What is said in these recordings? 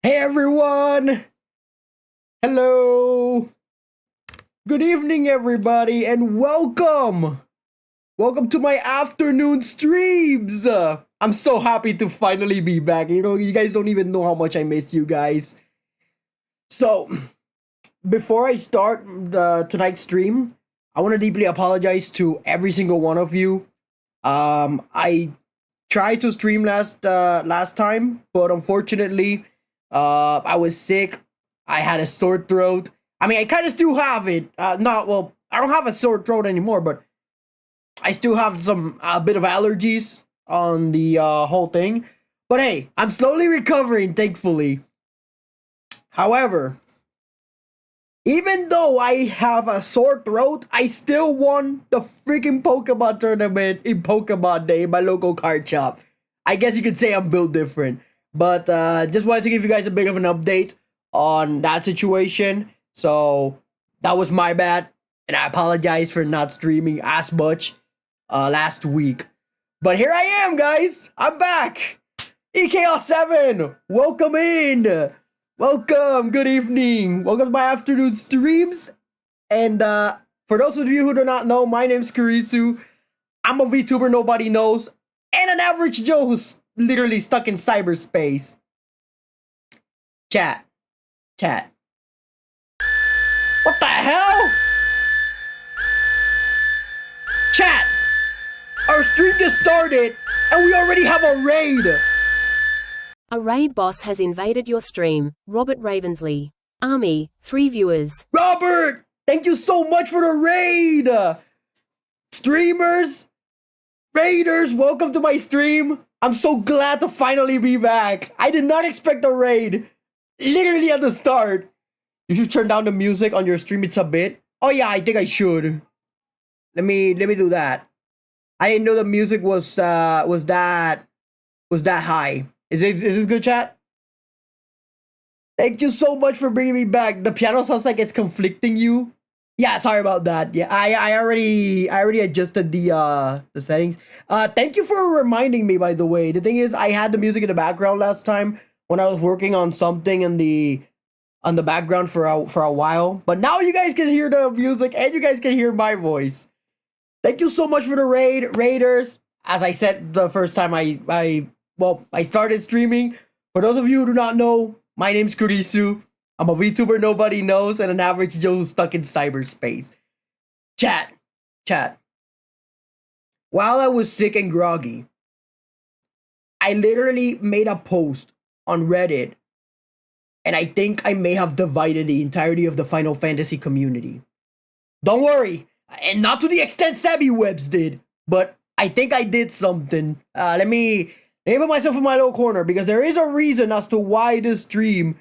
Hey everyone! Hello! Good evening, everybody, and welcome! Welcome to my afternoon streams! I'm so happy to finally be back. You guys don't even know how much I missed you guys. So, before I start tonight's stream, I want to deeply apologize to every single one of you. I tried to stream last time, but unfortunately, I was sick. I had a sore throat. I mean, I kind of still have it. Not well. I don't have a sore throat anymore, but I still have some a bit of allergies on the whole thing. But hey, I'm slowly recovering, thankfully. However, even though I have a sore throat, I still won the freaking Pokemon tournament in Pokemon Day, my local card shop. I guess you could say I'm built different. But just wanted to give you guys a bit of an update on that situation. So that was my bad. And I apologize for not streaming as much last week. But here I am, guys. I'm back. EKL7, welcome in. Welcome, good evening. Welcome to my afternoon streams. And for those of you who do not know, my name's Kurisu. I'm a VTuber nobody knows. And an average Joe who's literally stuck in cyberspace. Chat. What the hell? Chat. Our stream just started and we already have a raid. A raid boss has invaded your stream. Robert Ravensley. Army, 3 viewers. Robert, thank you so much for the raid. Streamers, raiders, welcome to my stream. I'm so glad to finally be back. I did not expect a raid. Literally at the start. You should turn down the music on your stream. It's a bit. Oh yeah, I think I should. Let me do that. I didn't know the music was that high. Is this good, chat? Thank you so much for bringing me back. The piano sounds like it's conflicting you. Yeah, sorry about that. Yeah, I already adjusted the settings. Thank you for reminding me, by the way. The thing is, I had the music in the background last time when I was working on something on the background for a while. But now you guys can hear the music and you guys can hear my voice. Thank you so much for the raiders. As I said the first time I started streaming. For those of you who do not know, my name's Kurisu. I'm a VTuber nobody knows and an average Joe who's stuck in cyberspace. Chat. While I was sick and groggy, I literally made a post on Reddit, and I think I may have divided the entirety of the Final Fantasy community. Don't worry, and not to the extent Sabby Webs did, but I think I did something. Let me put myself in my little corner, because there is a reason as to why this stream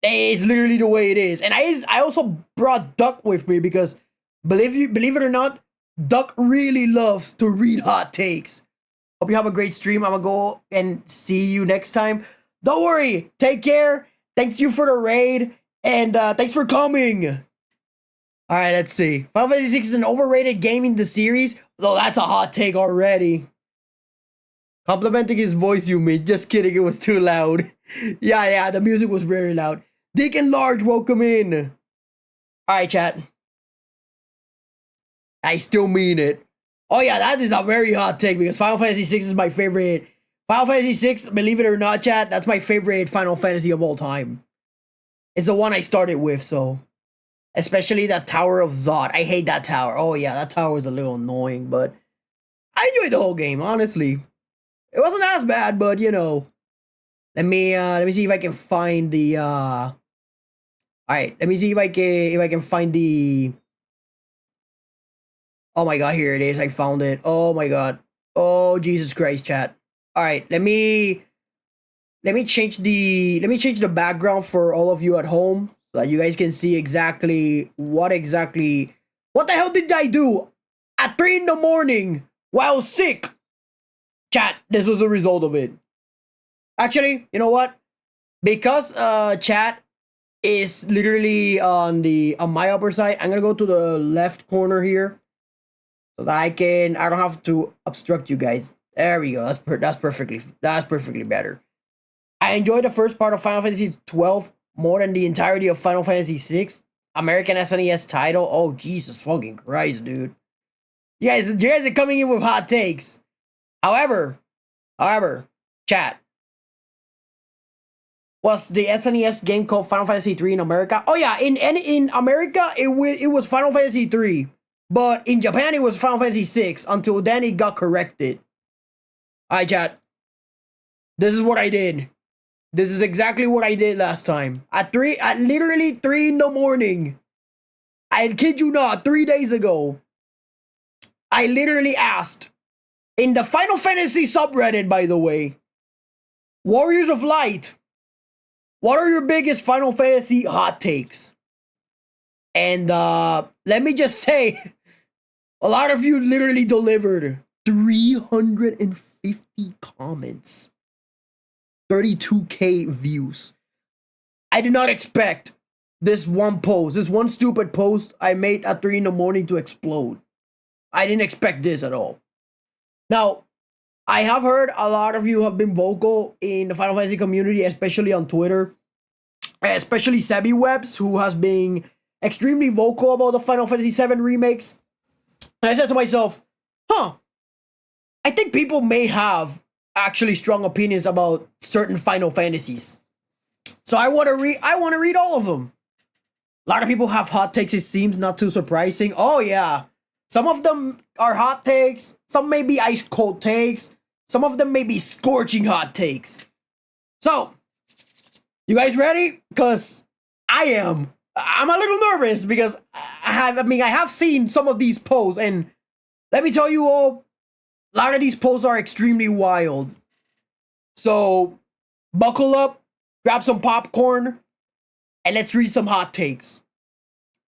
is literally the way it is. And I also brought Duck with me because, believe it or not, Duck really loves to read hot takes. Hope you have a great stream. I'm gonna go and see you next time. Don't worry. Take care. Thank you for the raid. And thanks for coming. All right, let's see. Final Fantasy VI is an overrated game in the series. Though that's a hot take already. Complimenting his voice, you mean? Just kidding, it was too loud. Yeah, the music was very loud. Deacon Large, welcome in. Alright, chat. I still mean it. Oh yeah, that is a very hot take because Final Fantasy VI is my favorite. Final Fantasy VI, believe it or not, chat, that's my favorite Final Fantasy of all time. It's the one I started with, so. Especially that Tower of Zod. I hate that tower. Oh yeah, that tower is a little annoying, but I enjoyed the whole game, honestly. It wasn't as bad, but you know. Let me see if I can find the Alright, let me see if I can find the. Oh my god, here it is. I found it. Oh my god. Oh Jesus Christ, chat. Alright, let me change the background for all of you at home so that you guys can see exactly what the hell did I do at 3 in the morning while sick? Chat, this was the result of it. Actually, you know what? Because chat is literally on my upper side, I'm gonna go to the left corner here so that I don't have to obstruct you guys. There we go. That's perfectly better. I enjoyed the first part of Final Fantasy 12 more than the entirety of Final Fantasy 6. American SNES title. Oh, Jesus fucking Christ, dude. You guys are coming in with hot takes. However, chat. Was the SNES game called Final Fantasy 3 in America? Oh yeah, in America it was Final Fantasy 3, but in Japan it was Final Fantasy 6 until then it got corrected. Alright, chat. This is what I did. This is exactly what I did last time. At literally 3 in the morning. I kid you not, 3 days ago. I literally asked in the Final Fantasy subreddit, by the way, Warriors of Light, what are your biggest Final Fantasy hot takes? And let me just say, a lot of you literally delivered 350 comments, 32K views. I did not expect this one stupid post I made at 3 in the morning to explode. I didn't expect this at all. Now, I have heard a lot of you have been vocal in the Final Fantasy community, especially on Twitter, especially Sebi Webs, who has been extremely vocal about the Final Fantasy VII remakes. And I said to myself, I think people may have actually strong opinions about certain Final Fantasies. So I want to read all of them. A lot of people have hot takes, it seems, not too surprising. Oh yeah. Some of them are hot takes, some may be ice cold takes, some of them may be scorching hot takes. So, you guys ready? Because I am. I'm a little nervous because I have seen some of these posts, and let me tell you all, a lot of these posts are extremely wild. So, buckle up, grab some popcorn, and let's read some hot takes.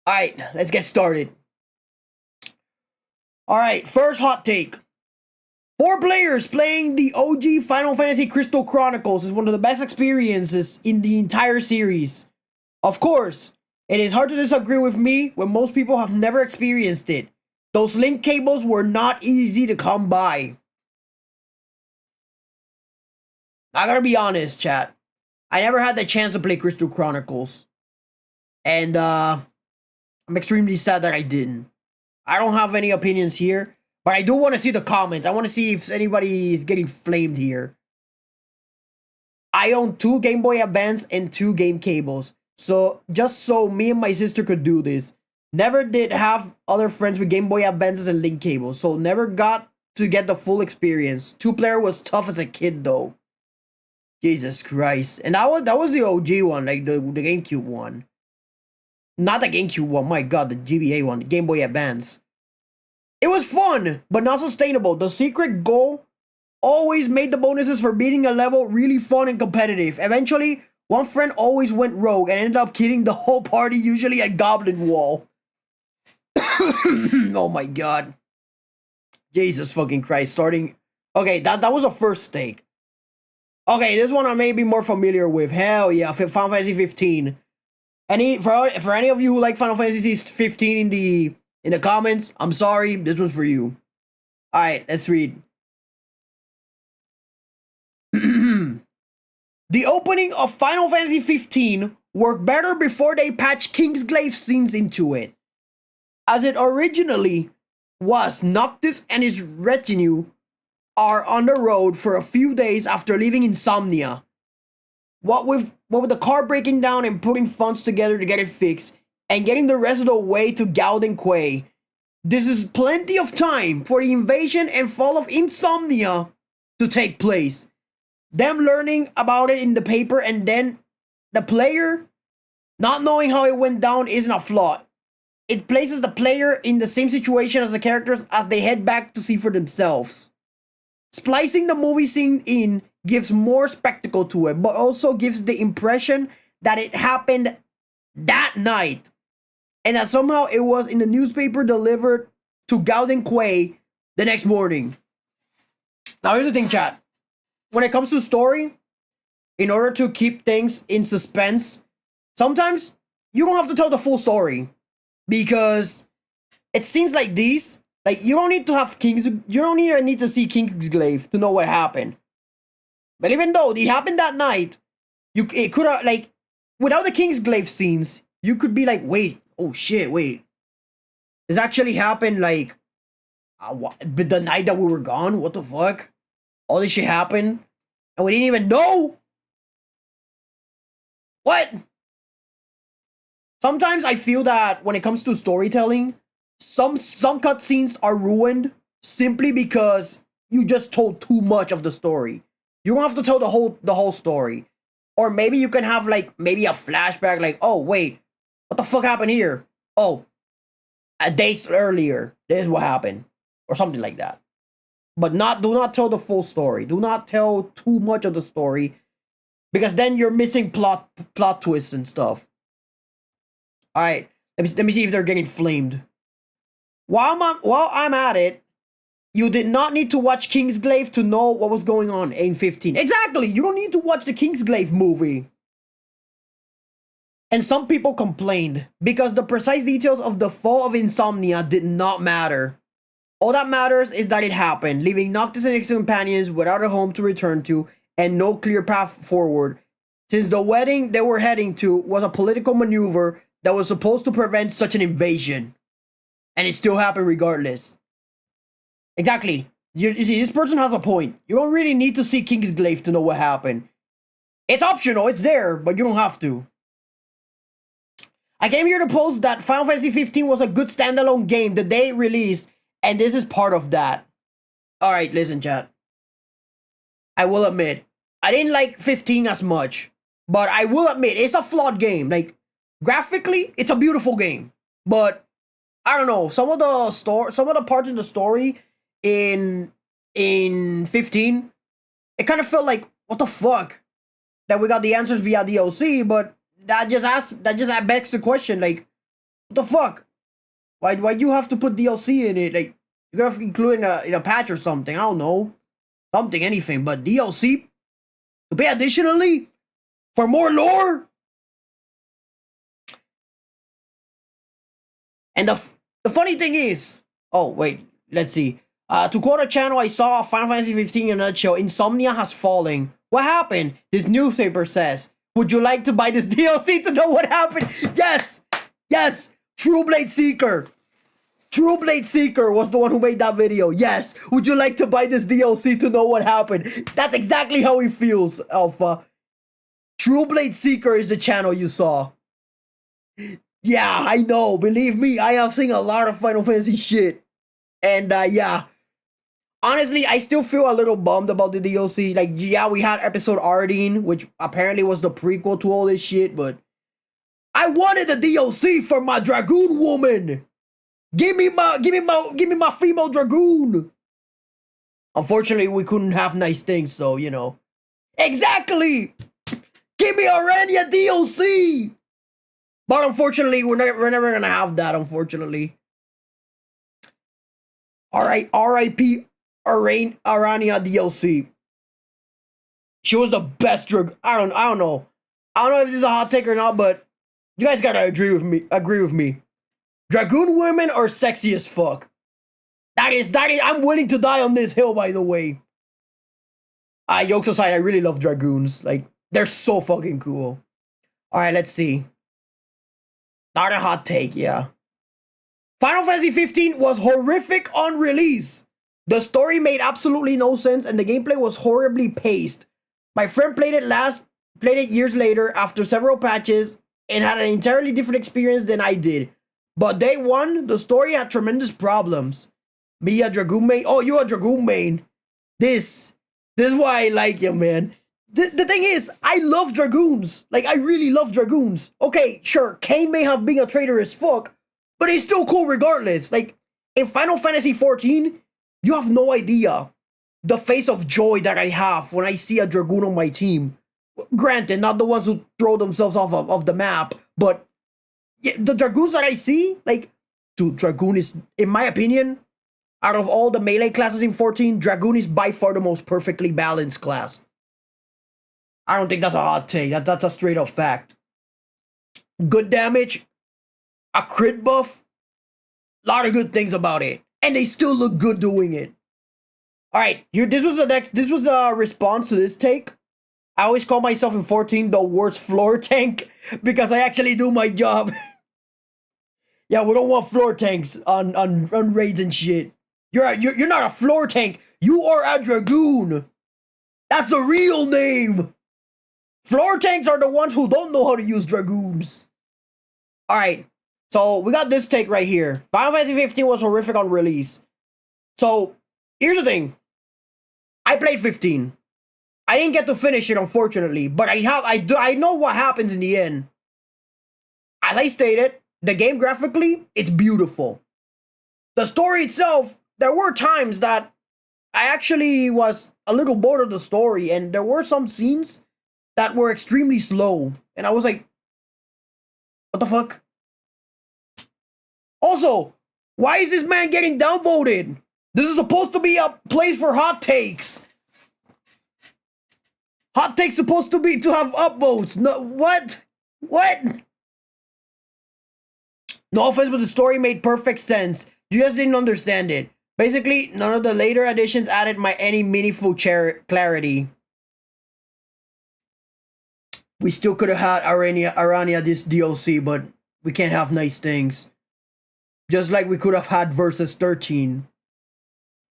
Alright, let's get started. Alright, first hot take. 4 players playing the OG Final Fantasy Crystal Chronicles is one of the best experiences in the entire series. Of course, it is hard to disagree with me when most people have never experienced it. Those link cables were not easy to come by. I gotta be honest, chat. I never had the chance to play Crystal Chronicles. And I'm extremely sad that I didn't. I don't have any opinions here, but I do want to see the comments. I want to see if anybody is getting flamed here. I own 2 Game Boy Advance and 2 game cables. So, just so me and my sister could do this. Never did have other friends with Game Boy Advances and link cables. So, never got to get the full experience. 2-player was tough as a kid, though. Jesus Christ. And that was the OG one, like the GameCube one. Not the GameCube one, my god, the GBA one, the Game Boy Advance. It was fun, but not sustainable. The secret goal always made the bonuses for beating a level really fun and competitive. Eventually, one friend always went rogue and ended up killing the whole party, usually at Goblin Wall. Oh my god. Jesus fucking Christ, starting... Okay, that was a first take. Okay, this one I may be more familiar with. Hell yeah, Final Fantasy 15. For any of you who like Final Fantasy 15 in the comments, I'm sorry, this one's for you. Alright, let's read. The opening of Final Fantasy 15 worked better before they patched Kingsglaive scenes into it. As it originally was, Noctis and his retinue are on the road for a few days after leaving Insomnia. What with the car breaking down and putting funds together to get it fixed, and getting the rest of the way to Galden Quay, this is plenty of time for the invasion and fall of Insomnia to take place. Them learning about it in the paper and then the player not knowing how it went down isn't a flaw. It places the player in the same situation as the characters as they head back to see for themselves. Splicing the movie scene in gives more spectacle to it, but also gives the impression that it happened that night, and that somehow it was in the newspaper delivered to Galden Quay the next morning. Now here's the thing, chat. When it comes to story, in order to keep things in suspense, sometimes you don't have to tell the full story. Because it seems like these, like you don't need to have you don't even need to see Kingsglaive to know what happened. But even though it happened that night, it could have, like, without the Kingsglaive scenes, you could be like, wait, oh shit, wait. This actually happened, like, but the night that we were gone? What the fuck? All this shit happened? And we didn't even know? What? Sometimes I feel that when it comes to storytelling, some cutscenes are ruined simply because you just told too much of the story. You don't have to tell the whole story. Or maybe you can have, like, maybe a flashback, like, oh wait, what the fuck happened here? Oh, a day earlier, this is what happened. Or something like that. But do not tell the full story. Do not tell too much of the story, because then you're missing plot twists and stuff. All right, let me see if they're getting flamed. While I'm at it, you did not need to watch Kingsglaive to know what was going on in 15. Exactly, you don't need to watch the Kingsglaive movie. And some people complained because the precise details of the fall of Insomnia did not matter. All that matters is that it happened, leaving Noctis and his companions without a home to return to and no clear path forward, since the wedding they were heading to was a political maneuver that was supposed to prevent such an invasion. And it still happened regardless. Exactly. You see, this person has a point. You don't really need to see Kingsglaive to know what happened. It's optional, it's there, but you don't have to. I came here to post that Final Fantasy 15 was a good standalone game the day it released, and this is part of that. Alright, listen, chat. I will admit, I didn't like 15 as much, but I will admit, it's a flawed game. Like, graphically, it's a beautiful game, but I don't know, some of the parts in the story in 15, it kind of felt like, what the fuck? That we got the answers via DLC, but that just begs the question, like, what the fuck? Why you have to put DLC in it? Like, you gotta include it in a patch or something. I don't know. Something, anything, but DLC? To pay additionally? For more lore? And the funny thing is, oh wait, let's see. To quote a channel I saw Final Fantasy 15 in a nutshell, Insomnia has fallen. What happened? This newspaper says, would you like to buy this DLC to know what happened? Yes! Yes! True Blade Seeker! True Blade Seeker was the one who made that video. Yes! Would you like to buy this DLC to know what happened? That's exactly how he feels, Alpha. True Blade Seeker is the channel you saw. Yeah, I know. Believe me, I have seen a lot of Final Fantasy shit. And, yeah. Honestly, I still feel a little bummed about the DLC. Like, yeah, we had episode Ardeen, which apparently was the prequel to all this shit, but I wanted the DLC for my Dragoon woman. Give me my female Dragoon. Unfortunately, we couldn't have nice things, so, you know. Exactly! Give me Arania DLC! But unfortunately, we're never gonna have that, unfortunately. Alright, RIP Arania DLC. She was the best drug. I don't know. I don't know if this is a hot take or not, but you guys gotta agree with me. Dragoon women are sexy as fuck. That is, I'm willing to die on this hill, by the way. Jokes aside, I really love Dragoons. Like, they're so fucking cool. Alright, let's see. Not a hot take, yeah. Final Fantasy 15 was horrific on release. The story made absolutely no sense, and the gameplay was horribly paced. My friend played it years later after several patches and had an entirely different experience than I did. But day one, the story had tremendous problems. Me a Dragoon main? Oh, you a Dragoon main? This is why I like you, man. The thing is, I love Dragoons. Like, I really love Dragoons. Okay, sure, Kain may have been a traitor as fuck, but he's still cool regardless. Like, in Final Fantasy 14, you have no idea the face of joy that I have when I see a Dragoon on my team. Granted, not the ones who throw themselves off of the map, but yeah, the Dragoons that I see, like, dude, Dragoon is, in my opinion, out of all the melee classes in 14, Dragoon is by far the most perfectly balanced class. I don't think that's a hot take. That's a straight up fact. Good damage, a crit buff, a lot of good things about it. And they still look good doing it. All right, here. This was the next. This was a response to this take. I always call myself in 14 the worst floor tank because I actually do my job. Yeah, we don't want floor tanks on raids and shit. You're not a floor tank. You are a dragoon. That's the real name. Floor tanks are the ones who don't know how to use dragoons. All right, so we got this take right here. Final Fantasy 15 was horrific on release. So here's the thing. I played 15. I didn't get to finish it, unfortunately, but I know what happens in the end. As I stated, the game graphically, it's beautiful. The story itself, there were times that I actually was a little bored of the story, and there were some scenes that were extremely slow, and I was like, what the fuck? Also, why is this man getting downvoted? This is supposed to be a place for hot takes. Hot takes supposed to have upvotes. No, what? What? No offense, but the story made perfect sense. You just didn't understand it. Basically, none of the later additions added any meaningful clarity. We still could have had Arania this DLC, but we can't have nice things. Just like we could have had Versus 13.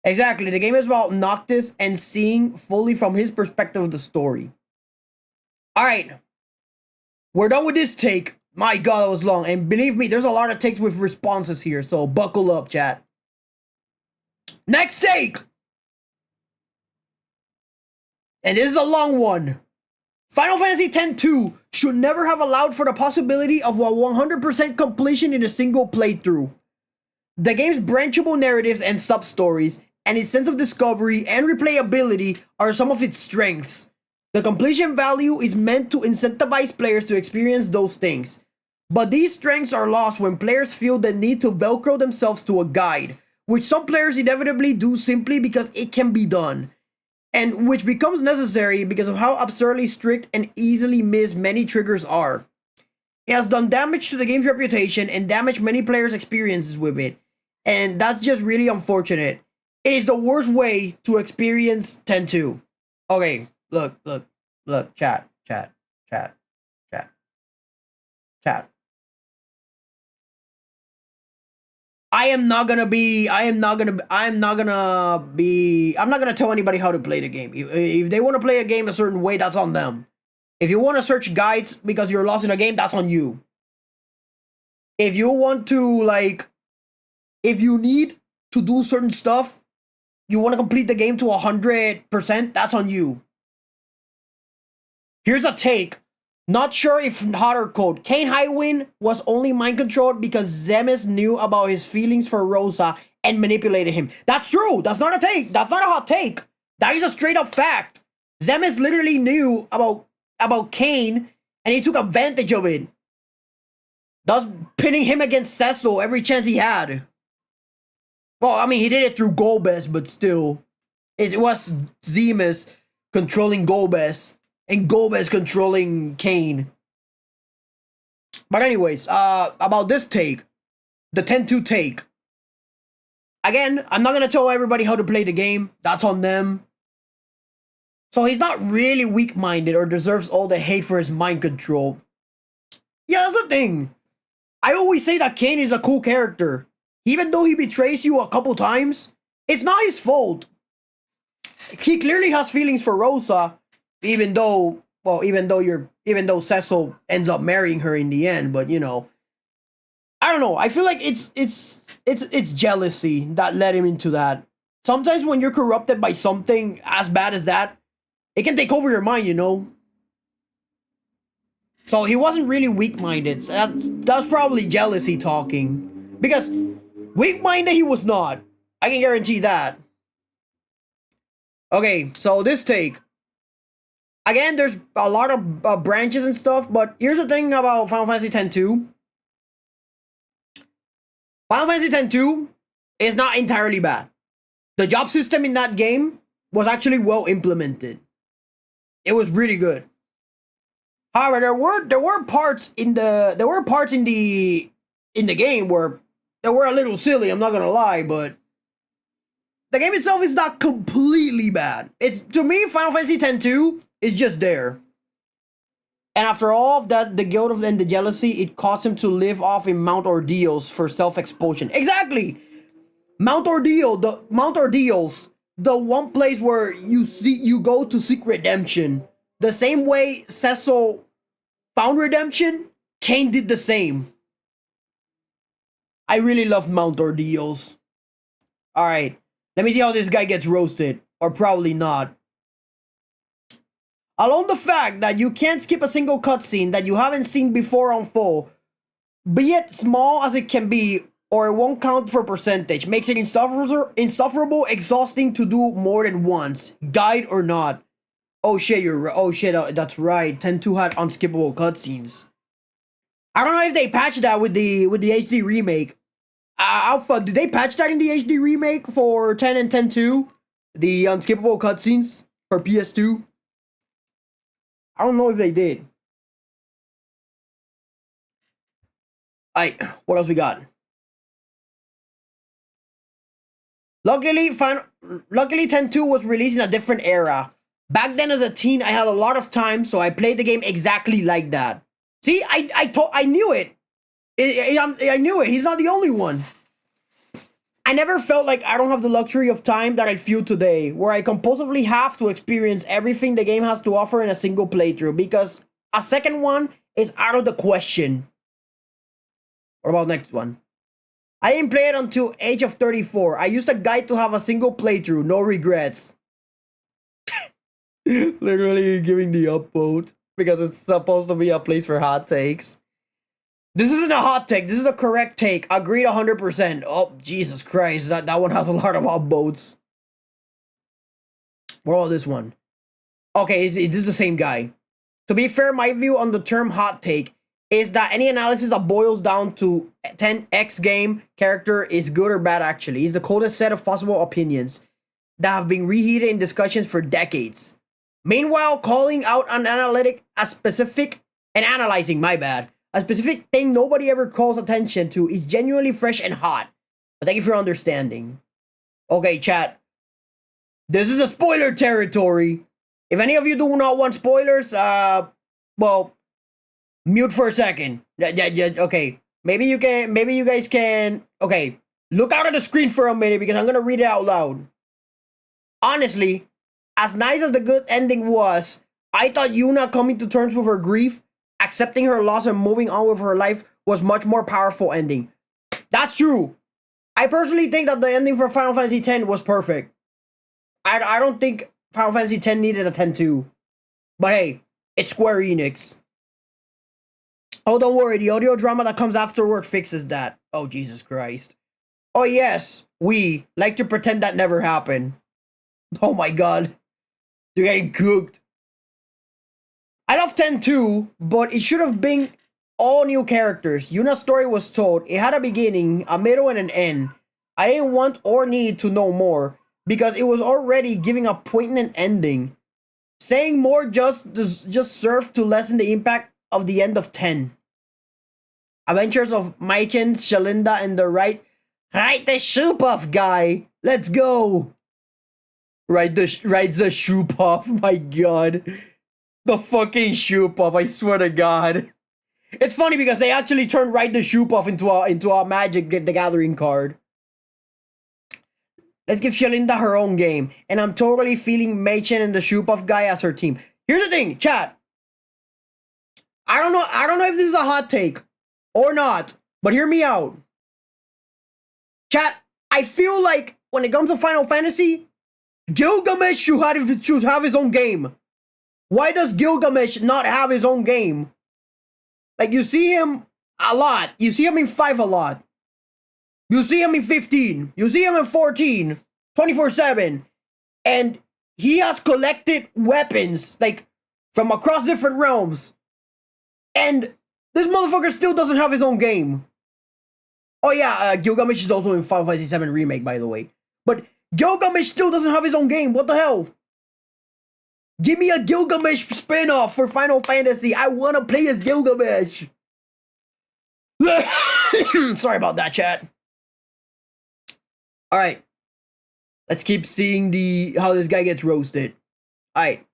Exactly, the game is about Noctis and seeing fully from his perspective of the story. Alright. We're done with this take. My god, that was long. And believe me, there's a lot of takes with responses here, so buckle up, chat. Next take! And this is a long one. Final Fantasy X-2 should never have allowed for the possibility of a 100% completion in a single playthrough. The game's branchable narratives and sub-stories, and its sense of discovery and replayability are some of its strengths. The completion value is meant to incentivize players to experience those things. But these strengths are lost when players feel the need to velcro themselves to a guide, which some players inevitably do simply because it can be done, and which becomes necessary because of how absurdly strict and easily missed many triggers are. It has done damage to the game's reputation and damaged many players' experiences with it, and that's just really unfortunate. It is the worst way to experience 10-2. Okay, look, chat. I'm not gonna tell anybody how to play the game. If they want to play a game a certain way, that's on them. If you want to search guides because you're lost in a game, that's on you. If you want to, like, if you need to do certain stuff, you want to complete the game to 100%, that's on you. Here's a take. Not sure if hot or cold. Kane Highwind was only mind controlled because Zemes knew about his feelings for Rosa and manipulated him. That's true. That's not a take. That's not a hot take. That is a straight up fact. Zemes literally knew about Kane and he took advantage of it. Thus pinning him against Cecil every chance he had. Well, I mean, he did it through Golbez, but still. It was Zemes controlling Golbez. And Golbez controlling Kane. But anyways, about this take. The 10-2 take. Again, I'm not gonna tell everybody how to play the game. That's on them. So he's not really weak-minded or deserves all the hate for his mind control. Yeah, that's the thing. I always say that Kane is a cool character. Even though he betrays you a couple times, it's not his fault. He clearly has feelings for Rosa. Even though Cecil ends up marrying her in the end, but you know, I don't know. I feel like it's jealousy that led him into that. Sometimes when you're corrupted by something as bad as that, it can take over your mind, you know. So he wasn't really weak-minded. So that's probably jealousy talking, because weak-minded he was not. I can guarantee that. Okay, so this take. Again, there's a lot of branches and stuff, but here's the thing about Final Fantasy X-2. Final Fantasy X-2 is not entirely bad. The job system in that game was actually well implemented. It was really good. However, there were parts in the game where they were a little silly. I'm not gonna lie, but The game itself is not completely bad. It's, to me, Final Fantasy X-2 is just there. And after all of that, the guilt of and the jealousy, it caused him to live off in Mount Ordeals for self-expulsion. Exactly! Mount Ordeals, the one place where you go to seek redemption. The same way Cecil found redemption, Cain did the same. I really love Mount Ordeals. Alright, let me see how this guy gets roasted. Or probably not. Alone the fact that you can't skip a single cutscene that you haven't seen before on full, be it small as it can be, or it won't count for percentage, makes it insufferable, exhausting to do more than once, guide or not. Oh shit, that's right. 10-2 had unskippable cutscenes. I don't know if they patched that with the HD remake. Alpha, did they patch that in the HD remake for 10 and 10-2? The unskippable cutscenes for PS2? I don't know if they did. Alright, what else we got? Luckily 10-2 was released in a different era. Back then as a teen, I had a lot of time, so I played the game exactly like that. See, I knew it. I knew it. He's not the only one. I never felt like I don't have the luxury of time that I feel today, where I compulsively have to experience everything the game has to offer in a single playthrough, because a second one is out of the question. What about next one? I didn't play it until age of 34. I used a guide to have a single playthrough, no regrets. Literally giving the upvote because it's supposed to be a place for hot takes. This isn't a hot take. This is a correct take. Agreed 100%. Oh, Jesus Christ. That one has a lot of upvotes. What about this one? Okay, this is the same guy. To be fair, my view on the term hot take is that any analysis that boils down to 10x game character is good or bad actually. It's the coldest set of possible opinions that have been reheated in discussions for decades. Meanwhile, calling out an analytic as specific and analyzing, my bad, a specific thing nobody ever calls attention to is genuinely fresh and hot. But thank you for understanding. Okay, chat. This is a spoiler territory. If any of you do not want spoilers, well, mute for a second. Yeah, okay. Maybe you guys can, okay. Look out at the screen for a minute because I'm gonna read it out loud. Honestly, as nice as the good ending was, I thought Yuna coming to terms with her grief, accepting her loss and moving on with her life was much more powerful ending. That's true. I personally think that the ending for Final Fantasy X was perfect. I don't think Final Fantasy X needed a 10-2. But hey, it's Square Enix. Oh, don't worry, the audio drama that comes afterward fixes that. Oh, Jesus Christ. Oh yes, we like to pretend that never happened. Oh my god. You're getting cooked. I love 10-2, but it should have been all new characters. Yuna's story was told. It had a beginning, a middle, and an end. I didn't want or need to know more because it was already giving a poignant ending. Saying more just served to lessen the impact of the end of 10. Adventures of Maiken, Shalinda, and the shoe puff guy. Let's go. Right, the shoe puff. My god. The fucking shoe puff, I swear to god. It's funny because they actually turned Ride the Shoe Puff into a Magic the Gathering card. Let's give Shalinda her own game. And I'm totally feeling Machen and the Shoe Puff guy as her team. Here's the thing, chat. I don't know if this is a hot take or not, but hear me out. Chat, I feel like when it comes to Final Fantasy, Gilgamesh should have his own game. Why does Gilgamesh not have his own game? Like, you see him a lot. You see him in 5 a lot. You see him in 15. You see him in 14. 24/7. And he has collected weapons, like, from across different realms. And this motherfucker still doesn't have his own game. Oh yeah, Gilgamesh is also in Final Fantasy VII Remake, by the way. But Gilgamesh still doesn't have his own game. What the hell? Give me a Gilgamesh spin-off for Final Fantasy. I want to play as Gilgamesh. Sorry about that, chat. Alright. Let's keep seeing how this guy gets roasted. Alright.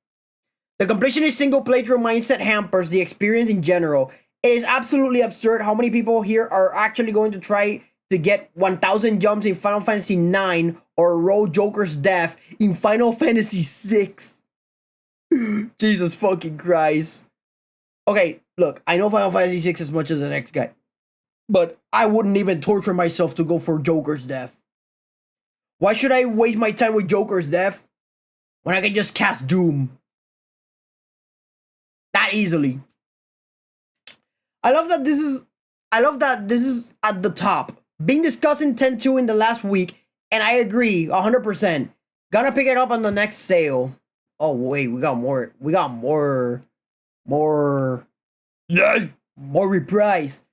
The completionist single playthrough mindset hampers the experience in general. It is absolutely absurd how many people here are actually going to try to get 1000 jumps in Final Fantasy 9 or roll Joker's death in Final Fantasy 6. Jesus fucking Christ. Okay, look, I know Final Fantasy 6 as much as the next guy, but I wouldn't even torture myself to go for Joker's death. Why should I waste my time with Joker's death when I can just cast Doom? That easily. I love that this is at the top. Being discussed in 10.2 in the last week, and I agree 100%. Gonna pick it up on the next sale. Oh wait, we got more reprise.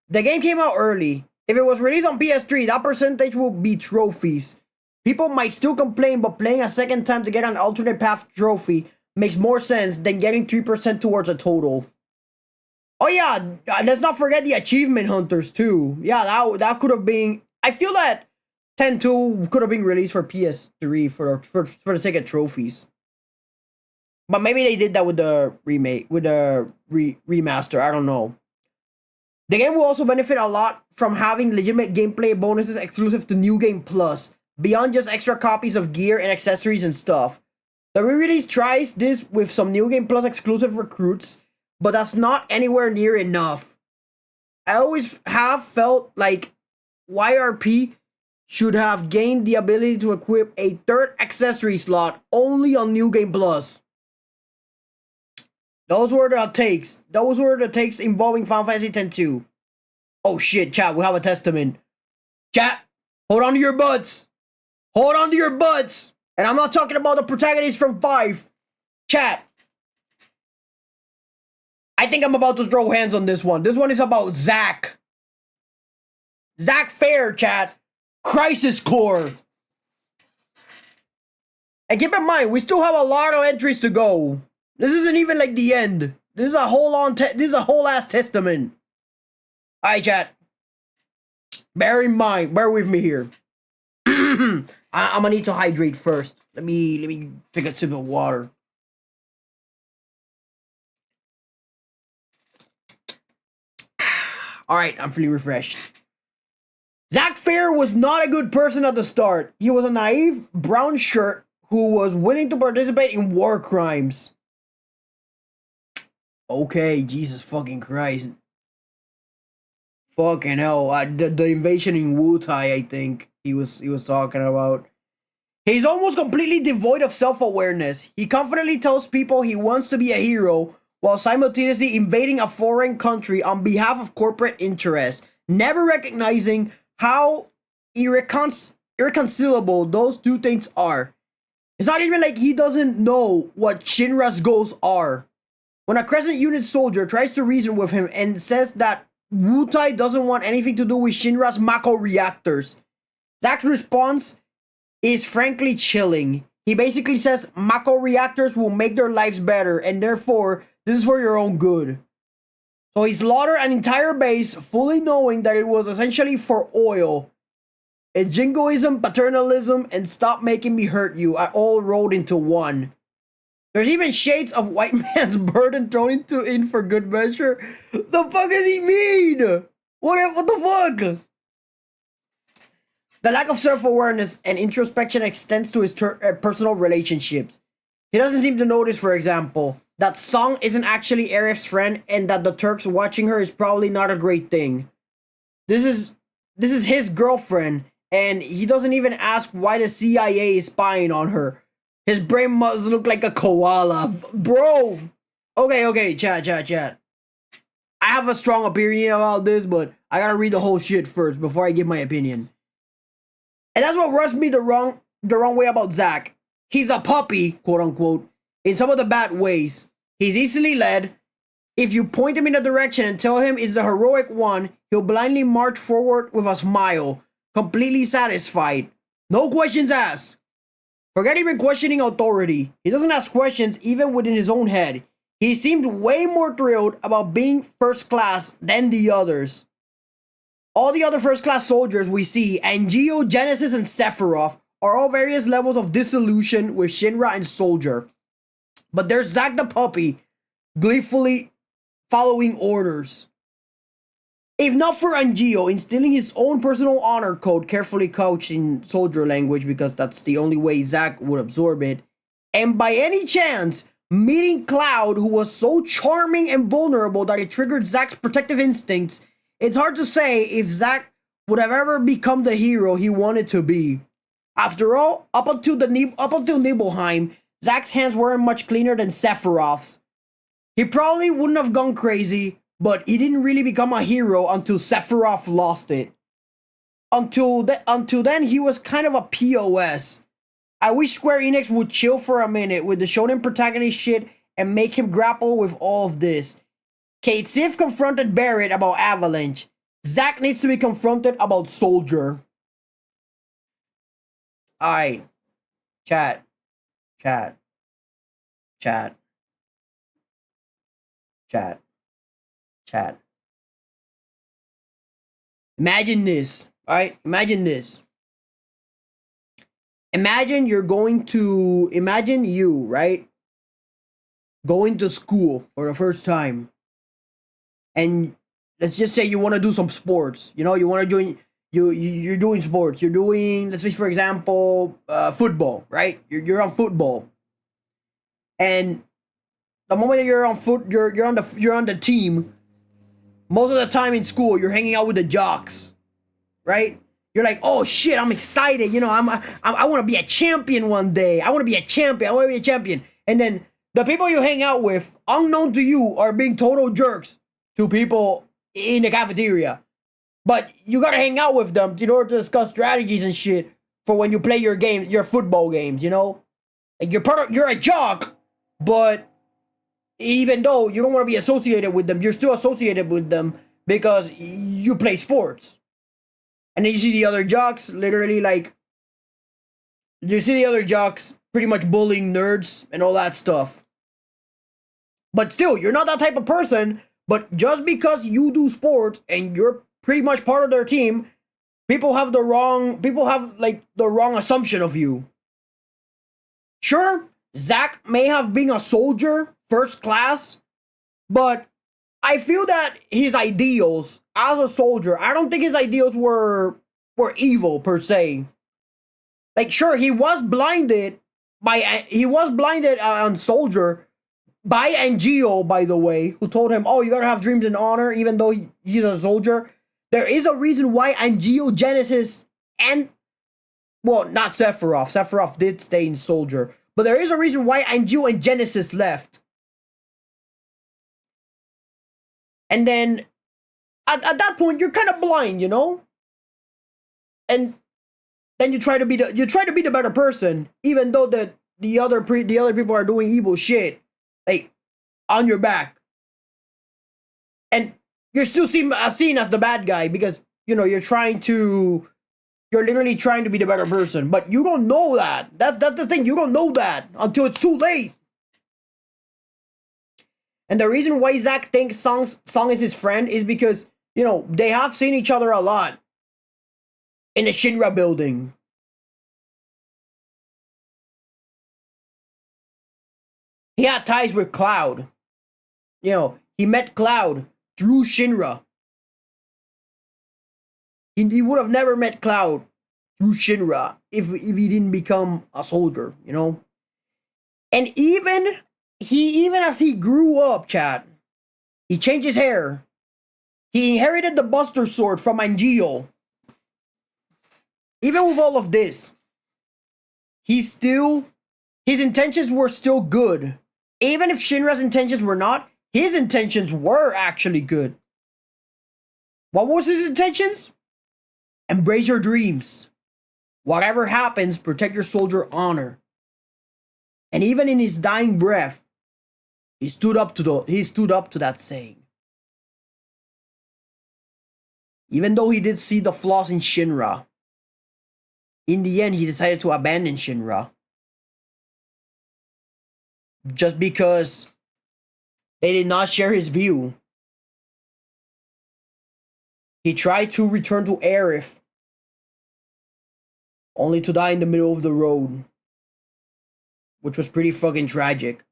The game came out early. If it was released on PS3, that percentage will be trophies. People might still complain, but playing a second time to get an alternate path trophy makes more sense than getting 3% towards a total. Oh yeah, let's not forget the achievement hunters too. Yeah, that could have been. I feel that 10.2 could have been released for PS3 for the sake of trophies. But maybe they did that with the remake, with the remaster. I don't know. The game will also benefit a lot from having legitimate gameplay bonuses exclusive to New Game Plus, beyond just extra copies of gear and accessories and stuff. The re-release tries this with some New Game Plus exclusive recruits, but that's not anywhere near enough. I always have felt like YRP should have gained the ability to equip a third accessory slot only on New Game Plus. Those were the takes. Those were the takes involving Final Fantasy X-2. Oh shit, chat, we have a testament. Chat, hold on to your butts. Hold on to your butts. And I'm not talking about the protagonist from 5. Chat. I think I'm about to throw hands on this one. This one is about Zack. Zack Fair, chat. Crisis Core. And keep in mind, we still have a lot of entries to go. This isn't even like the end. This is a whole ass testament. Alright, chat. Bear with me here. I'm gonna need to hydrate first. Let me take a sip of water. Alright, I'm feeling refreshed. Zack Fair was not a good person at the start. He was a naive brown shirt who was willing to participate in war crimes. Okay, Jesus fucking Christ. Fucking hell. The invasion in Wutai, I think he was talking about. He's almost completely devoid of self-awareness. He confidently tells people he wants to be a hero while simultaneously invading a foreign country on behalf of corporate interests, never recognizing how irreconcilable those two things are. It's not even like he doesn't know what Shinra's goals are. When a Crescent Unit soldier tries to reason with him and says that Wutai doesn't want anything to do with Shinra's Mako reactors, Zack's response is frankly chilling. He basically says Mako reactors will make their lives better and therefore this is for your own good. So he slaughtered an entire base fully knowing that it was essentially for oil. It's jingoism, paternalism, and stop making me hurt you are all rolled into one. There's even shades of white man's burden thrown in for good measure. The fuck does he mean? What the fuck? The lack of self-awareness and introspection extends to his personal relationships. He doesn't seem to notice, for example, that Song isn't actually Arif's friend and that the Turks watching her is probably not a great thing. This is his girlfriend, and he doesn't even ask why the CIA is spying on her. His brain must look like a koala. Bro! Okay, chat. I have a strong opinion about this, but I gotta read the whole shit first before I give my opinion. And that's what rubs me the wrong way about Zack. He's a puppy, quote unquote, in some of the bad ways. He's easily led. If you point him in a direction and tell him it's the heroic one, he'll blindly march forward with a smile, completely satisfied. No questions asked. Forget even questioning authority. He doesn't ask questions even within his own head. He seemed way more thrilled about being first class than the others. All the other first class soldiers we see, Angio, Genesis, and Sephiroth, are all various levels of disillusion with Shinra and Soldier. But there's Zack the puppy, gleefully following orders. If not for Angio instilling his own personal honor code, carefully couched in soldier language because that's the only way Zack would absorb it, and by any chance meeting Cloud, who was so charming and vulnerable that it triggered Zack's protective instincts, it's hard to say if Zack would have ever become the hero he wanted to be. After all, up until Nibelheim, Zack's hands weren't much cleaner than Sephiroth's. He probably wouldn't have gone crazy, but he didn't really become a hero until Sephiroth lost it. Until then, he was kind of a POS. I wish Square Enix would chill for a minute with the shonen protagonist shit and make him grapple with all of this. Kate Sif confronted Barrett about Avalanche. Zack needs to be confronted about Soldier. Alright. Chat. Imagine this, alright? Imagine this. Imagine you, right? Going to school for the first time. And let's just say you want to do some sports. You know, you want to join, you're doing sports. You're doing, let's say for example, football, right? You're on football. And the moment that you're on the team, most of the time in school you're hanging out with the jocks, right? You're like, oh shit, I'm excited. You know, I want to be a champion one day. I want to be a champion. And then the people you hang out with, unknown to you, are being total jerks to people in the cafeteria. But you gotta hang out with them in order to discuss strategies and shit for when you play your football games. You know, like you're a jock, but even though you don't want to be associated with them, you're still associated with them because you play sports. And then you see the other jocks literally pretty much bullying nerds and all that stuff. But still, you're not that type of person. But just because you do sports and you're pretty much part of their team, people have the wrong assumption of you. Sure, Zack may have been a soldier first class, but I feel that his ideals as a soldier, I don't think his ideals were evil per se. Like, sure, he was blinded on Soldier by Angio, by the way, who told him, oh, you gotta have dreams and honor even though he's a soldier. There is a reason why Angio, Genesis, and, well, not Sephiroth. Sephiroth did stay in Soldier. But there is a reason why Angio and Genesis left. And then, at that point, you're kind of blind, you know? And then you try to be the better person, even though the other people are doing evil shit, like, on your back. And you're still seen as the bad guy because, you know, you're literally trying to be the better person, but you don't know that. That's the thing. You don't know that until it's too late. And the reason why Zack thinks Song is his friend is because, you know, they have seen each other a lot in the Shinra building. He had ties with Cloud. You know, he met Cloud through Shinra. He would have never met Cloud through Shinra if he didn't become a soldier, you know? And even as he grew up, chat, he changed his hair. He inherited the Buster Sword from Angio. Even with all of this, his intentions were still good. Even if Shinra's intentions were not, his intentions were actually good. What was his intentions? Embrace your dreams. Whatever happens, protect your soldier honor. And even in his dying breath, he stood up to that saying. Even though he did see the flaws in Shinra, in the end he decided to abandon Shinra. Just because they did not share his view. He tried to return to Aerith only to die in the middle of the road, which was pretty fucking tragic.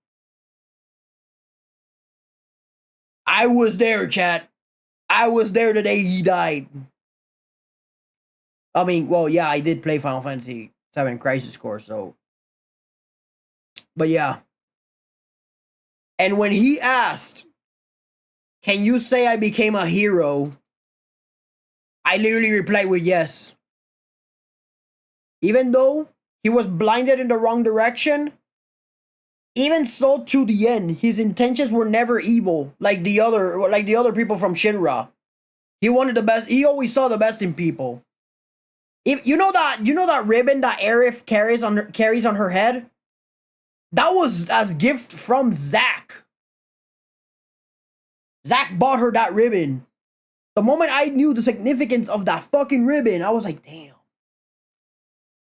I was there, chat. I was there the day he died. I mean, well, yeah, I did play Final Fantasy VII Crisis Core, so. But yeah. And when he asked, can you say I became a hero? I literally replied with yes. Even though he was blinded in the wrong direction, even so to the end, his intentions were never evil, like the other people from Shinra. He wanted the best. He always saw the best in people. If you know that ribbon that Aerith carries on her head, that was as gift from Zack. Zack bought her that ribbon. The moment I knew the significance of that fucking ribbon, I was like, damn.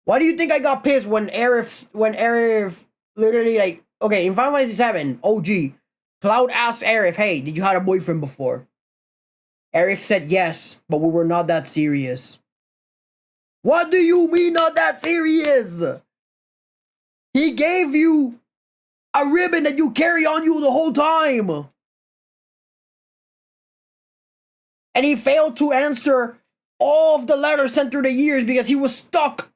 Why do you think I got pissed when Aerith literally, like, okay, in Final Fantasy VII, OG, Cloud asked Aerith, hey, did you have a boyfriend before? Aerith said yes, but we were not that serious. What do you mean not that serious? He gave you a ribbon that you carry on you the whole time. And he failed to answer all of the letters sent through the years because he was stuck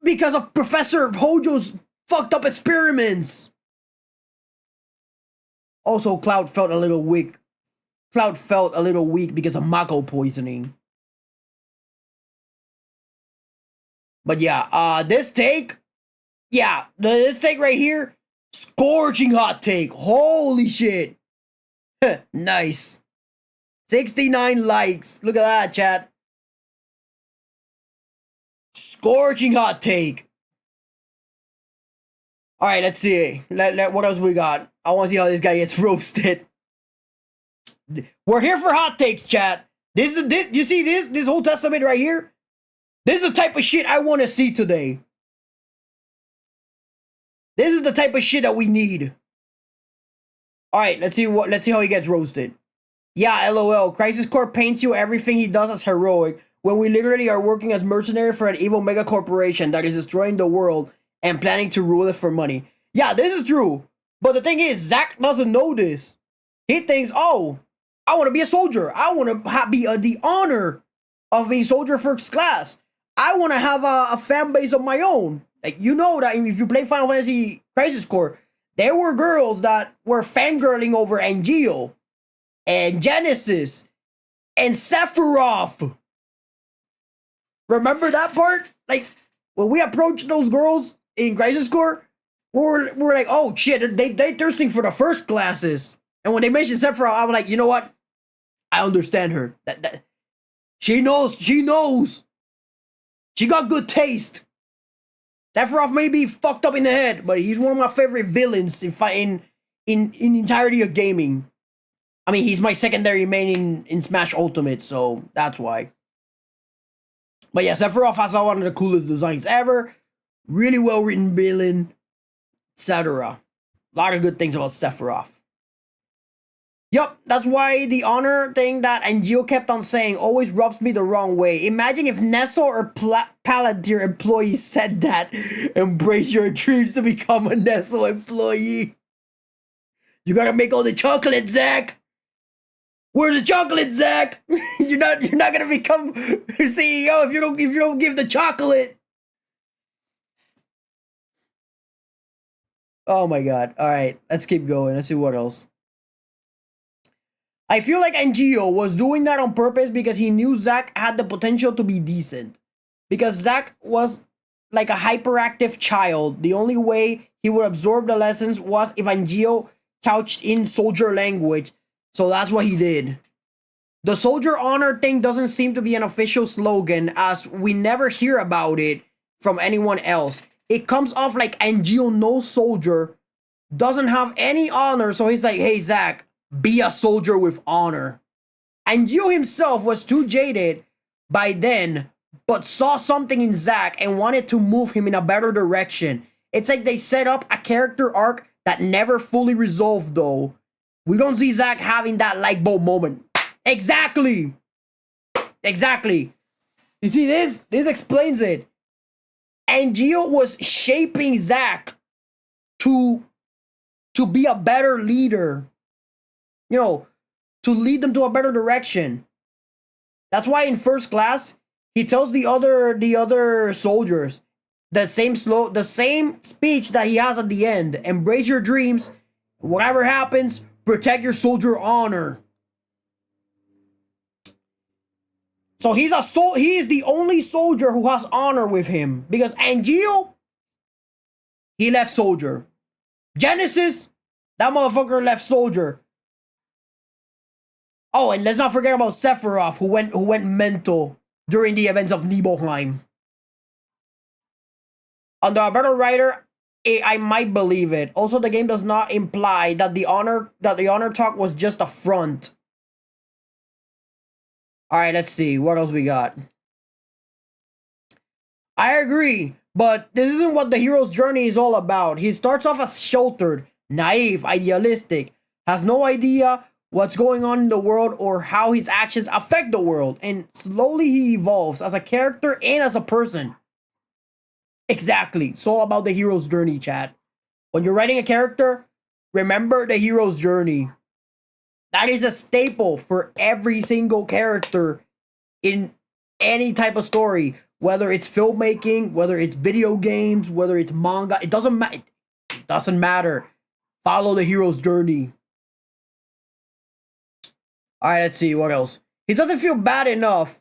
because of Professor Hojo's fucked up experiments. Also, Cloud felt a little weak. Cloud felt a little weak because of Mako poisoning. But yeah, this take right here, scorching hot take. Holy shit. Nice. 69 likes. Look at that, chat. Scorching hot take. All right, let's see. What else we got? I want to see how this guy gets roasted. We're here for hot takes, chat. You see this whole testament right here? This is the type of shit I want to see today. This is the type of shit that we need. All right, let's see how he gets roasted. Yeah, LOL. Crisis Core paints you everything he does as heroic, when we literally are working as mercenary for an evil mega corporation that is destroying the world and planning to rule it for money. Yeah, this is true. But the thing is, Zack doesn't know this. He thinks, oh, I want to be a soldier. I want to be the honor of being soldier first class. I want to have a fan base of my own. Like, you know that if you play Final Fantasy Crisis Core, there were girls that were fangirling over Angio and Genesis and Sephiroth. Remember that part? Like, when we approached those girls in Crisis Core, we're like, oh shit, they thirsting for the first classes. And when they mentioned Sephiroth, I was like, you know what? I understand her. That she knows. She got good taste. Sephiroth may be fucked up in the head, but he's one of my favorite villains in entirety of gaming. I mean, he's my secondary main in Smash Ultimate, so that's why. But yeah, Sephiroth has one of the coolest designs ever. Really well written villain, etc. A lot of good things about Sephiroth. Yup, that's why the honor thing that Angio kept on saying always rubs me the wrong way. Imagine if Nestle or Palantir employees said that. Embrace your dreams to become a Nestle employee. You gotta make all the chocolate, Zack. Where's the chocolate, Zack? You're not gonna become CEO if you don't give the chocolate. Oh my god. Alright, let's keep going. Let's see what else. I feel like Angio was doing that on purpose because he knew Zack had the potential to be decent. Because Zack was like a hyperactive child. The only way he would absorb the lessons was if Angio couched in soldier language. So that's what he did. The soldier honor thing doesn't seem to be an official slogan, as we never hear about it from anyone else. It comes off like Angio, no soldier, doesn't have any honor, so he's like, hey Zack, be a soldier with honor. Angio himself was too jaded by then, but saw something in Zack and wanted to move him in a better direction. It's like they set up a character arc that never fully resolved though. We don't see Zack having that light bulb moment. Exactly. You see this? This explains it. And Gio was shaping Zack to be a better leader. You know, to lead them to a better direction. That's why in first class, he tells the other soldiers the same speech that he has at the end. Embrace your dreams. Whatever happens, protect your soldier honor. So he is the only soldier who has honor with him. Because Angio, he left soldier. Genesis, that motherfucker left soldier. Oh, and let's not forget about Sephiroth, who went mental during the events of Nibelheim. On the Battle Rider, I might believe it. Also, the game does not imply that the honor talk was just a front. All right, let's see what else we got. I agree, but this isn't what the hero's journey is all about. He starts off as sheltered, naive, idealistic, has no idea what's going on in the world or how his actions affect the world, and slowly he evolves as a character and as a person. Exactly. It's all about the hero's journey, chat. When you're writing a character, remember the hero's journey. That is a staple for every single character in any type of story, whether it's filmmaking, whether it's video games, whether it's manga. It doesn't matter. It doesn't matter. Follow the hero's journey. All right, let's see what else. He doesn't feel bad enough.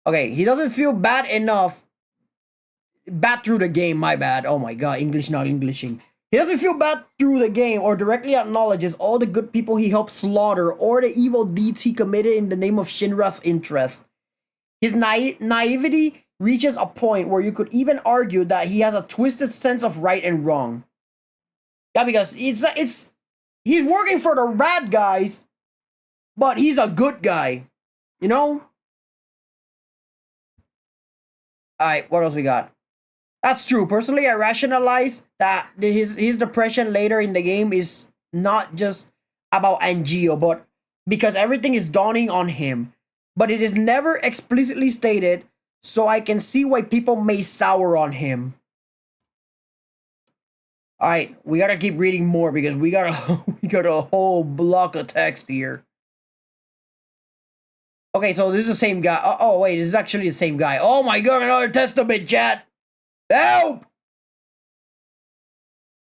Okay, he doesn't feel bad enough. Bad through the game, my bad. Oh my god, English not Englishing. He doesn't feel bad through the game or directly acknowledges all the good people he helped slaughter or the evil deeds he committed in the name of Shinra's interest. His naivety reaches a point where you could even argue that he has a twisted sense of right and wrong. Yeah, because he's working for the bad guys, but he's a good guy. You know? Alright, what else we got? That's true. Personally, I rationalize that his depression later in the game is not just about Angio, but because everything is dawning on him. But it is never explicitly stated, so I can see why people may sour on him. Alright, we gotta keep reading more because we got a whole block of text here. Okay, so this is the same guy. Oh wait, this is actually the same guy. Oh my god, another testament, chat! Help!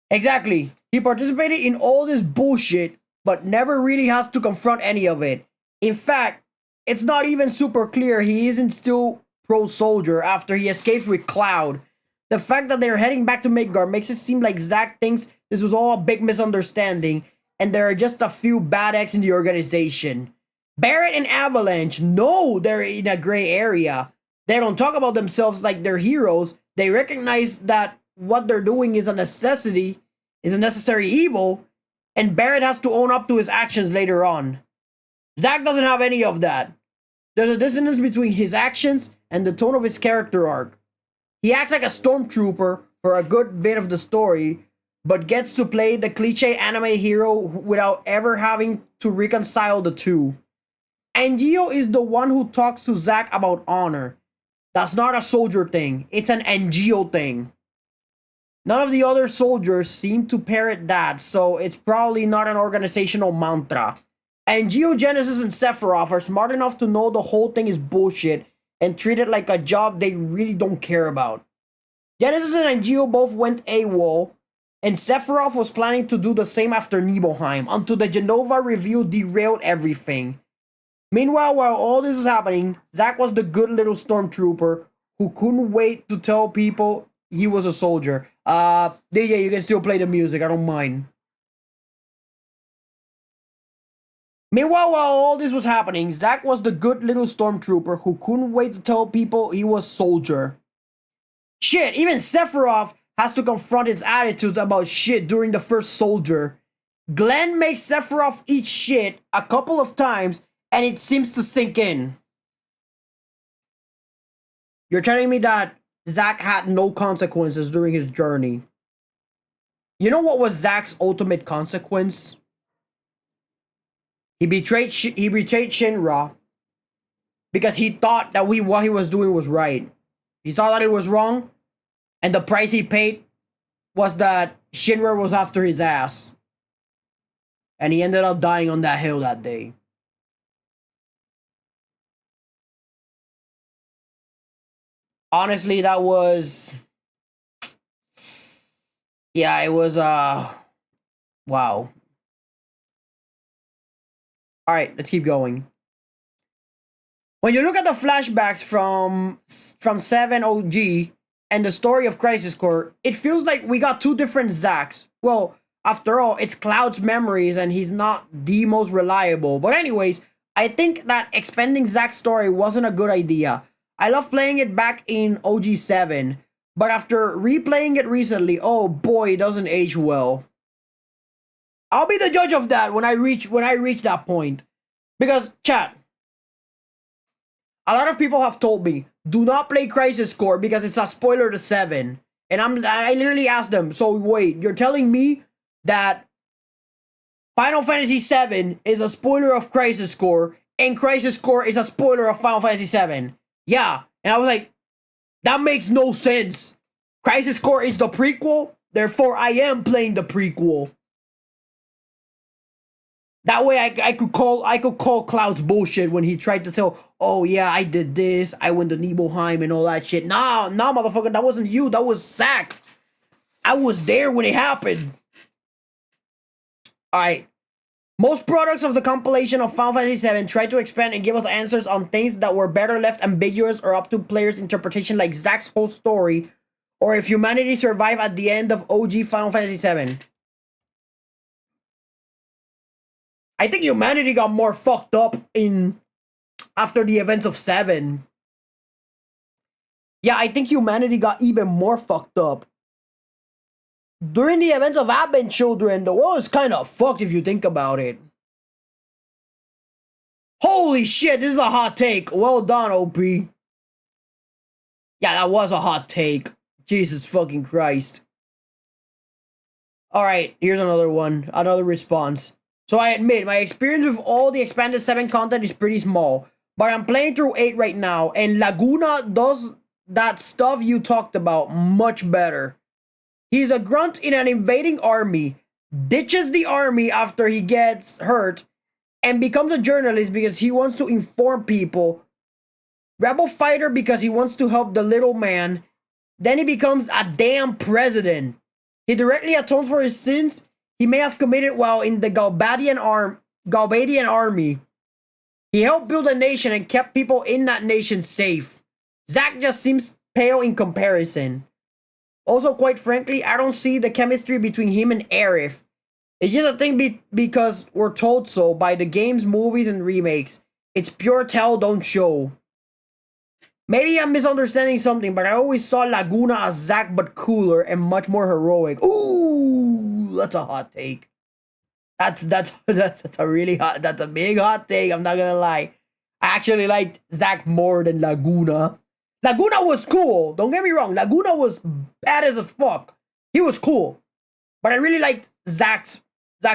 Exactly. He participated in all this bullshit, but never really has to confront any of it. In fact, it's not even super clear he isn't still pro-soldier after he escapes with Cloud. The fact that they're heading back to Midgard makes it seem like Zack thinks this was all a big misunderstanding, and there are just a few bad eggs in the organization. Barret and Avalanche know they're in a gray area. They don't talk about themselves like they're heroes. They recognize that what they're doing is a necessity, is a necessary evil, and Barret has to own up to his actions later on. Zack doesn't have any of that. There's a dissonance between his actions and the tone of his character arc. He acts like a stormtrooper for a good bit of the story, but gets to play the cliche anime hero without ever having to reconcile the two. Angio is the one who talks to Zack about honor. That's not a soldier thing, it's an Angio thing. None of the other soldiers seem to parrot that, so it's probably not an organizational mantra. Angio, Genesis, and Sephiroth are smart enough to know the whole thing is bullshit and treat it like a job they really don't care about. Genesis and Angio both went AWOL, and Sephiroth was planning to do the same after Nibelheim, until the Genova review derailed everything. Meanwhile, while all this is happening, Zack was the good little stormtrooper who couldn't wait to tell people he was a soldier. DJ, you can still play the music, I don't mind. Meanwhile, while all this was happening, Zack was the good little stormtrooper who couldn't wait to tell people he was soldier. Shit, even Sephiroth has to confront his attitudes about shit during the first soldier. Glenn makes Sephiroth eat shit a couple of times, and it seems to sink in. You're telling me that Zack had no consequences during his journey. You know what was Zack's ultimate consequence? He betrayed Shinra because he thought that what he was doing was right. He saw that it was wrong, and the price he paid was that Shinra was after his ass. And he ended up dying on that hill that day. Honestly, that was... Yeah, it was, wow. Alright, let's keep going. When you look at the flashbacks from 7 OG and the story of Crisis Core, it feels like we got two different Zacks. Well, after all, it's Cloud's memories and he's not the most reliable. But anyways, I think that expanding Zack's story wasn't a good idea. I love playing it back in OG 7, but after replaying it recently, oh boy, it doesn't age well. I'll be the judge of that when I reach that point. Because, chat, a lot of people have told me, do not play Crisis Core because it's a spoiler to 7. And I literally asked them, so wait, you're telling me that Final Fantasy 7 is a spoiler of Crisis Core and Crisis Core is a spoiler of Final Fantasy 7? Yeah. And I was like, that makes no sense. Crisis Core is the prequel, therefore I am playing the prequel. That way I could call Cloud's bullshit when he tried to tell, oh yeah, I did this, I went to Nibelheim and all that shit. Nah, motherfucker, that wasn't you, that was Zack. I was there when it happened. Alright. Most products of the compilation of Final Fantasy VII try to expand and give us answers on things that were better left ambiguous or up to players' interpretation, like Zack's whole story, or if humanity survived at the end of OG Final Fantasy VII. I think humanity got more fucked up after the events of 7. Yeah, I think humanity got even more fucked up. During the events of Advent Children, the world is kind of fucked if you think about it. Holy shit, this is a hot take. Well done, OP. Yeah, that was a hot take. Jesus fucking Christ. Alright, here's another one. Another response. So I admit, my experience with all the expanded 7 content is pretty small. But I'm playing through 8 right now, and Laguna does that stuff you talked about much better. He's a grunt in an invading army, ditches the army after he gets hurt, and becomes a journalist because he wants to inform people. Rebel fighter because he wants to help the little man. Then he becomes a damn president. He directly atones for his sins he may have committed while in the Galbadian army. He helped build a nation and kept people in that nation safe. Zack just seems pale in comparison. Also, quite frankly, I don't see the chemistry between him and Aerith. It's just a thing because we're told so by the games, movies, and remakes. It's pure tell, don't show. Maybe I'm misunderstanding something, but I always saw Laguna as Zack but cooler and much more heroic. Ooh, that's a hot take. That's a really hot, that's a big hot take, I'm not gonna lie. I actually liked Zack more than Laguna. Laguna was cool, don't get me wrong. Laguna was badass as fuck. He was cool. But I really liked Zack's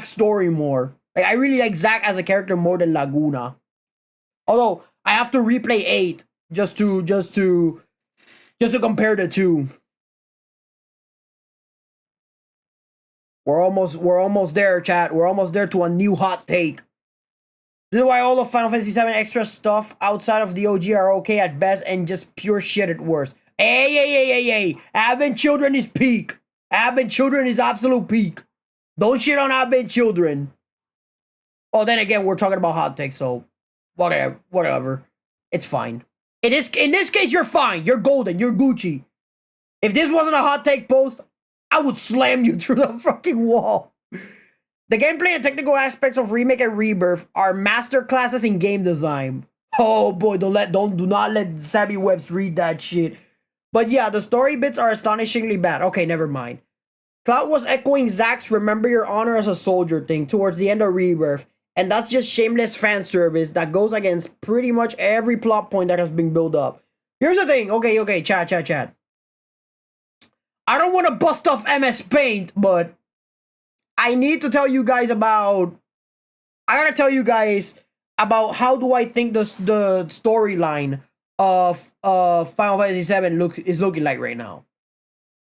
story more. Like, I really like Zack as a character more than Laguna. Although, I have to replay 8 just to compare the two. We're almost there, chat. We're almost there to a new hot take. This is why all of Final Fantasy VII extra stuff outside of the OG are okay at best and just pure shit at worst. Hey. Advent Children is peak. Advent Children is absolute peak. Don't shit on Advent Children. Oh, then again, we're talking about hot takes, so whatever. It's fine. In this case, you're fine. You're golden. You're Gucci. If this wasn't a hot take post, I would slam you through the fucking wall. The gameplay and technical aspects of Remake and Rebirth are masterclasses in game design. Oh boy, do not let Sammy Webs read that shit. But yeah, the story bits are astonishingly bad. Okay, never mind. Cloud was echoing Zack's remember your honor as a soldier thing towards the end of Rebirth, and that's just shameless fan service that goes against pretty much every plot point that has been built up. Here's the thing. Okay, chat. I don't want to bust off MS Paint, but I need to tell you guys about... I gotta tell you guys about how do I think the storyline of Final Fantasy VII is looking like right now.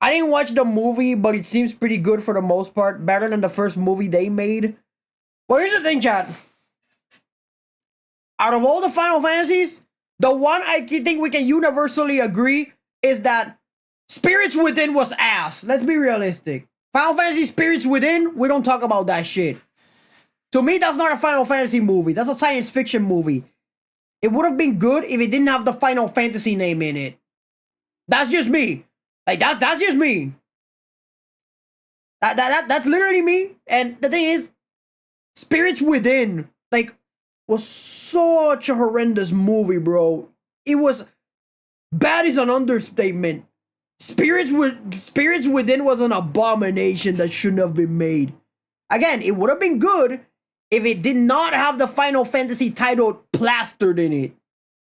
I didn't watch the movie, but it seems pretty good for the most part. Better than the first movie they made. Well, here's the thing, chat. Out of all the Final Fantasies, the one I think we can universally agree is that Spirits Within was ass. Let's be realistic. Final Fantasy Spirits Within, we don't talk about that shit. To me, that's not a Final Fantasy movie. That's a science fiction movie. It would have been good if it didn't have the Final Fantasy name in it. That's just me. Like, that's just me. That's literally me. And the thing is, Spirits Within, like, was such a horrendous movie, bro. It was bad is an understatement. Spirits Within was an abomination that shouldn't have been made. Again, it would have been good if it did not have the Final Fantasy title plastered in it.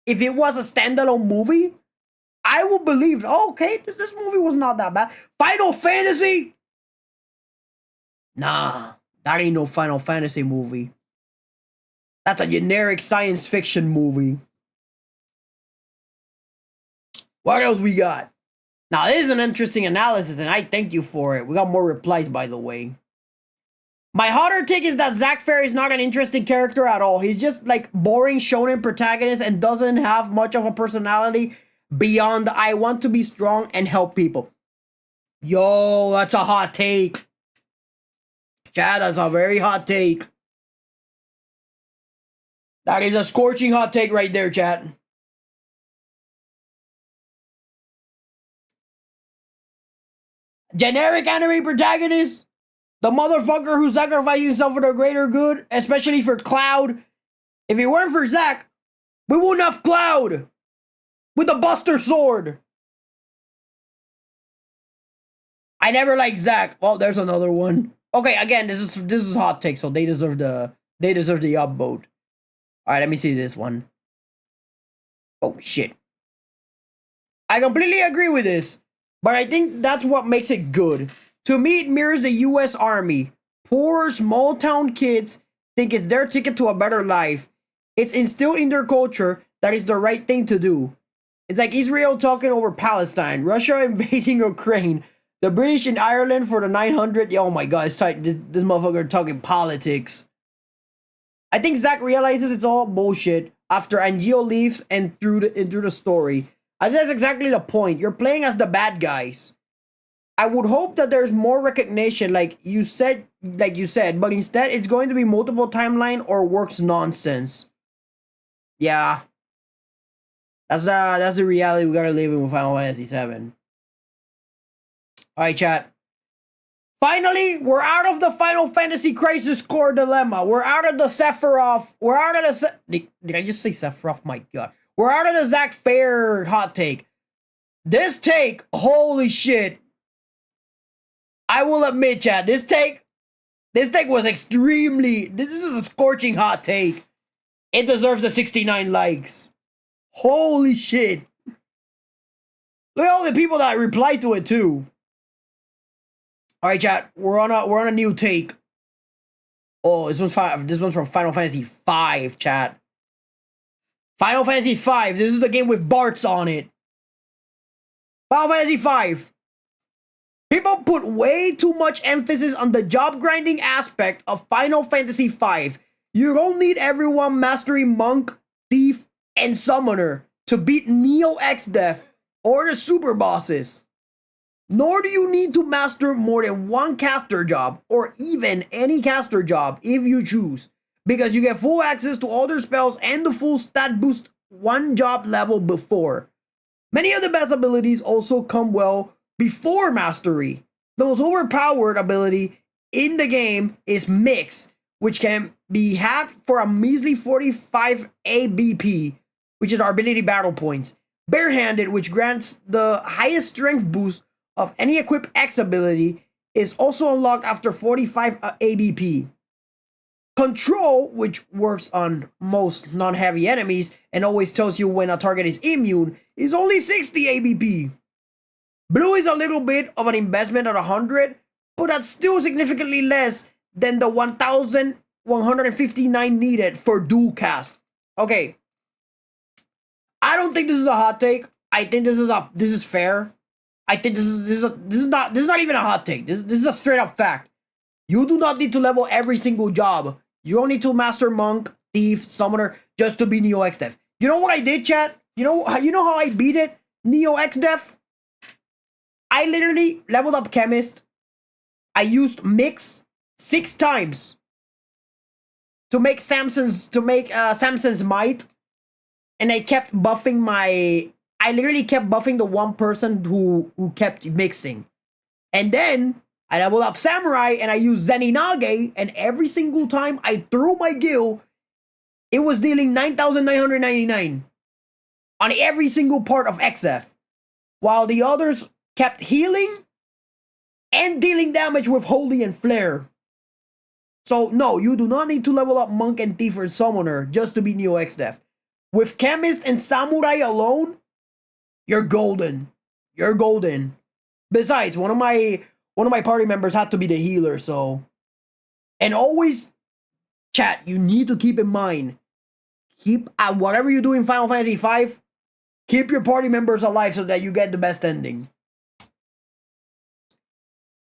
If it was a standalone movie, I would believe, oh, okay, this movie was not that bad. Final Fantasy? Nah, that ain't no Final Fantasy movie. That's a generic science fiction movie. What else we got? Now, this is an interesting analysis, and I thank you for it. We got more replies, by the way. My hotter take is that Zack Fair is not an interesting character at all. He's just like boring shonen protagonist and doesn't have much of a personality beyond I want to be strong and help people. Yo, that's a hot take. Chad, that's a very hot take. That is a scorching hot take right there, chat. Generic anime protagonist. The motherfucker who sacrificed himself for the greater good, especially for Cloud. If it weren't for Zack, we wouldn't have Cloud with the Buster Sword. I never liked Zack. Well, there's another one. Okay, again, this is hot take, so they deserve the upvote. All right, let me see this one. Oh shit. I completely agree with this, but I think that's what makes it good. To me, it mirrors the U.S. Army. Poor, small-town kids think it's their ticket to a better life. It's instilled in their culture that it's the right thing to do. It's like Israel talking over Palestine, Russia invading Ukraine, the British in Ireland for the 900. Oh my god, it's tight. This motherfucker talking politics. I think Zack realizes it's all bullshit after Angio leaves and through the story. I think that's exactly the point. You're playing as the bad guys. I would hope that there's more recognition, like you said, but instead it's going to be multiple timeline or works nonsense. Yeah, that's the reality we gotta live in with Final Fantasy VII. All right, chat. Finally, we're out of the Final Fantasy Crisis Core dilemma. We're out of the Sephiroth. We're out of the. Did I just say Sephiroth? My God. We're out of the Zack Fair hot take. This take, holy shit. I will admit, chat, this take was extremely, this is a scorching hot take. It deserves the 69 likes. Holy shit. Look at all the people that replied to it too. All right, chat, we're on a new take. Oh, this one's from Final Fantasy V, chat. Final Fantasy V, this is the game with Bart's on it. Final Fantasy V. People put way too much emphasis on the job grinding aspect of Final Fantasy V. You don't need everyone mastering Monk, Thief, and Summoner to beat Neo X-Death or the super bosses. Nor do you need to master more than one caster job or even any caster job if you choose, because you get full access to all their spells and the full stat boost one job level before. Many of the best abilities also come well before mastery. The most overpowered ability in the game is Mix, which can be had for a measly 45 ABP, which is our ability battle points. Barehanded, which grants the highest strength boost of any equipped X ability, is also unlocked after 45 ABP. Control, which works on most non-heavy enemies and always tells you when a target is immune, is only 60 ABP. Blue is a little bit of an investment at 100, but that's still significantly less than the 1,159 needed for dual cast. Okay. I don't think this is a hot take. I think this is fair. I think this is not even a hot take. This is a straight up fact. You do not need to level every single job. You don't need to master monk, thief, summoner just to be Neo X Def. You know what I did, chat? You know how I beat it? Neo X Def? I literally leveled up chemist. I used mix 6 times to make Samson's might, and I kept buffing my. I literally kept buffing the one person who kept mixing, and then I leveled up samurai and I used Zeninage, and every single time I threw my gil, it was dealing 9,999 on every single part of XF, while the others kept healing and dealing damage with Holy and Flare. So no, you do not need to level up Monk and Thief or Summoner just to be Neo X Def. With Chemist and Samurai alone, you're golden. You're golden. Besides, one of my party members had to be the healer, so. And always, chat, you need to keep in mind, keep whatever you do in Final Fantasy V, keep your party members alive so that you get the best ending.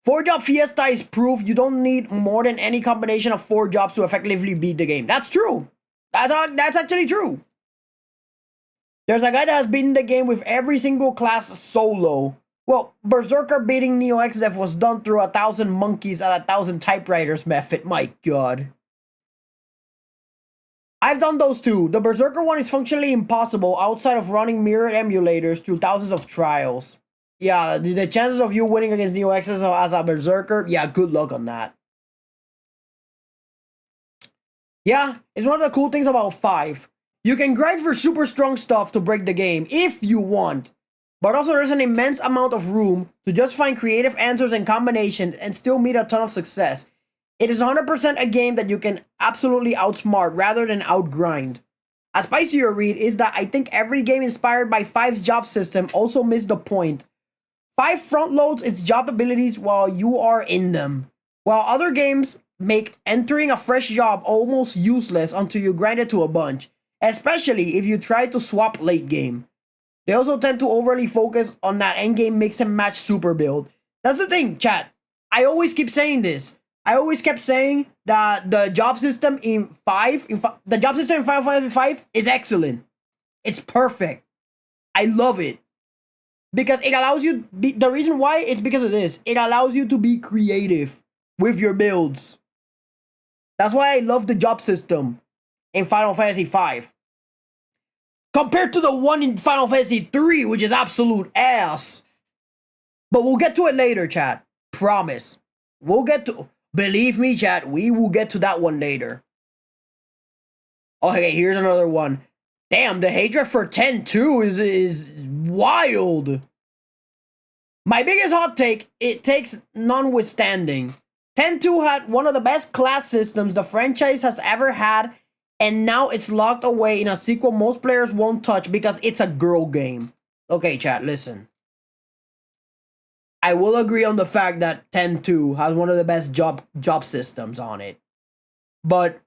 4-job Fiesta is proof you don't need more than any combination of 4 jobs to effectively beat the game. That's true. That's actually true. There's a guy that has beaten the game with every single class solo. Well, Berserker beating Neo X Def was done through 1,000 monkeys at 1,000 typewriters method. My god. I've done those too. The Berserker one is functionally impossible outside of running mirrored emulators through thousands of trials. Yeah, the chances of you winning against Neo X as a Berserker, yeah, good luck on that. Yeah, it's one of the cool things about 5. You can grind for super strong stuff to break the game, if you want. But also there's an immense amount of room to just find creative answers and combinations and still meet a ton of success. It is 100% a game that you can absolutely outsmart rather than outgrind. A spicier read is that I think every game inspired by 5's job system also missed the point. 5 front loads its job abilities while you are in them, while other games make entering a fresh job almost useless until you grind it to a bunch, especially if you try to swap late game. They also tend to overly focus on that endgame mix and match super build. That's the thing, chat. I always keep saying this. I always kept saying that the job system in Final Fantasy 5 is excellent. It's perfect. I love it. Because it allows you, the reason why is because of this. It allows you to be creative with your builds. That's why I love the job system in Final Fantasy V. Compared to the one in Final Fantasy 3, which is absolute ass. But we'll get to it later, chat. Promise. We'll get to, believe me, chat, we will get to that one later. Okay, here's another one. Damn, the hatred for 10-2 is wild. My biggest hot take, it takes notwithstanding. 10-2 had one of the best class systems the franchise has ever had, and now it's locked away in a sequel most players won't touch because it's a girl game. Okay, chat, listen. I will agree on the fact that 10-2 has one of the best job systems on it. But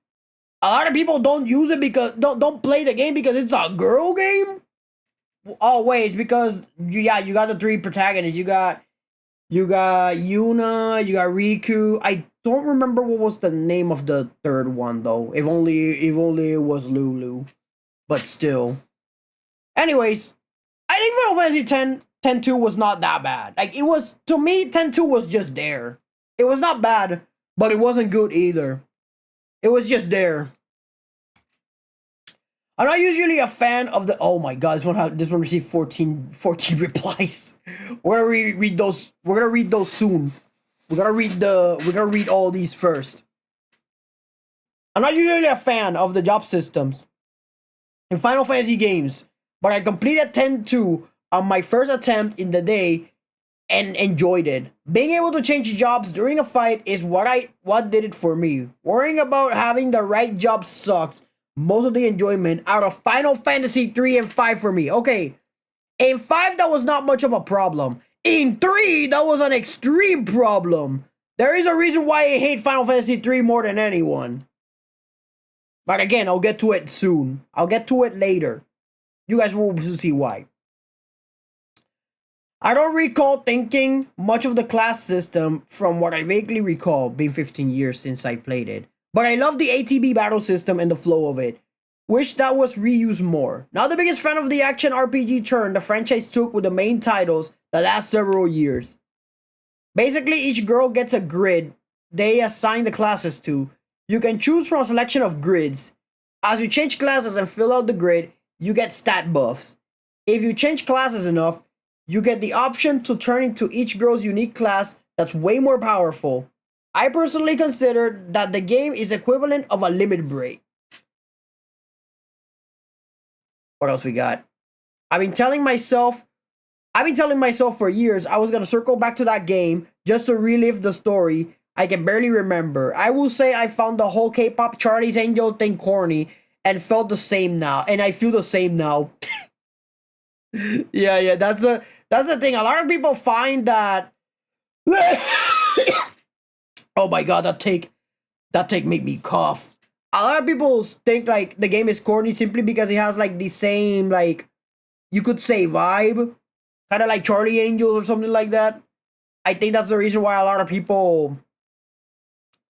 a lot of people don't use it because don't play the game because it's a girl game. Oh wait, it's because you got the 3 protagonists. You got Yuna, you got Riku. I don't remember what was the name of the 3rd one though. If only it was Lulu. But still. Anyways, I think Final Fantasy 10-2 was not that bad. Like it was, to me, 10-2 was just there. It was not bad, but it wasn't good either. It was just there. I'm not usually a fan of the. Oh my god, this one received 14 replies. We're gonna read those. We're gonna read those soon. We're gonna read all these first. I'm not usually a fan of the job systems in Final Fantasy games, but I completed 10-2 on my first attempt in the day and enjoyed it. Being able to change jobs during a fight is what did it for me. Worrying about having the right job sucks. Most of the enjoyment out of Final Fantasy 3 and 5 for me. Okay, in 5 that was not much of a problem. In 3 that was an extreme problem. There is a reason why I hate Final Fantasy 3 more than anyone. But again, I'll get to it soon. I'll get to it later. You guys will see why. I don't recall thinking much of the class system from what I vaguely recall, being 15 years since I played it. But I love the ATB battle system and the flow of it. Wish that was reused more. Not the biggest fan of the action RPG turn the franchise took with the main titles the last several years. Basically, each girl gets a grid they assign the classes to. You can choose from a selection of grids. As you change classes and fill out the grid, you get stat buffs. If you change classes enough, you get the option to turn into each girl's unique class that's way more powerful. I personally consider that the game is equivalent of a limit break. What else we got? I've been telling myself for years I was gonna circle back to that game just to relive the story I can barely remember. I will say I found the whole K-pop Charlie's Angel thing corny and felt the same now, and I feel the same now. Yeah, that's the thing. A lot of people find that. Oh my god, that take made me cough. A lot of people think like the game is corny simply because it has like the same, like, you could say, vibe, kind of like Charlie Angels or something like that. I think that's the reason why a lot of people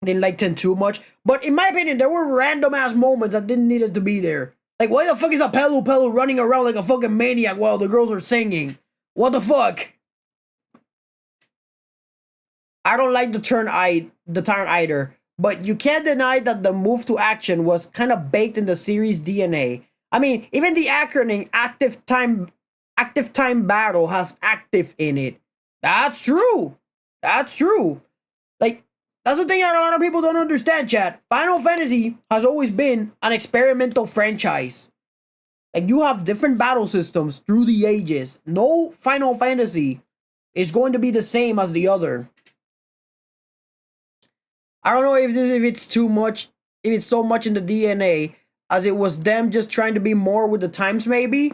didn't like 10 too much. But in my opinion, there were random ass moments that didn't need it to be there. Like, why the fuck is a Pelu running around like a fucking maniac while the girls are singing? What the fuck? I don't like the turn either, but you can't deny that the move to action was kind of baked in the series DNA. I mean, even the acronym active time battle has active in it. That's true. Like, that's the thing that a lot of people don't understand, chat. Final Fantasy has always been an experimental franchise. Like, you have different battle systems through the ages. No Final Fantasy is going to be the same as the other. I don't know if it's too much, if it's so much in the DNA as it was them just trying to be more with the times, maybe.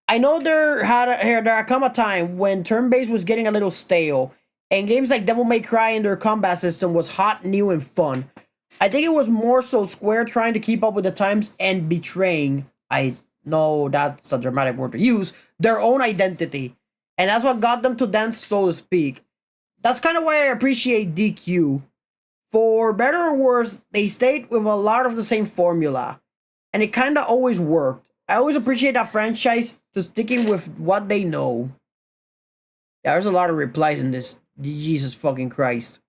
I know there had come a time when turn-based was getting a little stale, and games like Devil May Cry and their combat system was hot, new, and fun. I think it was more so Square trying to keep up with the times and betraying, I know that's a dramatic word to use, their own identity. And that's what got them to dance, so to speak. That's kind of why I appreciate DQ. For better or worse, they stayed with a lot of the same formula, and it kind of always worked. I always appreciate that franchise to sticking with what they know. Yeah, there's a lot of replies in this. Jesus fucking Christ.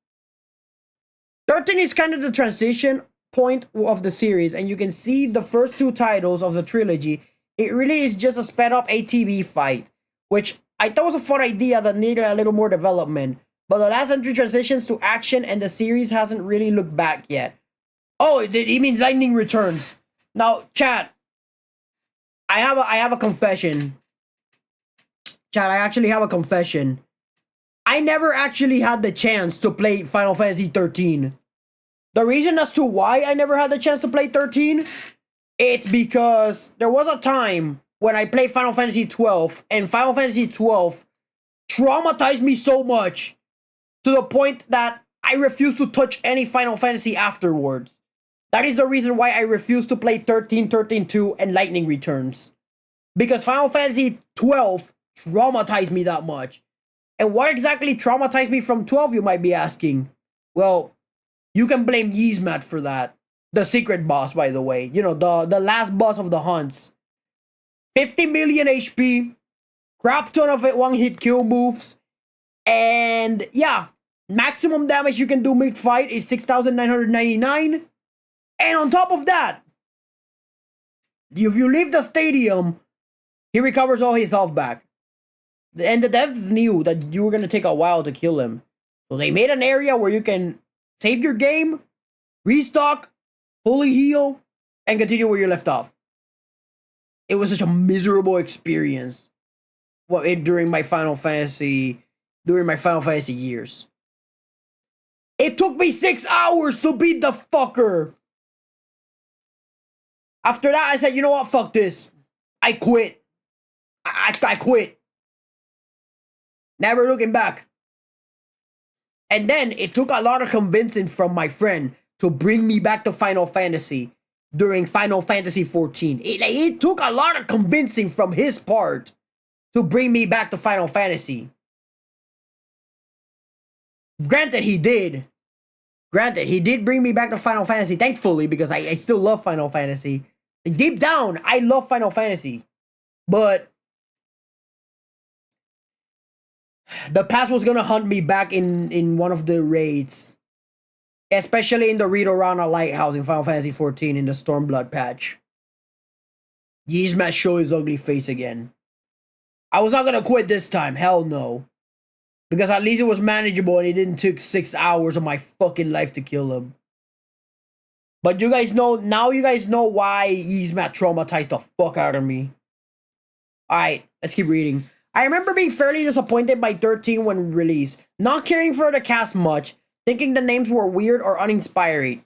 13 is kind of the transition point of the series, and you can see the first two titles of the trilogy. It really is just a sped up ATV fight, which I thought was a fun idea that needed a little more development. But the last entry transitions to action, and the series hasn't really looked back yet. Oh, it means Lightning Returns. Now, chat, I have a confession. Chat, I actually have a confession. I never actually had the chance to play Final Fantasy 13. The reason as to why I never had the chance to play 13, it's because there was a time when I played Final Fantasy 12, and Final Fantasy 12 traumatized me so much to the point that I refuse to touch any Final Fantasy afterwards. That is the reason why I refuse to play 13, 13-2, and Lightning Returns. Because Final Fantasy 12 traumatized me that much. And what exactly traumatized me from 12, you might be asking? Well, you can blame Yzmat for that. The secret boss, by the way. You know, the last boss of the hunts. 50 million HP. Crap ton of one-hit kill moves. And yeah, maximum damage you can do mid-fight is 6,999. And on top of that, if you leave the stadium, he recovers all his health back. And the devs knew that you were going to take a while to kill him. So they made an area where you can save your game, restock, fully heal, and continue where you left off. It was such a miserable experience during my Final Fantasy years. It took me 6 hours to beat the fucker. After that, I said, you know what? Fuck this. I quit. I quit. Never looking back. And then it took a lot of convincing from my friend to bring me back to Final Fantasy. during Final Fantasy 14. It took a lot of convincing from his part to bring me back to Final Fantasy. Granted, he did. Granted, he did bring me back to Final Fantasy, thankfully, because I still love Final Fantasy. Deep down, I love Final Fantasy. But the past was gonna hunt me back in one of the raids. Especially in the Ridorana Lighthouse in Final Fantasy 14 in the Stormblood patch. Yzma show his ugly face again. I was not gonna quit this time, hell no. Because at least it was manageable and it didn't take 6 hours of my fucking life to kill him. But you guys know, now you guys know why Yzma traumatized the fuck out of me. Alright, let's keep reading. I remember being fairly disappointed by 13 when released, not caring for the cast much, thinking the names were weird or uninspiring.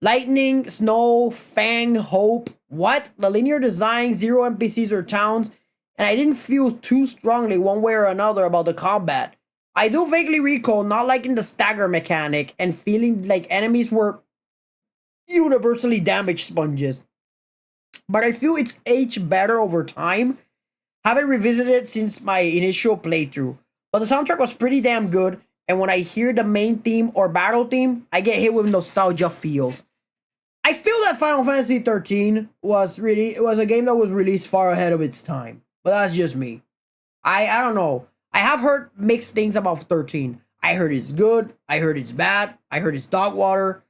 Lightning, Snow, Fang, Hope. What? The linear design, 0 NPCs or towns, and I didn't feel too strongly one way or another about the combat. I do vaguely recall not liking the stagger mechanic and feeling like enemies were universally damage sponges. But I feel it's aged better over time. Haven't revisited it since my initial playthrough. But the soundtrack was pretty damn good, and when I hear the main theme or battle theme, I get hit with nostalgia feels. I feel that Final Fantasy 13 was a game that was released far ahead of its time. But that's just me. I don't know. I have heard mixed things about 13. I heard it's good, I heard it's bad, I heard it's dog water.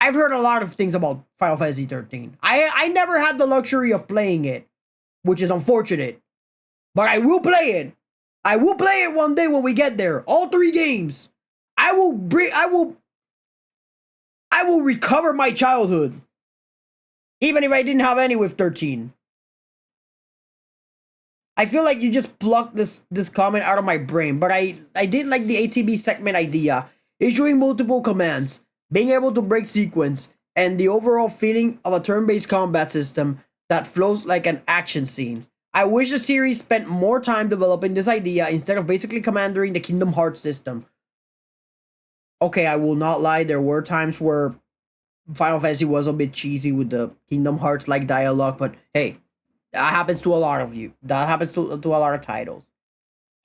I've heard a lot of things about Final Fantasy 13. I never had the luxury of playing it, which is unfortunate. But I will play it. I will play it one day when we get there. All 3 games. I will recover my childhood. Even if I didn't have any with 13. I feel like you just plucked this comment out of my brain, but I did like the ATB segment idea, issuing multiple commands, being able to break sequence, and the overall feeling of a turn-based combat system that flows like an action scene. I wish the series spent more time developing this idea instead of basically commanding the Kingdom Hearts system. Okay, I will not lie, there were times where Final Fantasy was a bit cheesy with the Kingdom Hearts-like dialogue, but hey, that happens to a lot of you. That happens to a lot of titles.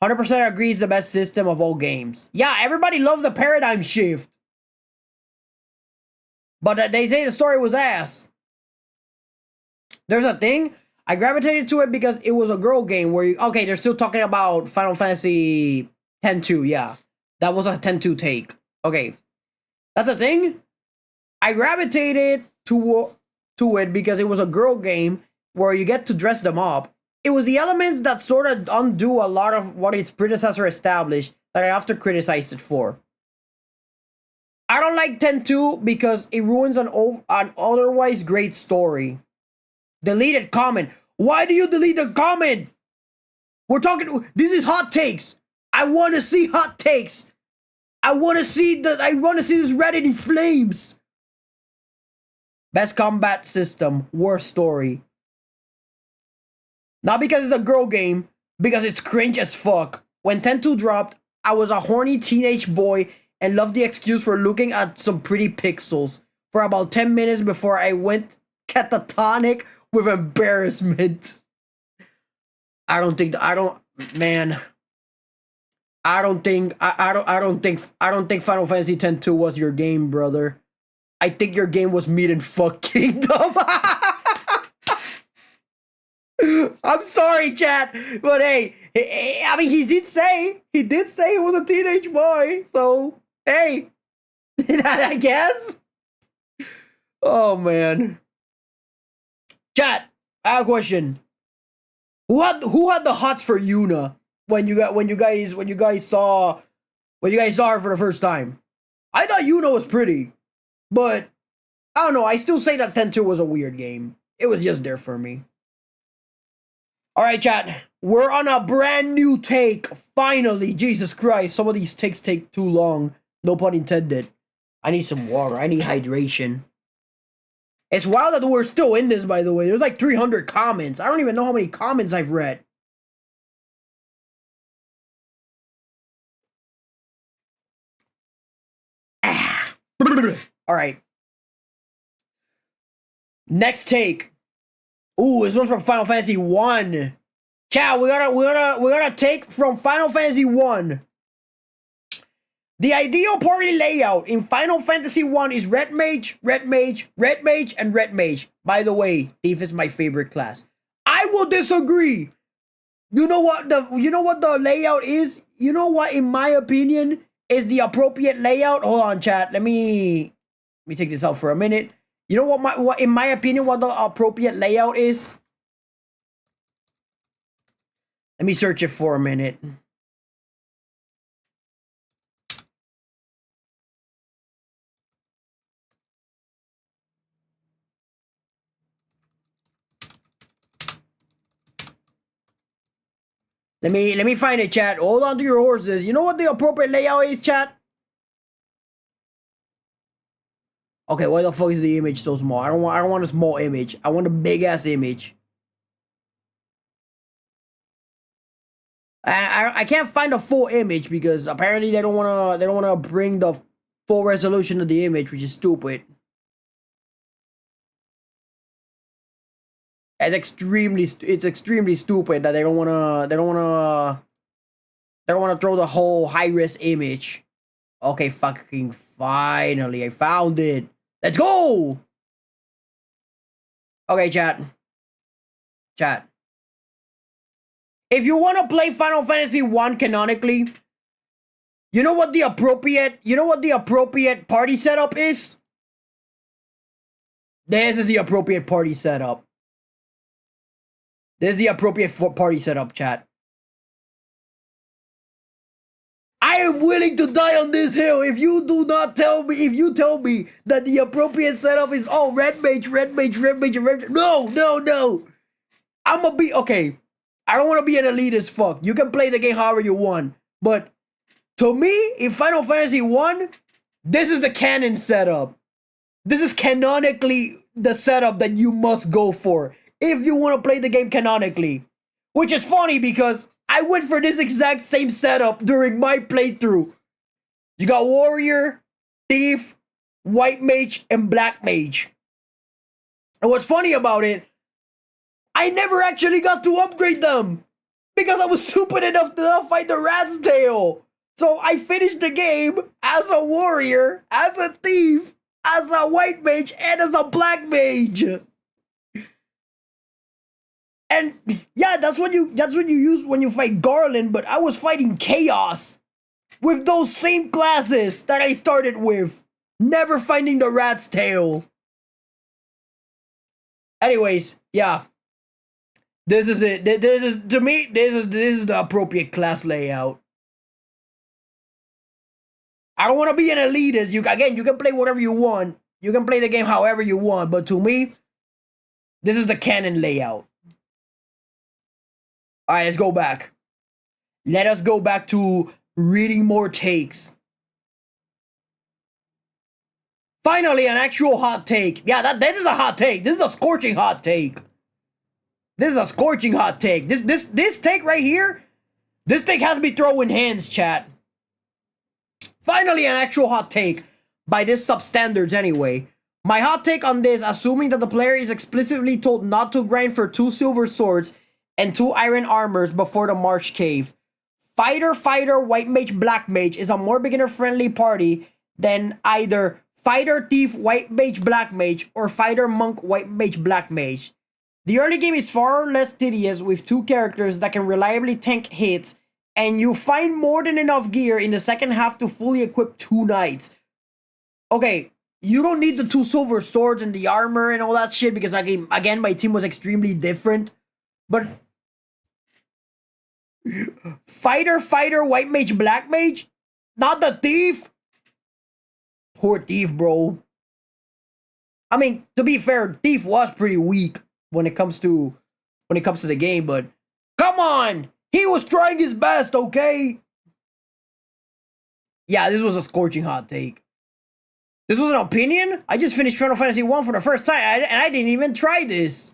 100% agrees the best system of all games. Yeah, everybody loves the paradigm shift. But they say the story was ass. There's a thing. I gravitated to it because it was a girl game where you... Okay, they're still talking about Final Fantasy X-2, yeah. That was a X-2 take. Okay. That's a thing. I gravitated to it because it was a girl game where you get to dress them up. It was the elements that sort of undo a lot of what its predecessor established that I have to criticize it for. I don't like X-2 because it ruins an otherwise great story. Deleted comment. Why do you delete the comment? We're talking... This is hot takes. I want to see hot takes. I want to see this Reddit in flames. Best combat system. Worst story. Not because it's a girl game, because it's cringe as fuck. When X-2 dropped, I was a horny teenage boy and loved the excuse for looking at some pretty pixels for about 10 minutes before I went catatonic with embarrassment. I don't think Final Fantasy X-2 was your game, brother. I think your game was Meat and Fuck Kingdom. I'm sorry, chat, but hey, I mean, he did say he was a teenage boy, so hey, I guess. Oh man, chat. I have a question. Who had the hots for Yuna when you guys saw her for the first time? I thought Yuna was pretty, but I don't know. I still say that X-2 was a weird game. It was just there for me. All right, chat. We're on a brand new take. Finally, Jesus Christ. Some of these takes take too long. No pun intended. I need some water. I need hydration. It's wild that we're still in this, by the way. There's like 300 comments. I don't even know how many comments I've read. All right. Next take. Ooh, this one's from Final Fantasy 1. Ciao, we got a take from Final Fantasy 1. The ideal party layout in Final Fantasy 1 is Red Mage, Red Mage, Red Mage, and Red Mage. By the way, Thief is my favorite class. I will disagree. You know what the layout is? You know what, in my opinion, is the appropriate layout? Hold on, chat. Let me take this out for a minute. You know what in my opinion, what the appropriate layout is? Let me search it for a minute. Let me find it, chat. Hold on to your horses. You know what the appropriate layout is, chat? Okay, why the fuck is the image so small? I don't want a small image. I want a big ass image. I can't find a full image because apparently they don't wanna bring the full resolution of the image, which is stupid. It's extremely stupid that they don't wanna throw the whole high res image. Okay, fucking finally, I found it. Let's go. Okay, chat. If you want to play Final Fantasy 1 canonically, you know what the appropriate party setup is? This is the appropriate party setup. This is the appropriate party setup, chat. I am willing to die on this hill if you tell me that the appropriate setup is Red Mage, Red Mage, Red Mage, Red Mage. No. I'ma be okay. I don't want to be an elite as fuck. You can play the game however you want. But to me, in Final Fantasy 1, this is the canon setup. This is canonically the setup that you must go for if you want to play the game canonically. Which is funny because I went for this exact same setup during my playthrough. You got Warrior, Thief, White Mage, and Black Mage. And what's funny about it, I never actually got to upgrade them because I was stupid enough to not fight the rat's tail. So I finished the game as a warrior, as a thief, as a white mage, and as a black mage. And yeah, that's what you use when you fight Garland, but I was fighting Chaos with those same classes that I started with, never finding the rat's tail. Anyways, yeah. This is it. This is the appropriate class layout. I don't want to be an elitist. You can play whatever you want. You can play the game however you want. But to me, this is the canon layout. All right, let's go back. Let us go back to reading more takes. Finally, an actual hot take. Yeah, this is a hot take. This is a scorching hot take. This is a scorching hot take. This take right here, this take has me throwing hands, chat. Finally, an actual hot take by this substandards anyway. My hot take on this, assuming that the player is explicitly told not to grind for 2 silver swords and 2 iron armors before the March Cave. Fighter, White Mage, Black Mage is a more beginner-friendly party than either Fighter, Thief, White Mage, Black Mage, or Fighter, Monk, White Mage, Black Mage. The early game is far less tedious with 2 characters that can reliably tank hits, and you find more than enough gear in the second half to fully equip 2 knights. Okay, you don't need the 2 silver swords and the armor and all that shit because again, my team was extremely different. But Fighter, White Mage, Black Mage? Not the Thief? Poor Thief, bro. I mean, to be fair, Thief was pretty weak when it comes to the game, but come on! He was trying his best, okay? Yeah, this was a scorching hot take. This was an opinion? I just finished Final Fantasy 1 for the first time, and I didn't even try this.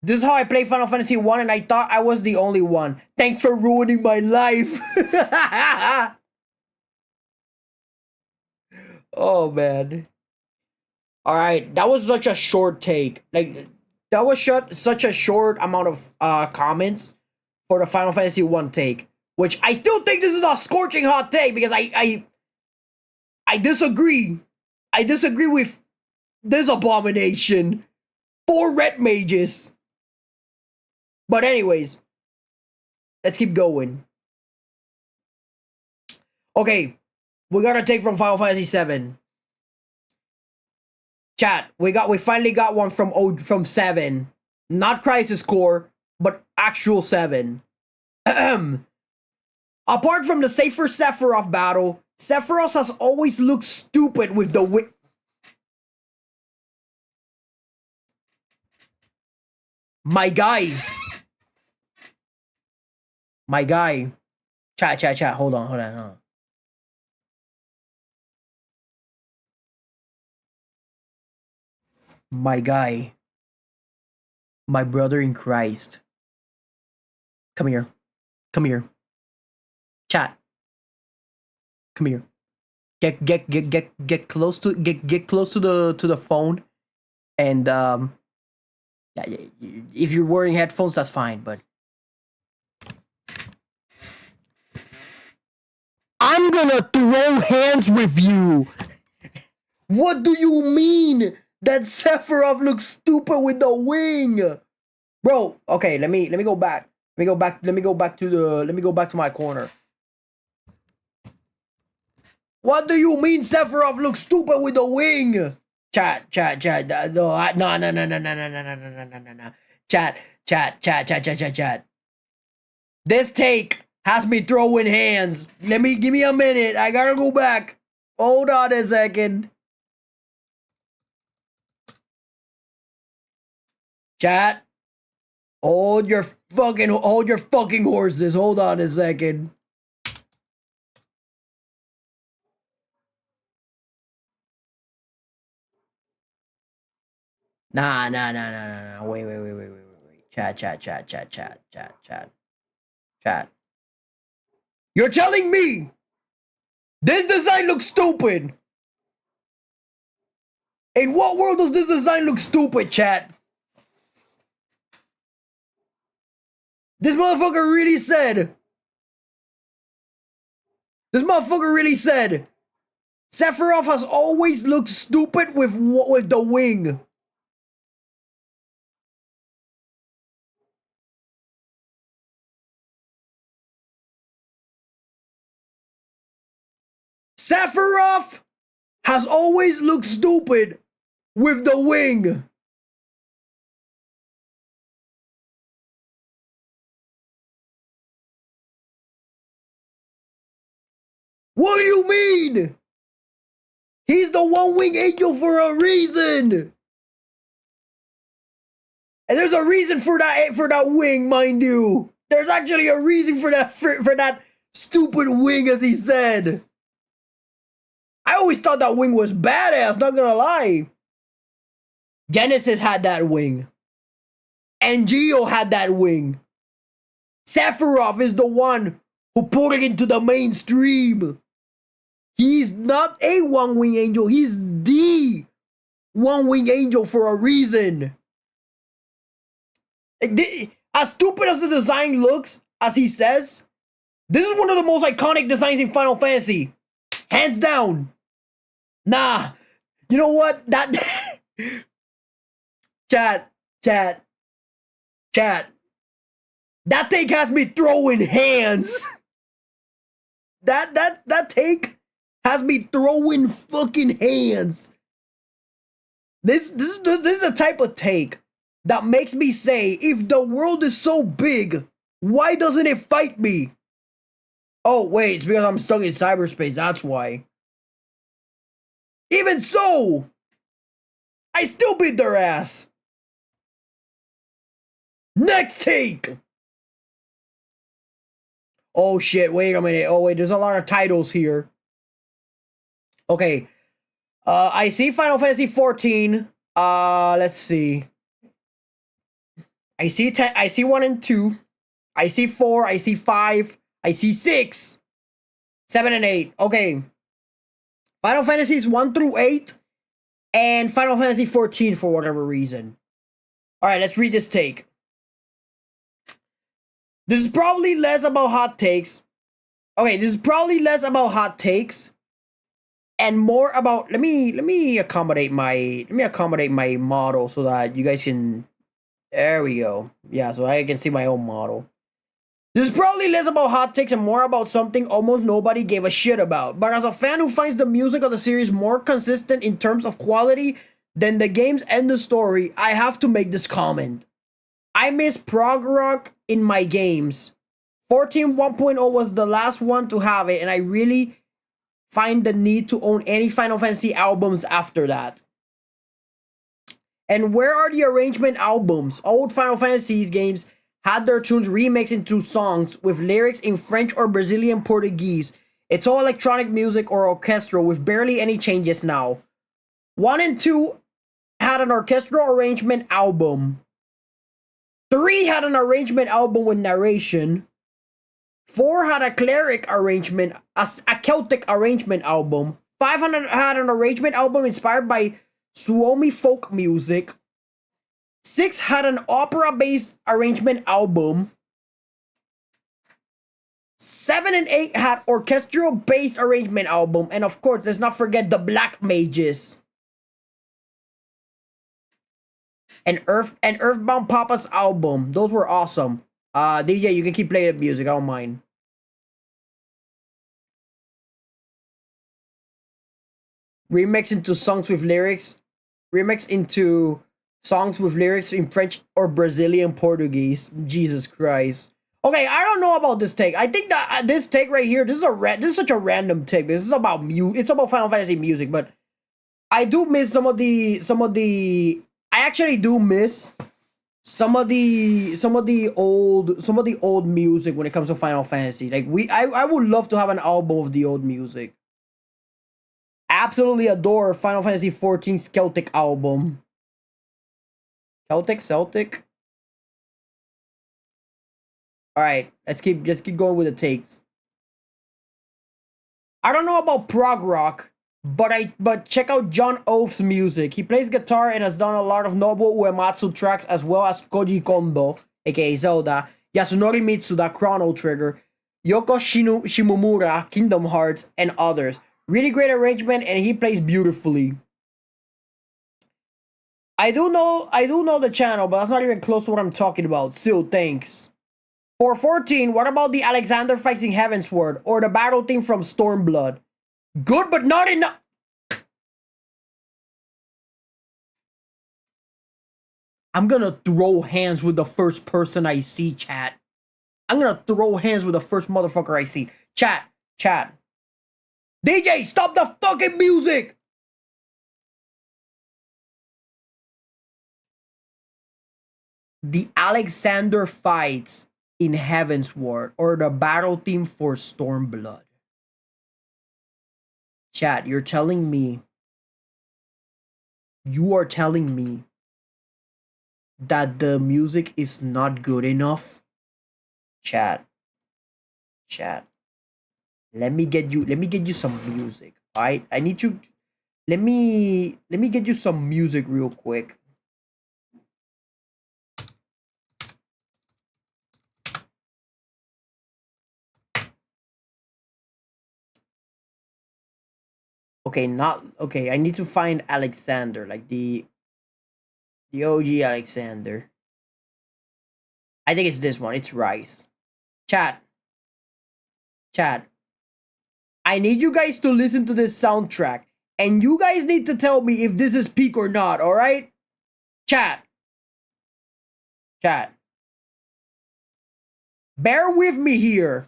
This is how I play Final Fantasy 1, and I thought I was the only one. Thanks for ruining my life. Oh, man. All right, that was such a short take. Like that was such a short amount of comments for the Final Fantasy 1 take, which I still think this is a scorching hot take because I disagree. I disagree with this abomination. 4 red mages. But anyways, let's keep going. Okay, we got a take from Final Fantasy 7. Chat, we finally got one from 7. Not Crisis Core, but actual 7. Apart from the safer Sephiroth battle, Sephiroth has always looked stupid with the My guy. Chat. Hold on. My guy. My brother in Christ. Come here. Chat. Come here. Get close to the phone, and yeah, if you're wearing headphones, that's fine. But I'm gonna throw hands with you. What do you mean that Sephiroth looks stupid with the wing, bro? Okay, let me go back. Let me go back to my corner. What do you mean Sephiroth looks stupid with the wing? Chat. No. Chat. This take has me throwing hands. Give me a minute. I gotta go back. Hold on a second. Chat. Hold your fucking horses. Hold on a second. Nah. Wait. Chat. You're telling me this design looks stupid? In what world does this design look stupid, chat? This motherfucker really said Sephiroth has always looked stupid with the wing. Sephiroth has always looked stupid with the wing. What do you mean? He's the one-winged angel for a reason. And there's a reason for that wing, mind you. There's actually a reason for that stupid wing, as he said. I always thought that wing was badass, not gonna lie. Genesis had that wing. And Geo had that wing. Sephiroth is the one who put it into the mainstream. He's not a one-winged angel. He's the one-winged angel for a reason. As stupid as the design looks, as he says, this is one of the most iconic designs in Final Fantasy. Hands down. Nah. You know what? That... Chat. That take has me throwing hands. That take has me throwing fucking hands. This is a type of take that makes me say, if the world is so big, why doesn't it fight me? Oh, wait, it's because I'm stuck in cyberspace, that's why. Even so, I still beat their ass. Next take! Oh shit, wait a minute. Oh wait, there's a lot of titles here. Okay. I see Final Fantasy 14. Let's see. I see 10, I see 1 and 2. I see 4, I see 5, I see 6, 7 and 8. Okay. Final Fantasies 1 through 8 and Final Fantasy 14 for whatever reason. Alright, let's read this take. This is probably less about hot takes. Okay, this is probably less about hot takes and more about let me accommodate my model so that you guys can. There we go. Yeah, so I can see my own model. This is probably less about hot takes and more about something almost nobody gave a shit about. But as a fan who finds the music of the series more consistent in terms of quality than the games and the story, I have to make this comment. I miss prog rock in my games. 14 1.0 was the last one to have it, and I really find the need to own any Final Fantasy albums after that. And where are the arrangement albums? Old Final Fantasy games had their tunes remixed into songs with lyrics in French or Brazilian Portuguese. It's all electronic music or orchestral with barely any changes now. 1 and 2 had an orchestral arrangement album. 3 had an arrangement album with narration. 4 had a cleric arrangement, a Celtic arrangement album. 5 had an arrangement album inspired by Suomi folk music. 6 had an opera-based arrangement album. 7 and 8 had orchestral-based arrangement album. And of course, let's not forget the Black Mages. And Earthbound Papa's album. Those were awesome. DJ, you can keep playing the music, I don't mind. Remix into songs with lyrics. Remix into songs with lyrics in French or Brazilian Portuguese. Jesus Christ. Okay, I don't know about this take. I think that this take right here, this is such a random take. This is about it's about Final Fantasy music, but I do miss some of the I actually do miss some of the old music when it comes to Final Fantasy. Like I would love to have an album of the old music. Absolutely adore Final Fantasy 14's Celtic album. Celtic. All right, let's keep going with the takes. I don't know about prog rock, but check out John Oath's music. He plays guitar and has done a lot of Nobuo Uematsu tracks as well as Koji Kondo, aka Zelda, Yasunori Mitsuda, Chrono Trigger, Yoko Shimomura, Kingdom Hearts, and others. Really great arrangement, and he plays beautifully. I do know the channel, but that's not even close to what I'm talking about. Still, thanks. For 14, what about the Alexander fights in Heavensward or the battle theme from Stormblood? Good, but not enough. I'm gonna throw hands with the first person I see, chat. I'm gonna throw hands with the first motherfucker I see. Chat. DJ, stop the fucking music! The Alexander fights in Heavensward or the battle theme for Stormblood. Chat, you are telling me that the music is not good enough? Chat. Let me get you some music. Alright? I need you. Let me get you some music real quick. Okay, I need to find Alexander, like the OG Alexander. I think it's this one. It's Rice. Chat. I need you guys to listen to this soundtrack, and you guys need to tell me if this is peak or not, alright? Chat. Bear with me here.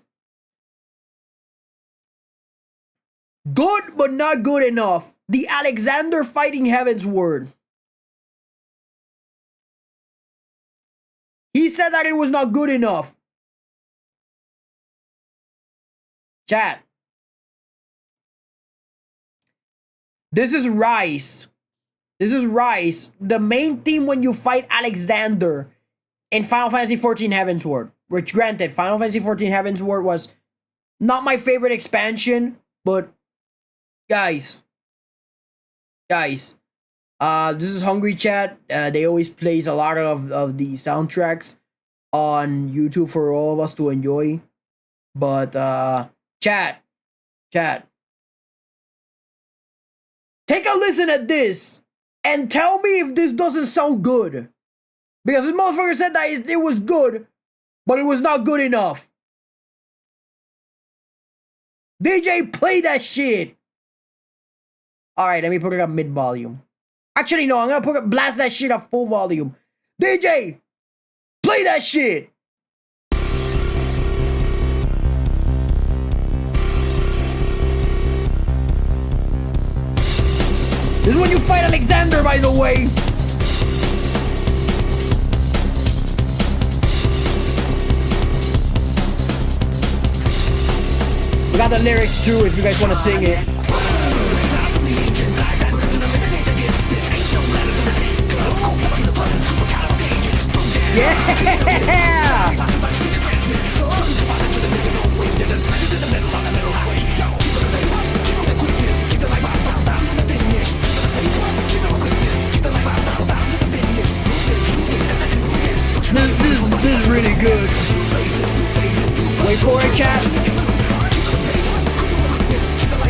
Good, but not good enough. The Alexander fighting Heavensward. He said that it was not good enough. Chat. This is Rice. The main theme when you fight Alexander in Final Fantasy XIV Heavensward. Which, granted, Final Fantasy XIV Heavensward was not my favorite expansion, but guys, This is Hungry Chat. They always plays a lot of the soundtracks on YouTube for all of us to enjoy. But chat, take a listen at this and tell me if this doesn't sound good. Because this motherfucker said that it was good, but it was not good enough. DJ, play that shit. Alright, let me put it up mid volume. Actually, no, I'm gonna blast that shit at full volume. DJ, play that shit. This is when you fight Alexander, by the way. We got the lyrics too if you guys want to sing it. Yeah! This is really good. Wait for it, chat.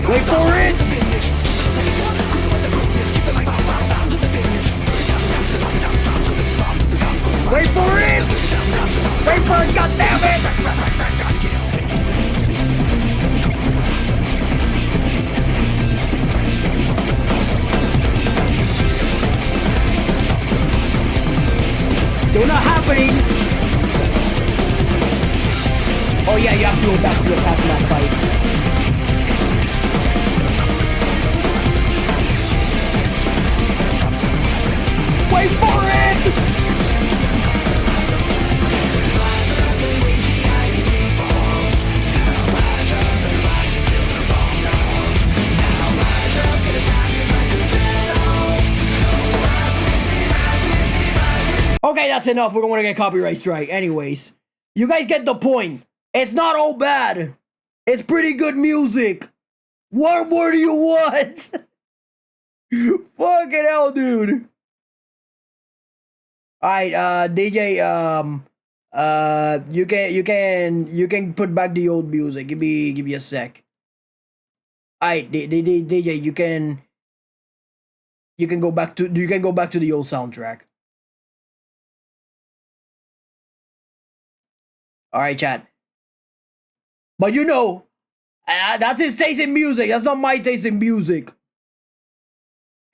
Wait for it. Wait for it. Wait for it, goddammit. Still not happening. Oh yeah, you have to go back to the past last fight. Wait for it! Okay, that's enough. We're going to get copyright strike. Anyways, you guys get the point. It's not all bad. It's pretty good music. What more do you want? Fucking hell, dude. Alright, DJ, you can put back the old music. Give me a sec. Alright, DJ, you can go back to the old soundtrack. Alright, chat. But you know, that's his taste in music. That's not my taste in music.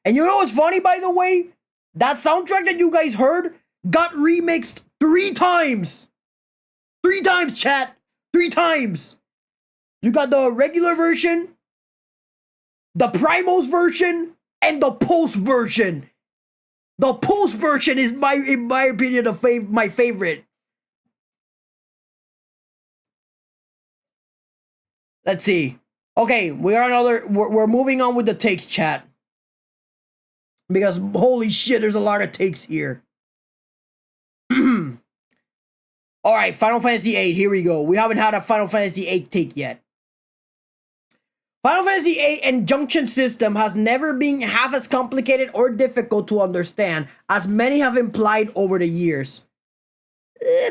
And you know what's funny, by the way? That soundtrack that you guys heard got remixed 3 times. 3 times, chat. 3 times. You got the regular version, the Primos version, and the Post version. The Post version is in my opinion, my favorite. Let's see. Okay, we're moving on with the takes, chat. Because holy shit, there's a lot of takes here. Alright, Final Fantasy VIII, here we go. We haven't had a Final Fantasy VIII take yet. Final Fantasy VIII and junction system has never been half as complicated or difficult to understand as many have implied over the years.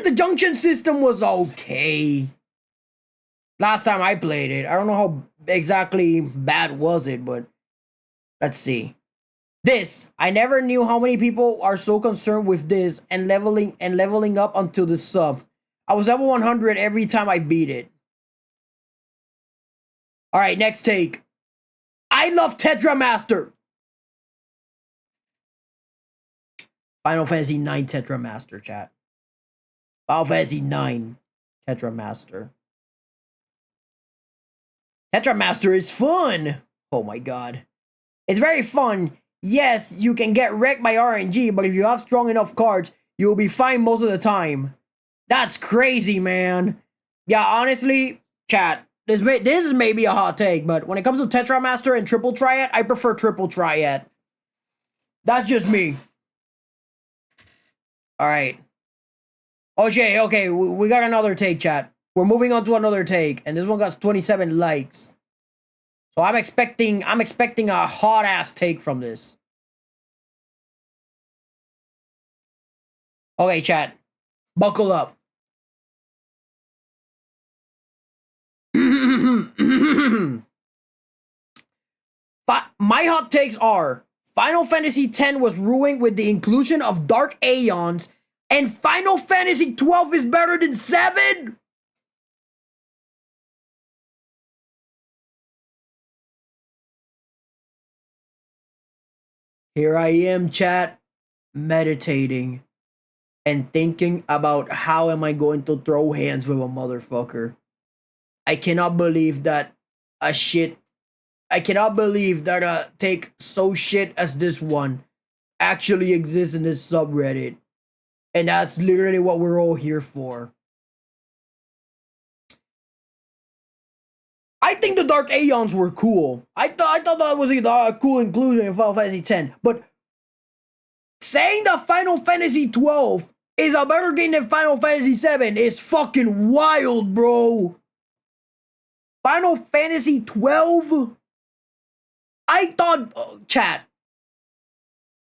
The junction system was okay. Last time I played it, I don't know how exactly bad was it, but let's see. This, I never knew how many people are so concerned with this and leveling up until the sub. I was level 100 every time I beat it. Alright, next take. I love Tetra Master. Final Fantasy 9 Tetra Master, chat. Final Fantasy 9 Tetra Master. Tetra Master is fun. Oh my god. It's very fun. Yes, you can get wrecked by RNG, but if you have strong enough cards, you will be fine most of the time. That's crazy, man. Yeah, honestly, chat, this is maybe a hot take, but when it comes to Tetra Master and Triple Triad, I prefer Triple Triad. That's just me. Alright. Okay, we got another take, chat. We're moving on to another take, and this one got 27 likes. So I'm expecting a hot ass take from this. Okay, chat. Buckle up. My hot takes are Final Fantasy X was ruined with the inclusion of Dark Aeons, and Final Fantasy 12 is better than 7? Here I am, chat, meditating and thinking about how am I going to throw hands with a motherfucker. I cannot believe that a shit. I cannot believe that a take so shit as this one actually exists in this subreddit. And that's literally what we're all here for. I think the Dark Aeons were cool. I thought that was a cool inclusion in Final Fantasy X. But saying that Final Fantasy 12 is a better game than Final Fantasy 7 is fucking wild, bro. Final Fantasy 12? I thought, chat,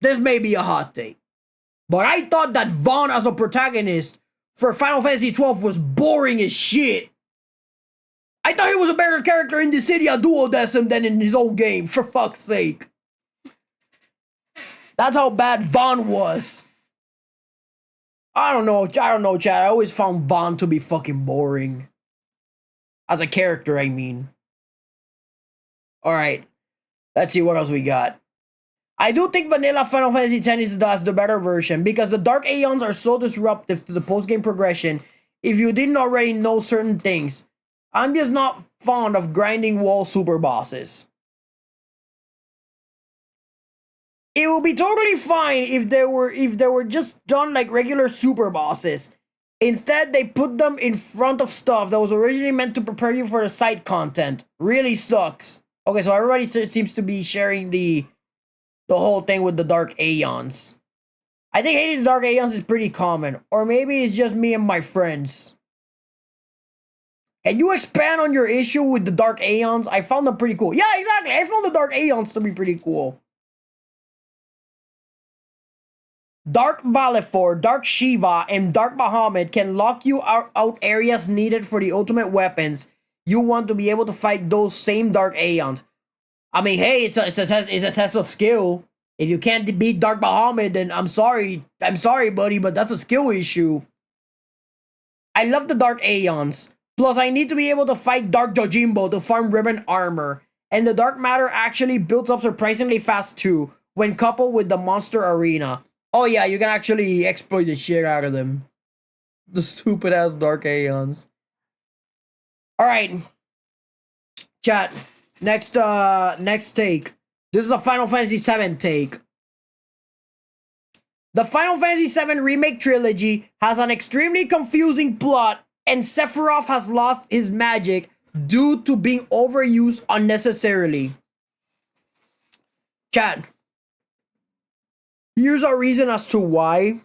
this may be a hot take, but I thought that Vaughn as a protagonist for Final Fantasy 12 was boring as shit. I thought he was a better character in Dissidia Duodecim than in his own game, for fuck's sake. That's how bad Vaughn was. I don't know, chat. I always found Vaughn to be fucking boring. As a character, I mean. Alright. Let's see what else we got. I do think vanilla Final Fantasy X is the better version because the Dark Aeons are so disruptive to the post-game progression if you didn't already know certain things. I'm just not fond of grinding wall super bosses. It would be totally fine if they were just done like regular super bosses. Instead, they put them in front of stuff that was originally meant to prepare you for the side content. Really sucks. Okay, so everybody seems to be sharing the whole thing with the Dark Aeons. I think hating the Dark Aeons is pretty common. Or maybe it's just me and my friends. Can you expand on your issue with the Dark Aeons? I found them pretty cool. Yeah, exactly. I found the Dark Aeons to be pretty cool. Dark Valefor, Dark Shiva, and Dark Bahamut can lock you out areas needed for the ultimate weapons. You want to be able to fight those same Dark Aeons. I mean, hey, it's a test of skill. If you can't beat Dark Bahamut, then I'm sorry, buddy, but that's a skill issue. I love the Dark Aeons. Plus, I need to be able to fight Dark Yojimbo to farm ribbon armor. And the Dark Matter actually builds up surprisingly fast too, when coupled with the Monster Arena. Oh yeah, you can actually exploit the shit out of them. The stupid ass Dark Aeons. Alright. Chat. Next take. This is a Final Fantasy VII take. The Final Fantasy VII Remake Trilogy has an extremely confusing plot, and Sephiroth has lost his magic due to being overused unnecessarily. Chat. Here's a reason as to why.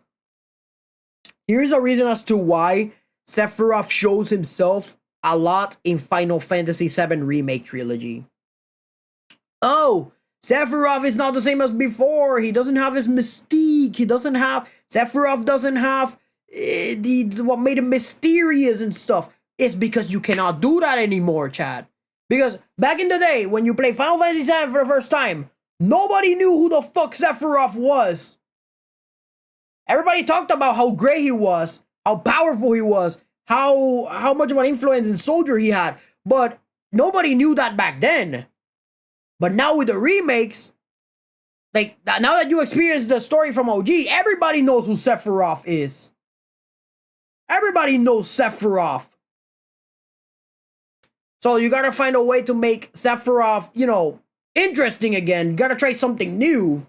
Sephiroth shows himself a lot in Final Fantasy VII Remake Trilogy. Oh, Sephiroth is not the same as before. He doesn't have his mystique. Sephiroth doesn't have what made him mysterious and stuff. It's because you cannot do that anymore, Chad. Because back in the day, when you play Final Fantasy VII for the first time, nobody knew who the fuck Sephiroth was. Everybody talked about how great he was, how powerful he was, how much of an influence and soldier he had, but nobody knew that back then. But now with the remakes, like now that you experience the story from OG, everybody knows who Sephiroth is. Everybody knows Sephiroth. So you gotta find a way to make Sephiroth, you know, interesting again. You gotta try something new.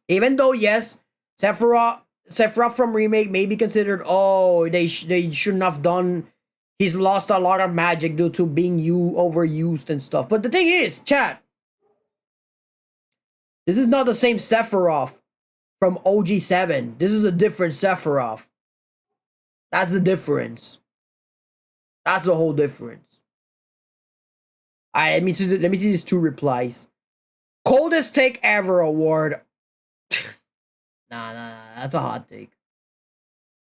Even though, yes, Sephiroth from Remake may be considered, oh, they shouldn't have done. He's lost a lot of magic due to being overused and stuff. But the thing is, chat, this is not the same Sephiroth from OG7. This is a different Sephiroth. That's the difference. That's the whole difference. Alright, let me see these two replies. Coldest take ever award. Nah, that's a hot take.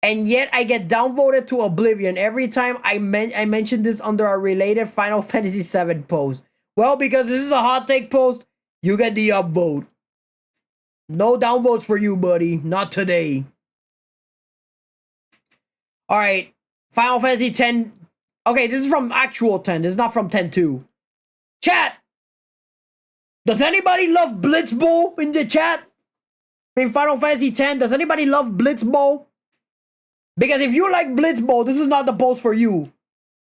And yet I get downvoted to oblivion every time I mention this under a related Final Fantasy VII post. Well, because this is a hot take post, you get the upvote. No downvotes for you, buddy. Not today. Alright. Final Fantasy X. Okay, this is from actual 10. This is not from 10.2. Chat! Does anybody love Blitzball in the chat? In Final Fantasy X, does anybody love Blitzball? Because if you like Blitzball, this is not the post for you.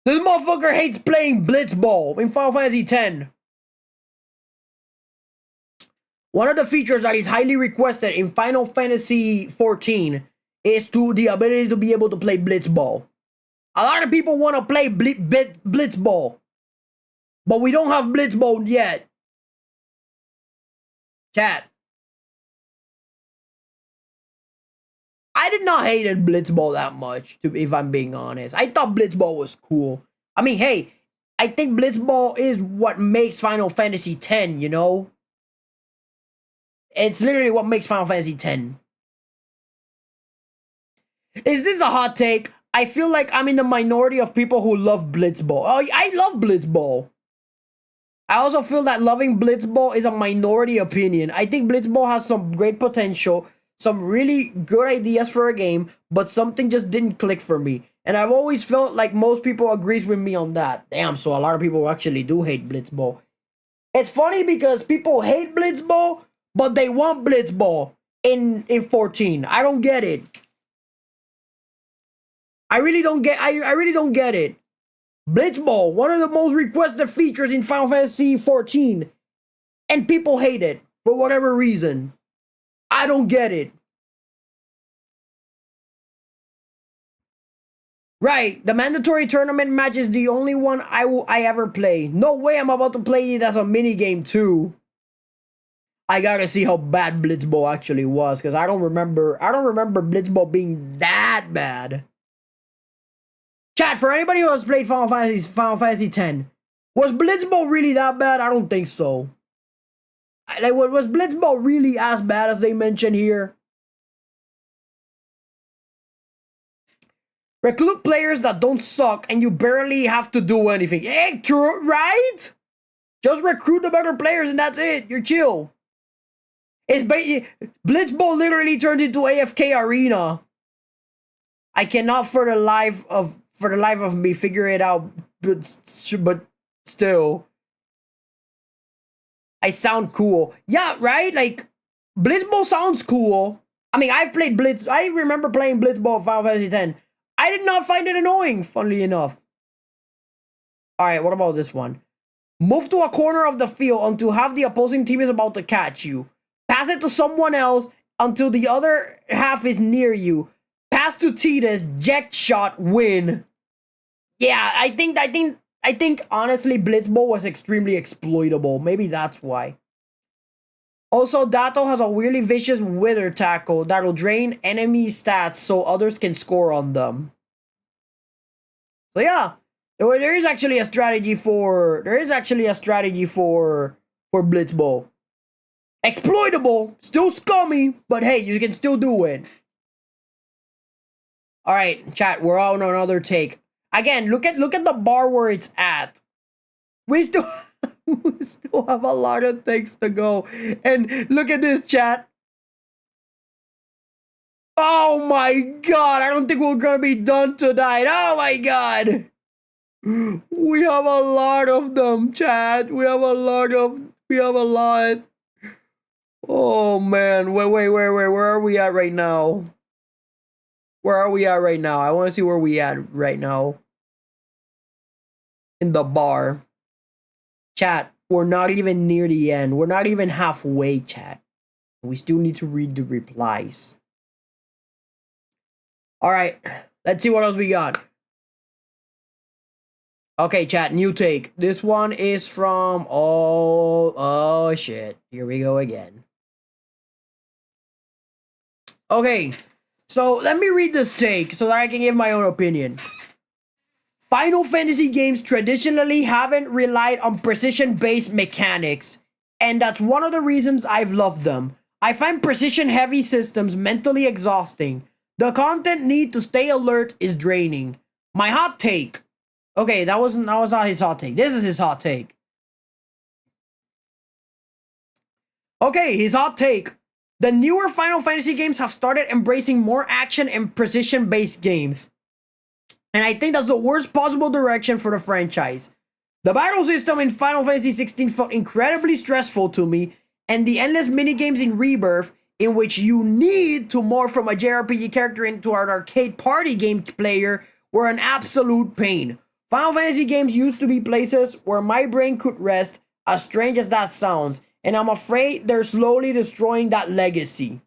This motherfucker hates playing Blitzball in Final Fantasy X. One of the features that is highly requested in Final Fantasy XIV is the ability to be able to play Blitzball. A lot of people want to play Blitzball, but we don't have Blitzball yet. Chat. I did not hate Blitzball that much, if I'm being honest. I thought Blitzball was cool. I mean, hey, I think Blitzball is what makes Final Fantasy X, you know? It's literally what makes Final Fantasy X. Is this a hot take? I feel like I'm in the minority of people who love Blitzball. Oh, I love Blitzball. I also feel that loving Blitzball is a minority opinion. I think Blitzball has some great potential, some really good ideas for a game, but something just didn't click for me. And I've always felt like most people agrees with me on that. Damn, so a lot of people actually do hate Blitzball. It's funny because people hate Blitzball, but they want Blitzball in 14. I don't get it. I really don't get it. Blitzball, one of the most requested features in Final Fantasy XIV, and people hate it for whatever reason. I don't get it. Right, the mandatory tournament match is the only one I ever play. No way I'm about to play it as a mini game too. I gotta see how bad Blitzball actually was, because I don't remember Blitzball being that bad. Chat, for anybody who has played Final Fantasy X, was Blitzball really that bad? I don't think so. Like, was Blitzball really as bad as they mention here? Recruit players that don't suck and you barely have to do anything. Hey, true, right? Just recruit the better players and that's it. You're chill. Blitzball literally turned into AFK Arena. I cannot for the life of me figure it out, but still. I sound cool. Yeah, right? Like, Blitzball sounds cool. I mean, I've played Blitz. I remember playing Blitzball in Final Fantasy X. I did not find it annoying, funnily enough. Alright, what about this one? Move to a corner of the field until half the opposing team is about to catch you. Pass it to someone else until the other half is near you. Pass to Titus, jet shot, win. Yeah, I think honestly Blitzball was extremely exploitable. Maybe that's why. Also, Dato has a really vicious wither tackle that'll drain enemy stats so others can score on them. So yeah, there is actually a strategy for Blitzball. Exploitable, still scummy, but hey, you can still do it. All right, chat, we're on another take. Again, look at the bar where it's at. We still have a lot of things to go. And look at this, chat. Oh my god, I don't think we're gonna be done tonight. Oh my god. We have a lot of them, chat. We have a lot. Oh man, wait, where are we at right now? Where are we at right now? I want to see where we at right now. In the bar. Chat, we're not even near the end. We're not even halfway, chat. We still need to read the replies. Alright, let's see what else we got. Okay, chat, new take. This one is from... Oh shit. Here we go again. Okay, so let me read this take so that I can give my own opinion. Final Fantasy games traditionally haven't relied on precision-based mechanics, and that's one of the reasons I've loved them. I find precision-heavy systems mentally exhausting. The content need to stay alert is draining. My hot take. Okay, that was not his hot take. This is his hot take. Okay, his hot take. The newer Final Fantasy games have started embracing more action and precision-based games. And I think that's the worst possible direction for the franchise. The battle system in Final Fantasy 16 felt incredibly stressful to me, and the endless minigames in Rebirth, in which you need to morph from a JRPG character into an arcade party game player, were an absolute pain. Final Fantasy games used to be places where my brain could rest, as strange as that sounds, and I'm afraid they're slowly destroying that legacy.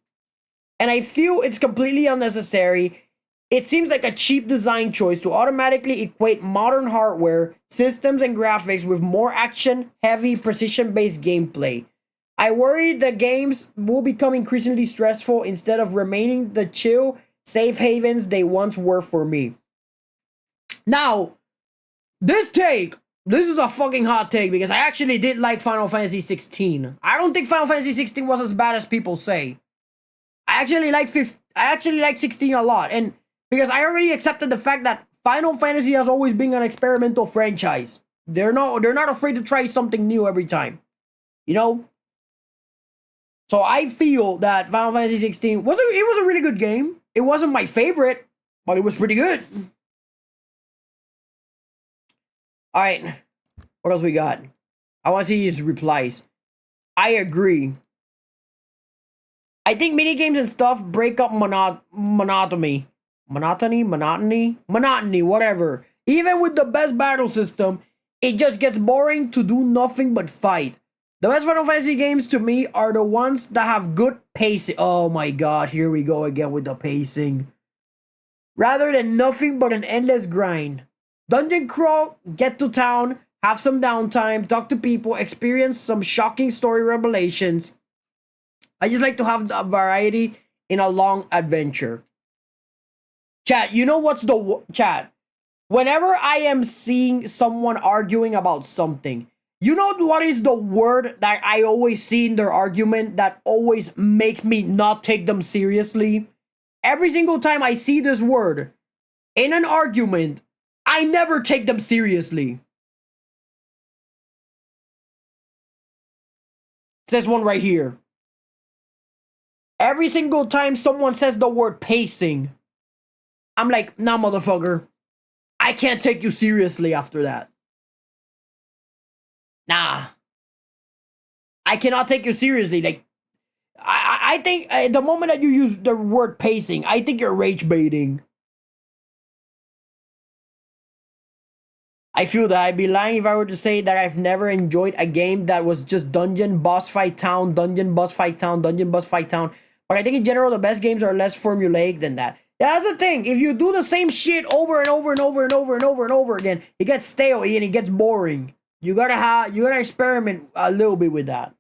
And I feel it's completely unnecessary. It seems like a cheap design choice to automatically equate modern hardware, systems, and graphics with more action-heavy, precision-based gameplay. I worry the games will become increasingly stressful instead of remaining the chill, safe havens they once were for me. Now, this is a fucking hot take because I actually did like Final Fantasy 16. I don't think Final Fantasy 16 was as bad as people say. I actually like 16 a lot, and because I already accepted the fact that Final Fantasy has always been an experimental franchise. They're not afraid to try something new every time. You know? So I feel that Final Fantasy 16 was a really good game. It wasn't my favorite, but it was pretty good. Alright. What else we got? I want to see his replies. I agree. I think minigames and stuff break up monotony, whatever. Even with the best battle system, it just gets boring to do nothing but fight. The best Final Fantasy games to me are the ones that have good pacing. Oh my god, here we go again with the pacing. Rather than nothing but an endless grind. Dungeon crawl, get to town, have some downtime, talk to people, experience some shocking story revelations. I just like to have a variety in a long adventure. Chat, you know what's the chat? Whenever I am seeing someone arguing about something, you know what is the word that I always see in their argument that always makes me not take them seriously? Every single time I see this word in an argument, I never take them seriously. It says one right here. Every single time someone says the word pacing, I'm like, nah, motherfucker. I can't take you seriously after that. Nah. I cannot take you seriously. Like, I think the moment that you use the word pacing, I think you're rage baiting. I feel that I'd be lying if I were to say that I've never enjoyed a game that was just dungeon, boss fight town, dungeon, boss fight town, dungeon, boss fight town. But I think in general, the best games are less formulaic than that. That's the thing. If you do the same shit over and over and over and over and over and over again, it gets stale and it gets boring. You gotta experiment a little bit with that.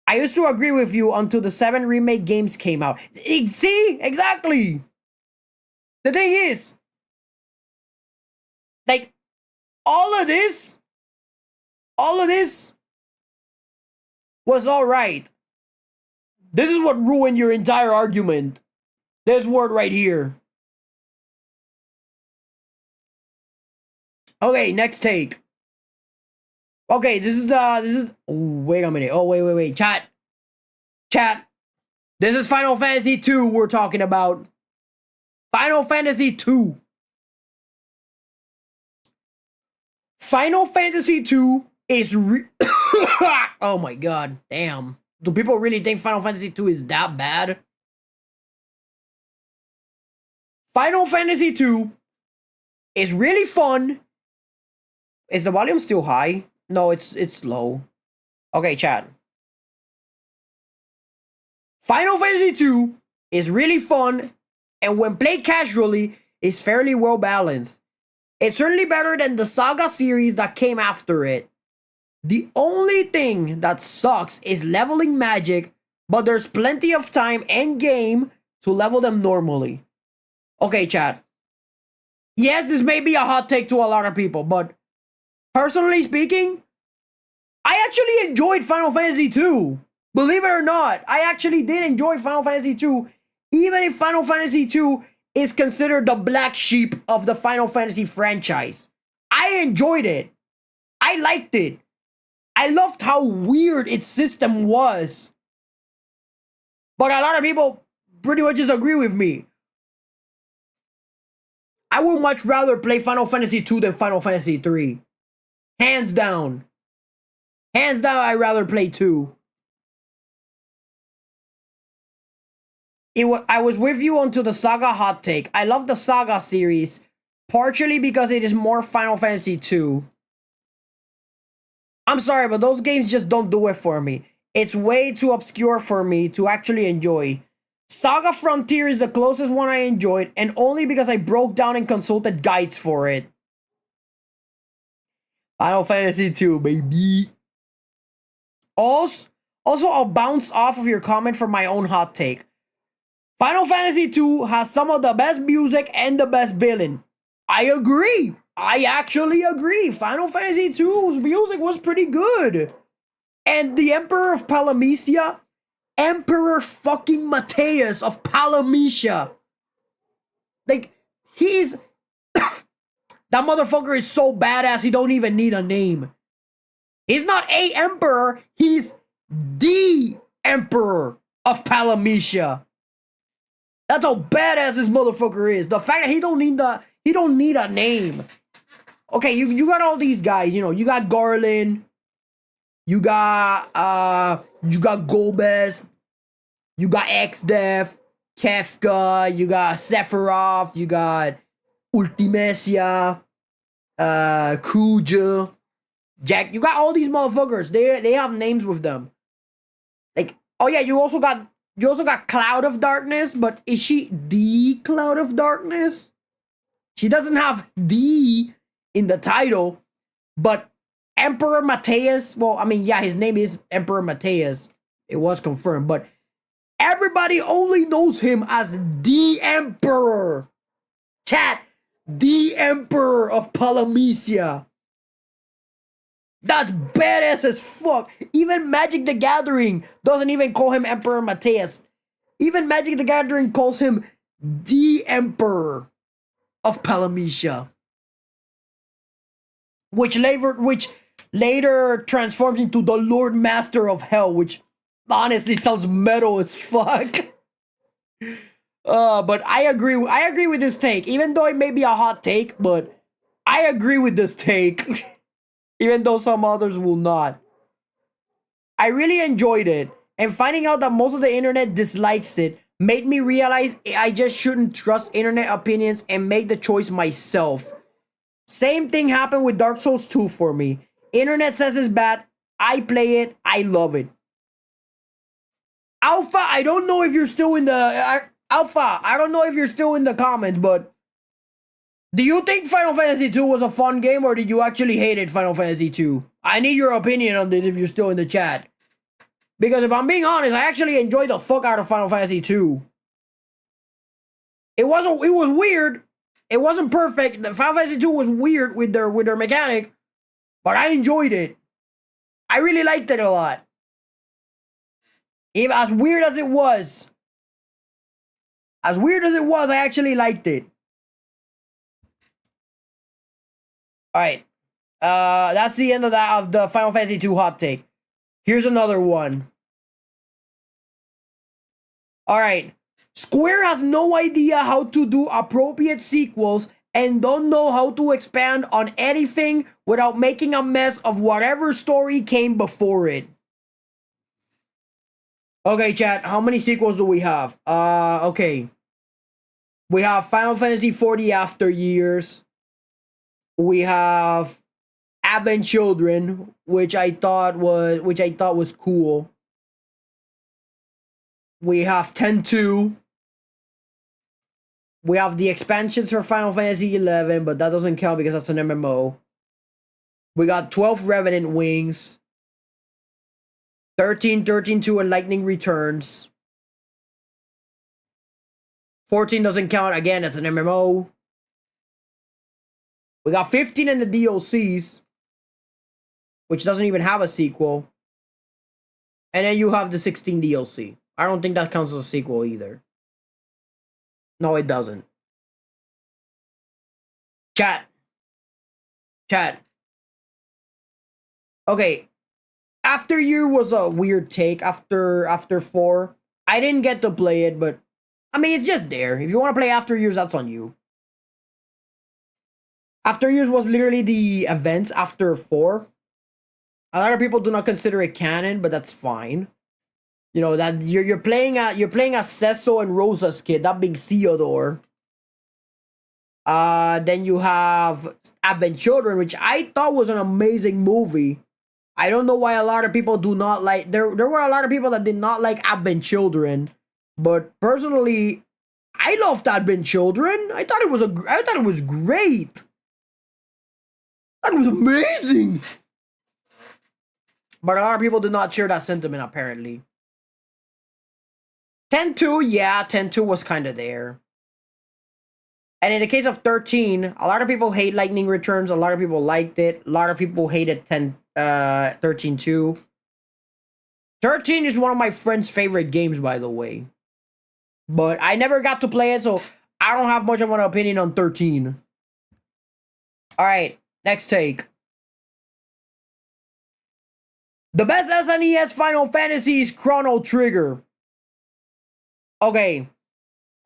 I used to agree with you until the 7 remake games came out. See? Exactly. The thing is, like, all of this was alright. This is what ruined your entire argument. This word right here. Okay, next take. Okay, this is oh, wait a minute. Oh, wait. Chat. This is Final Fantasy 2 we're talking about. Final Fantasy 2. Final Fantasy 2 is oh my god, damn. Do people really think Final Fantasy 2 is that bad? Final Fantasy 2 is really fun. Is the volume still high? No, it's low. Okay, chat. Final Fantasy 2 is really fun, and when played casually, is fairly well balanced. It's certainly better than the Saga series that came after it. The only thing that sucks is leveling magic, but there's plenty of time and game to level them normally. Okay, chat. Yes, this may be a hot take to a lot of people, but personally speaking, I actually enjoyed Final Fantasy 2. Believe it or not, I actually did enjoy Final Fantasy 2, even if Final Fantasy 2 is considered the black sheep of the Final Fantasy franchise. I enjoyed it. I liked it. I loved how weird its system was. But a lot of people pretty much disagree with me. I would much rather play Final Fantasy 2 than Final Fantasy 3. Hands down. Hands down, I'd rather play 2. I was with you onto the Saga hot take. I love the Saga series, partially because it is more Final Fantasy 2. I'm sorry, but those games just don't do it for me. It's way too obscure for me to actually enjoy. Saga Frontier is the closest one I enjoyed, and only because I broke down and consulted guides for it. Final Fantasy 2, baby. Also, I'll bounce off of your comment for my own hot take. Final Fantasy 2 has some of the best music and the best villain. I agree. I actually agree. Final Fantasy 2's music was pretty good. And the Emperor of Palamecia, Emperor fucking Mateus of Palamecia. Like, he's... that motherfucker is so badass, he don't even need a name. He's not a emperor, he's the Emperor of Palamecia. That's how badass this motherfucker is. The fact that he don't need a name. Okay, you got all these guys, you know, you got Garland, you got Golbez, you got Xdeath, Kefka, you got Sephiroth, you got Ultimecia, Kuja, Jack, you got all these motherfuckers. They have names with them. Like, oh yeah, you also got Cloud of Darkness, but is she the Cloud of Darkness? She doesn't have the in the title, but Emperor Mateus, well, I mean, yeah, his name is Emperor Mateus. It was confirmed, but everybody only knows him as the Emperor. Chat, the Emperor of Palamecia. That's badass as fuck. Even Magic the Gathering doesn't even call him Emperor Mateus. Even Magic the Gathering calls him the Emperor of Palamecia. Which later transforms into the Lord Master of Hell, which honestly sounds metal as fuck. But I agree with this take. Even though it may be a hot take, but I agree with this take. Even though some others will not. I really enjoyed it, and finding out that most of the internet dislikes it made me realize I just shouldn't trust internet opinions and make the choice myself. Same thing happened with Dark Souls 2 for me. Internet says it's bad, I play it, I love it. Alpha, I don't know if you're still in the... Alpha, I don't know if you're still in the comments, but... do you think Final Fantasy 2 was a fun game, or did you actually hate it, Final Fantasy 2? I need your opinion on this if you're still in the chat. Because if I'm being honest, I actually enjoyed the fuck out of Final Fantasy 2. It was weird. It wasn't perfect. The Final Fantasy 2 was weird with their mechanic, but I enjoyed it. I really liked it a lot. Even as weird as it was, I actually liked it. Alright. That's the end of the Final Fantasy 2 hot take. Here's another one. Alright. Square has no idea how to do appropriate sequels and don't know how to expand on anything without making a mess of whatever story came before it. Okay, chat, how many sequels do we have? Okay. We have Final Fantasy 40 After Years. We have Advent Children, which I thought was cool. We have 10-2. We have the expansions for Final Fantasy 11, but that doesn't count because that's an MMO. We got 12 Revenant Wings. 13-2 and Lightning Returns. 14 doesn't count again, that's an MMO. We got 15 in the DLCs, which doesn't even have a sequel. And then you have the 16 DLC. I don't think that counts as a sequel either. No, it doesn't. Chat. Chat. Okay. After Year was a weird take after 4. I didn't get to play it, but I mean, it's just there. If you want to play After Years, that's on you. After Years was literally the events after 4. A lot of people do not consider it canon, but that's fine. You know that you're playing as Cecil and Rosa's kid, that being Theodore. Then you have Advent Children, which I thought was an amazing movie. I don't know why a lot of people do not like. There were a lot of people that did not like Advent Children, but personally, I loved Advent Children. I thought it was great. That was amazing. But a lot of people did not share that sentiment, apparently. 10-2, yeah, 10-2 was kind of there. And in the case of 13, a lot of people hate Lightning Returns. A lot of people liked it. A lot of people hated 13-2. 13 is one of my friend's favorite games, by the way. But I never got to play it, so I don't have much of an opinion on 13. Alright, next take. The best SNES Final Fantasy is Chrono Trigger. Okay.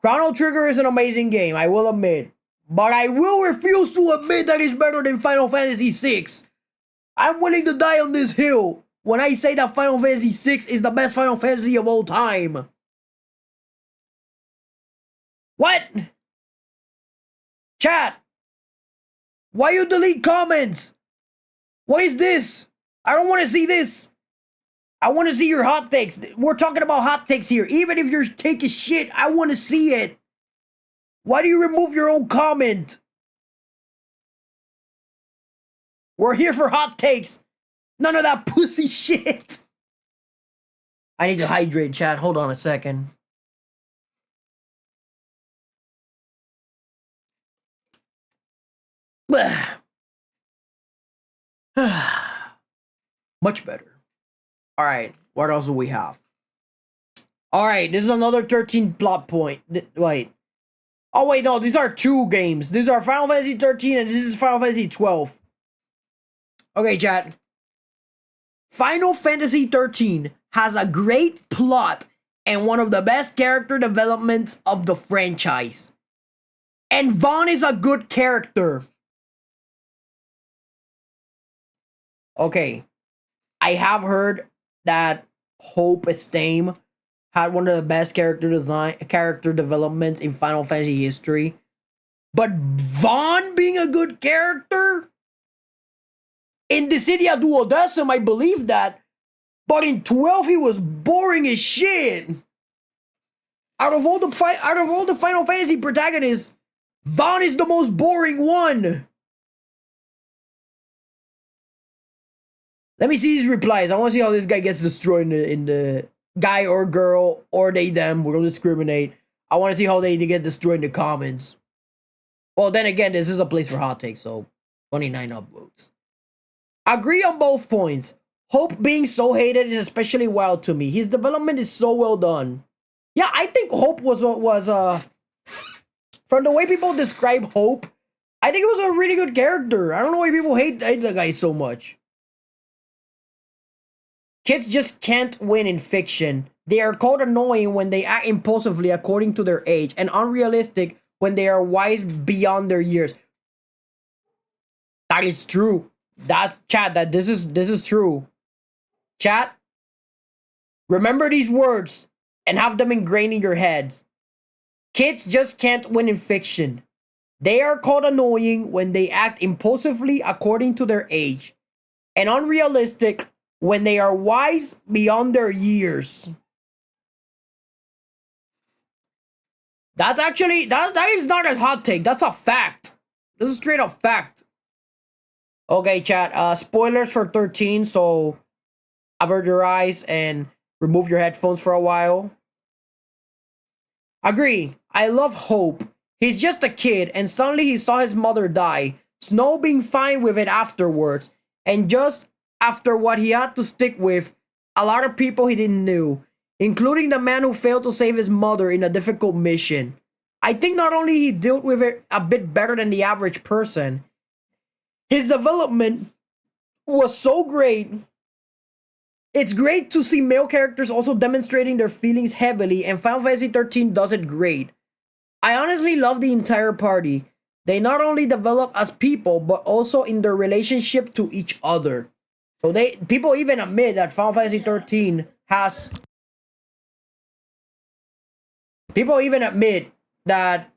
Chrono Trigger is an amazing game, I will admit. But I will refuse to admit that it's better than Final Fantasy VI. I'm willing to die on this hill when I say that Final Fantasy VI is the best Final Fantasy of all time. What? Chat. Why you delete comments? What is this? I don't want to see this. I want to see your hot takes. We're talking about hot takes here. Even if your take is shit, I want to see it. Why do you remove your own comment? We're here for hot takes. None of that pussy shit. I need to hydrate, chat. Hold on a second. Much better. Alright, what else do we have? Alright, this is another 13 plot point. Wait. Oh, wait, no, these are 2 games. These are Final Fantasy 13 and this is Final Fantasy 12. Okay, chat. Final Fantasy 13 has a great plot and one of the best character developments of the franchise. And Vaughn is a good character. Okay. I have heard that Hope Estame had one of the best character developments in Final Fantasy history. But Vaughn being a good character? In Dissidia Duodecim, I believe that. But in 12, he was boring as shit. Out of all the Final Fantasy protagonists, Vaughn is the most boring one. Let me see these replies. I want to see how this guy gets destroyed in the guy or girl or they them. We don't discriminate. I want to see how they get destroyed in the comments. Well, then again, this is a place for hot takes, so 29 upvotes. Agree on both points. Hope being so hated is especially wild to me. His development is so well done. Yeah, I think Hope was from the way people describe Hope, I think it was a really good character. I don't know why people hate the guy so much. Kids just can't win in fiction. They are called annoying when they act impulsively according to their age and unrealistic when they are wise beyond their years. That is true. This is true. Chat, remember these words and have them ingrained in your heads. Kids just can't win in fiction. They are called annoying when they act impulsively according to their age and unrealistic when they are wise beyond their years. That's actually, that is not a hot take. That's a fact. This is straight up fact. Okay, chat. Spoilers for 13, so avert your eyes and remove your headphones for a while. Agree. I love Hope. He's just a kid, and suddenly he saw his mother die. Snow being fine with it afterwards, and just after what he had to stick with, a lot of people he didn't know, including the man who failed to save his mother in a difficult mission. I think not only he dealt with it a bit better than the average person, his development was so great. It's great to see male characters also demonstrating their feelings heavily, and Final Fantasy 13 does it great. I honestly love the entire party. They not only develop as people, but also in their relationship to each other. So people even admit that Final Fantasy 13 has... People even admit that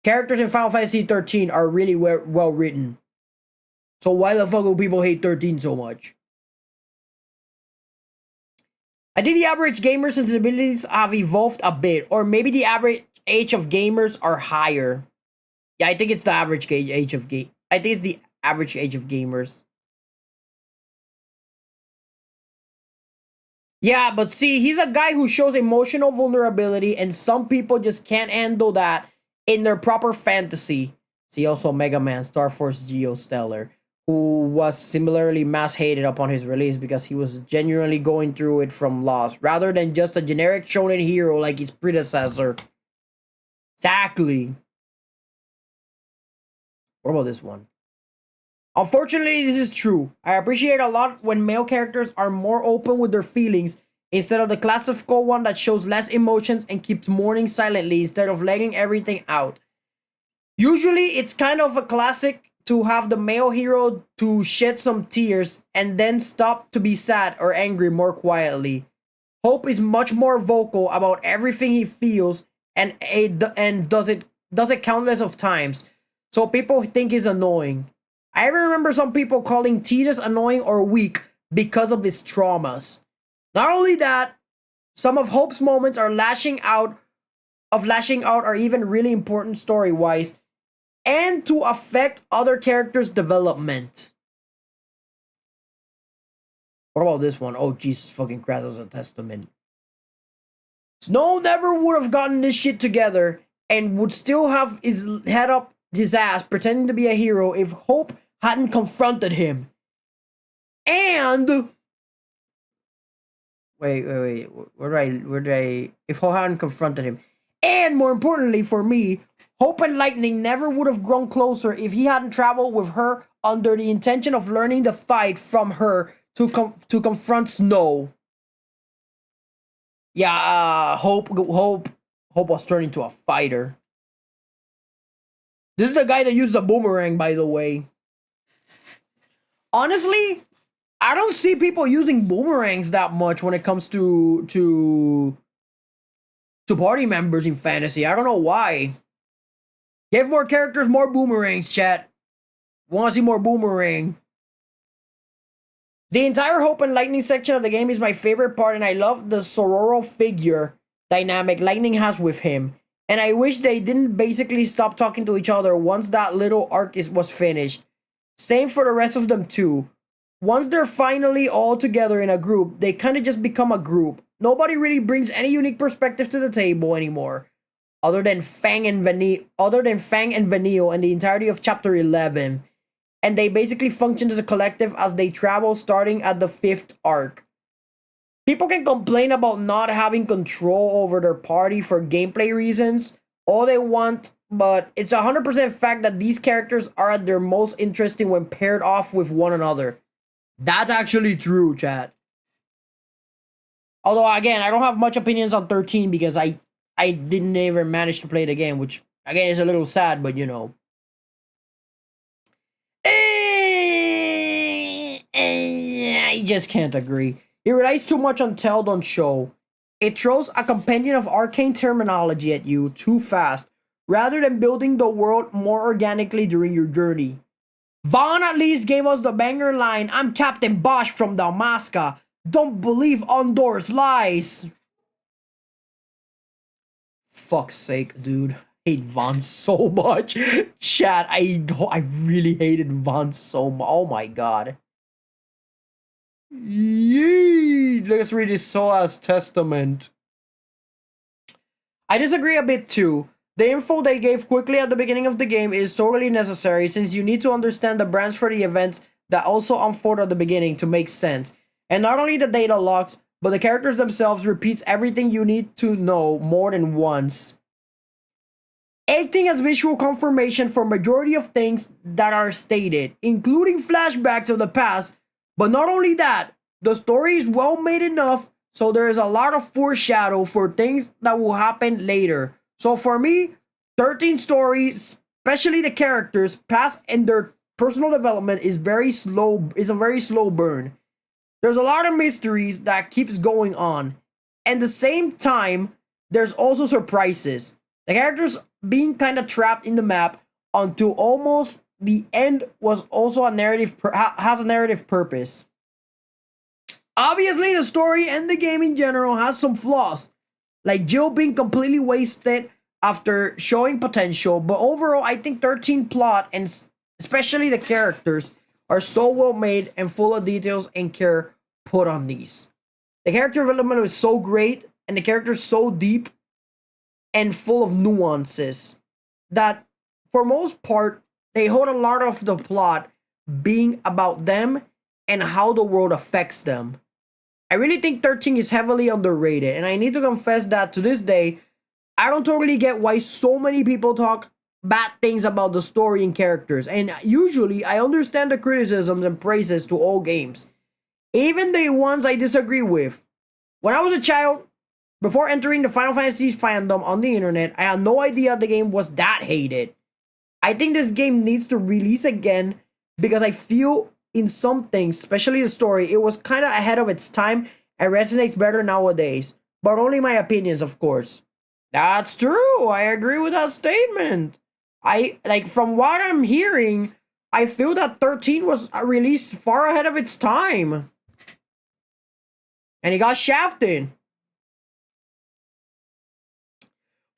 characters in Final Fantasy 13 are really well written. So why the fuck do people hate 13 so much? I think the average gamer sensibilities have evolved a bit, or maybe the average age of gamers are higher. Yeah, I think it's the average age of I think it's the average age of gamers. Yeah, but see, he's a guy who shows emotional vulnerability, and some people just can't handle that in their proper fantasy. See also Mega Man Star Force Geostellar, who was similarly mass hated upon his release because he was genuinely going through it from loss, rather than just a generic shonen hero like his predecessor. Exactly. What about this one? Unfortunately, this is true. I appreciate a lot when male characters are more open with their feelings instead of the classical one that shows less emotions and keeps mourning silently instead of letting everything out. Usually, it's kind of a classic to have the male hero to shed some tears and then stop to be sad or angry more quietly. Hope is much more vocal about everything he feels and does it countless of times. So people think he's annoying. I even remember some people calling Tidus annoying or weak because of his traumas. Not only that, some of Hope's moments are lashing out are even really important story-wise and to affect other characters' development. What about this one? Oh, Jesus fucking Christ, as a testament. Snow never would have gotten this shit together and would still have his head up his ass pretending to be a hero if Hope hadn't confronted him. And wait. Where did I? If Hope hadn't confronted him, and more importantly for me, Hope and Lightning never would have grown closer if he hadn't traveled with her under the intention of learning the fight from her to confront Snow. Yeah, Hope was turned into a fighter. This is the guy that used a boomerang, by the way. Honestly, I don't see people using boomerangs that much when it comes to party members in fantasy. I don't know why. Give more characters more boomerangs, chat. Want to see more boomerang. The entire Hope and Lightning section of the game is my favorite part, and I love the sororal figure dynamic Lightning has with him. And I wish they didn't basically stop talking to each other once that little arc was finished. Same for the rest of them too. Once they're finally all together in a group, they kind of just become a group. Nobody really brings any unique perspective to the table anymore. Other than Fang and Vanille and the entirety of Chapter 11. And they basically function as a collective as they travel starting at the 5th arc. People can complain about not having control over their party for gameplay reasons all they want, but it's 100% fact that these characters are at their most interesting when paired off with one another. That's actually true, chat. Although, again, I don't have much opinions on 13 because I didn't ever manage to play the game, which, again, is a little sad, but you know. I just can't agree. It relies too much on tell, don't show. It throws a compendium of arcane terminology at you too fast, rather than building the world more organically during your journey. Vaughn at least gave us the banger line, "I'm Captain Bosch from Dalmasca. Don't believe Ondor's lies." Fuck's sake, dude. I hate Vaughn so much. Chat, I really hated Vaughn so much. Oh my god. Yee! Let's read his Soa's testament. I disagree a bit too. The info they gave quickly at the beginning of the game is sorely necessary since you need to understand the branch for the events that also unfold at the beginning to make sense. And not only the data logs, but the characters themselves repeats everything you need to know more than once. Acting as visual confirmation for majority of things that are stated, including flashbacks of the past. But not only that, the story is well made enough so there is a lot of foreshadow for things that will happen later. So for me, 13 stories, especially the characters, past and their personal development is a very slow burn. There's a lot of mysteries that keeps going on. And at the same time, there's also surprises. The characters being kind of trapped in the map until almost the end was also a has a narrative purpose. Obviously, the story and the game in general has some flaws, like Jill being completely wasted after showing potential. But overall, I think 13 plot and especially the characters are so well made and full of details and care put on these. The character development is so great and the characters so deep and full of nuances that for most part they hold a lot of the plot being about them and how the world affects them. I really think 13 is heavily underrated, and I need to confess that to this day I don't totally get why so many people talk bad things about the story and characters. And usually I understand the criticisms and praises to all games, even the ones I disagree with. When I was a child, before entering the Final Fantasy fandom on the internet, I had no idea the game was that hated. I think this game needs to release again because I feel in some things, especially the story, it was kind of ahead of its time and resonates better nowadays. But only my opinions, of course. That's true. I agree with that statement. From what I'm hearing, I feel that 13 was released far ahead of its time. And it got shafted.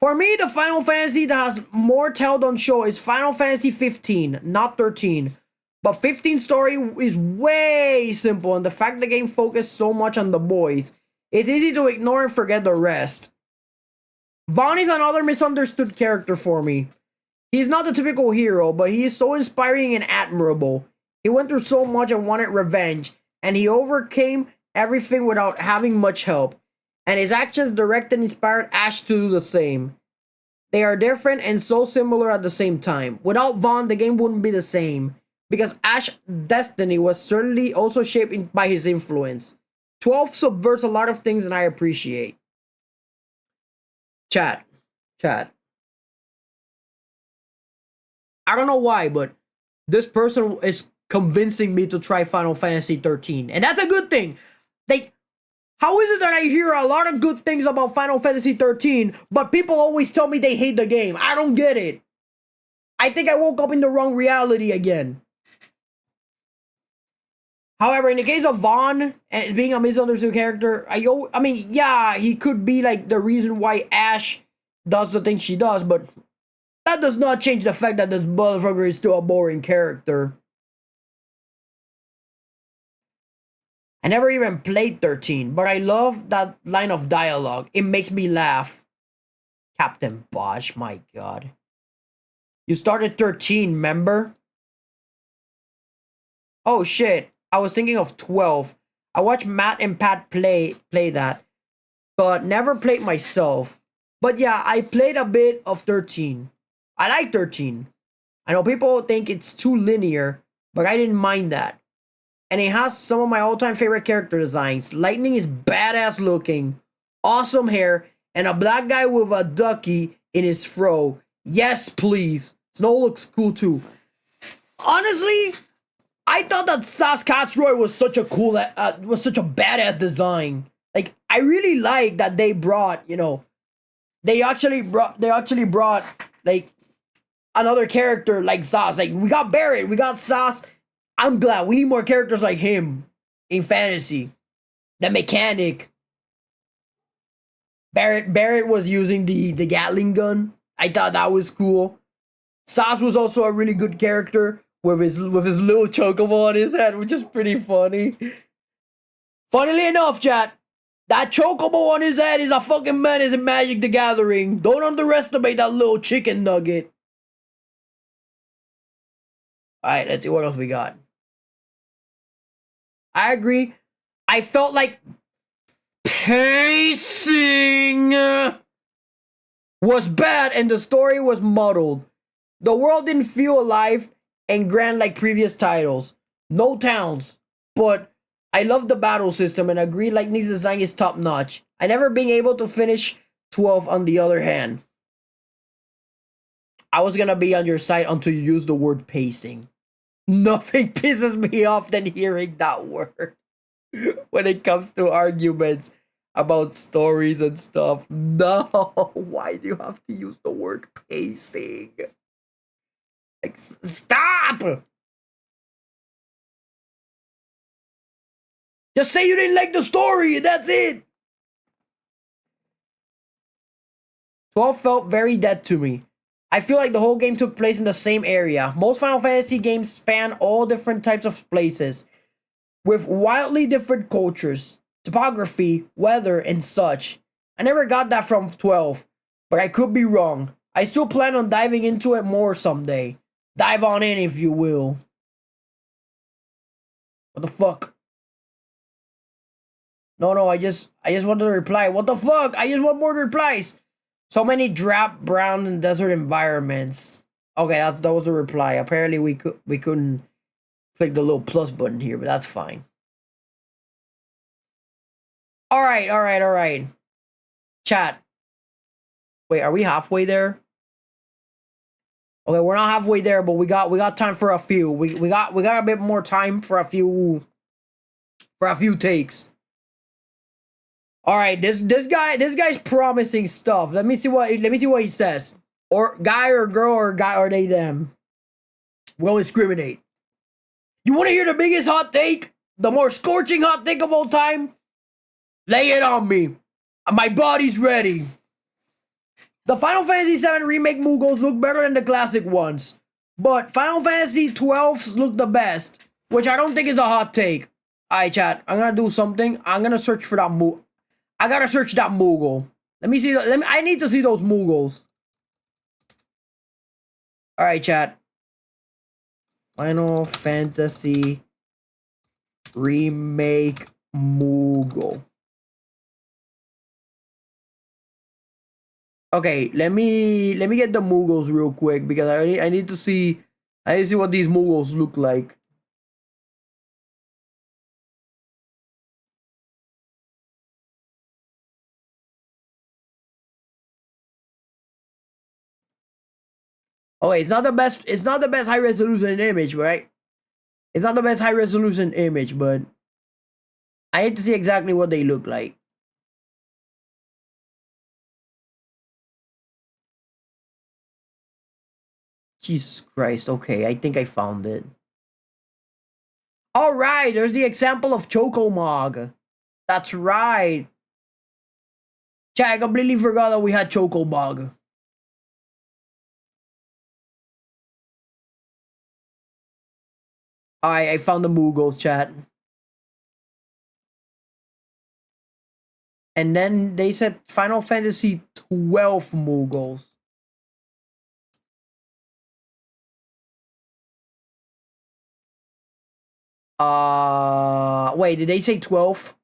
For me, the Final Fantasy that has more tell on show is Final Fantasy 15, not 13. But 15 story is way simple, and the fact the game focused so much on the boys, it's easy to ignore and forget the rest. Vaughn is another misunderstood character for me. He's not the typical hero, but he is so inspiring and admirable. He went through so much and wanted revenge, and he overcame everything without having much help. And his actions directed and inspired Ash to do the same. They are different and so similar at the same time. Without Vaughn, the game wouldn't be the same, because Ash's destiny was certainly also shaped by his influence. 12 subverts a lot of things and I appreciate. Chat. I don't know why, but this person is convincing me to try Final Fantasy 13. And that's a good thing. How is it that I hear a lot of good things about Final Fantasy 13, but people always tell me they hate the game? I don't get it. I think I woke up in the wrong reality again. However, in the case of Vaughn and being a misunderstood character, I mean, yeah, he could be like the reason why Ash does the things she does, but that does not change the fact that this motherfucker is still a boring character. I never even played 13, but I love that line of dialogue. It makes me laugh. Captain Bosch, my god. You started 13, remember? Oh shit, I was thinking of 12. I watched Matt and Pat play that, but never played myself. But yeah, I played a bit of 13. I like 13. I know people think it's too linear, but I didn't mind that. And it has some of my all-time favorite character designs. Lightning is badass looking, awesome hair, and a black guy with a ducky in his fro. Yes, please. Snow looks cool too. Honestly, I thought that Saskatchewan was such a cool, was such a badass design. Like, I really like that they brought, they actually brought like another character like Sass. Like, we got Barrett, we got Sass. I'm glad. We need more characters like him in fantasy. The mechanic. Barrett was using the Gatling gun. I thought that was cool. Sass was also a really good character with his little chocobo on his head, which is pretty funny. Funnily enough, chat, that chocobo on his head is a fucking menace in Magic the Gathering. Don't underestimate that little chicken nugget. Alright, let's see what else we got. I agree. I felt like pacing was bad and the story was muddled. The world didn't feel alive and grand like previous titles. No towns, but I love the battle system and agree Lightning's design is top notch. I never being able to finish 12 on the other hand. I was gonna be on your side until you use the word pacing. Nothing pisses me off than hearing that word when it comes to arguments about stories and stuff. No, why do you have to use the word pacing? Like, stop! Just say you didn't like the story and that's it! 12 felt very dead to me. I feel like the whole game took place in the same area. Most Final Fantasy games span all different types of places, with wildly different cultures, topography, weather, and such. I never got that from 12, but I could be wrong. I still plan on diving into it more someday. Dive on in, if you will. What the fuck? No, I just wanted to reply. What the fuck? I just want more replies. So many drab, brown, and desert environments. Okay, that was the reply. Apparently, we couldn't click the little plus button here, but that's fine. All right. Chat. Wait, are we halfway there? Okay, we're not halfway there, but we got time for a few. We got a bit more time for a few takes. All right, this guy's promising stuff. Let me see what he says. Or guy or girl or guy or they them. We'll discriminate. You want to hear the biggest hot take? The more scorching hot take of all time? Lay it on me. My body's ready. The Final Fantasy VII Remake Moogles look better than the classic ones. But Final Fantasy 12s look the best. Which I don't think is a hot take. Alright, chat. I'm gonna do something. I'm gonna search for that Moogle. I gotta search that Moogle. Let me see. I need to see those Moogles. Alright, chat. Final Fantasy Remake Moogle. Okay, let me get the Moogles real quick because I need to see what these Moogles look like. Okay, it's not the best high resolution image, right? It's not the best high resolution image, but I need to see exactly what they look like. Jesus Christ, okay, I think I found it. Alright, there's the example of Chocomog. That's right. Chat, I completely forgot that we had Chocomog. Alright, I found the Moogles, chat. And then they said Final Fantasy 12 Moogles. Wait, did they say 12?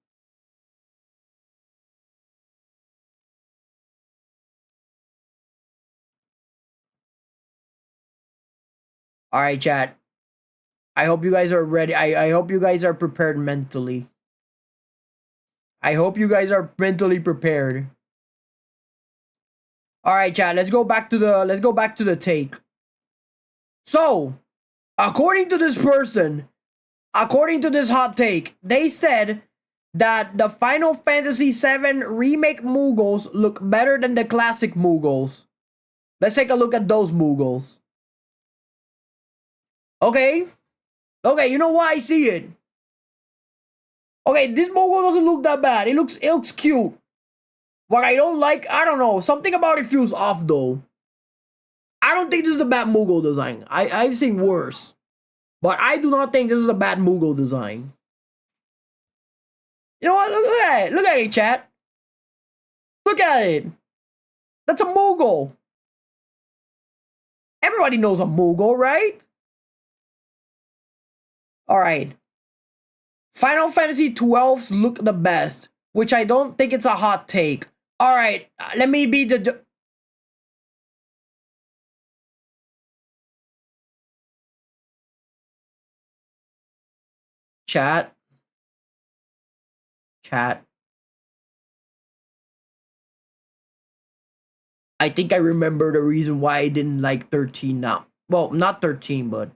Alright, chat. I hope you guys are ready. I hope you guys are prepared mentally. I hope you guys are mentally prepared. Alright, chat, let's go back to the take. So, according to this person, according to this hot take, they said that the Final Fantasy VII Remake Moogles look better than the classic Moogles. Let's take a look at those Moogles. Okay, you know why I see it. Okay, this Moogle doesn't look that bad. It looks cute. What I don't like, I don't know. Something about it feels off though. I don't think this is a bad Moogle design. I've seen worse. But I do not think this is a bad Moogle design. You know what? Look at it. Look at it, chat. Look at it. That's a Moogle. Everybody knows a Moogle, right? Alright. Final Fantasy 12s look the best, which I don't think it's a hot take. All right, let me be the... Chat. I think I remember the reason why I didn't like 13 now. Well, not 13, but...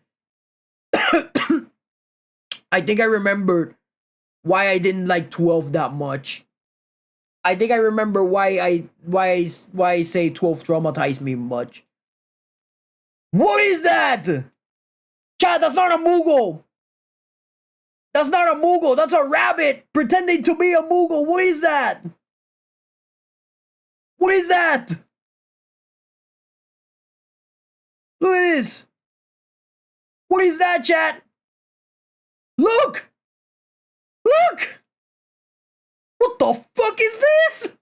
I think I remembered why I didn't like 12 that much. I think I remember why I say 12 traumatized me much. What is that? Chad, that's not a Moogle. That's not a Moogle. That's a rabbit pretending to be a Moogle. What is that? What is that? Look at this. What is that, chat? Look! Look! What the fuck is this?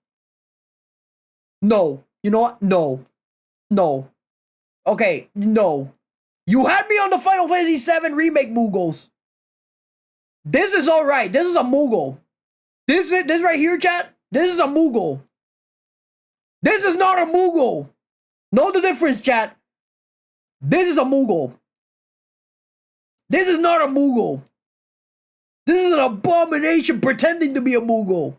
No. You know what? No. No. Okay, no. You had me on the Final Fantasy VII Remake Moogles. This is alright. This is a Moogle. This right here, chat. This is a Moogle. This is not a Moogle. Know the difference, chat. This is a Moogle. This is not a Moogle. This is an abomination pretending to be a Moogle.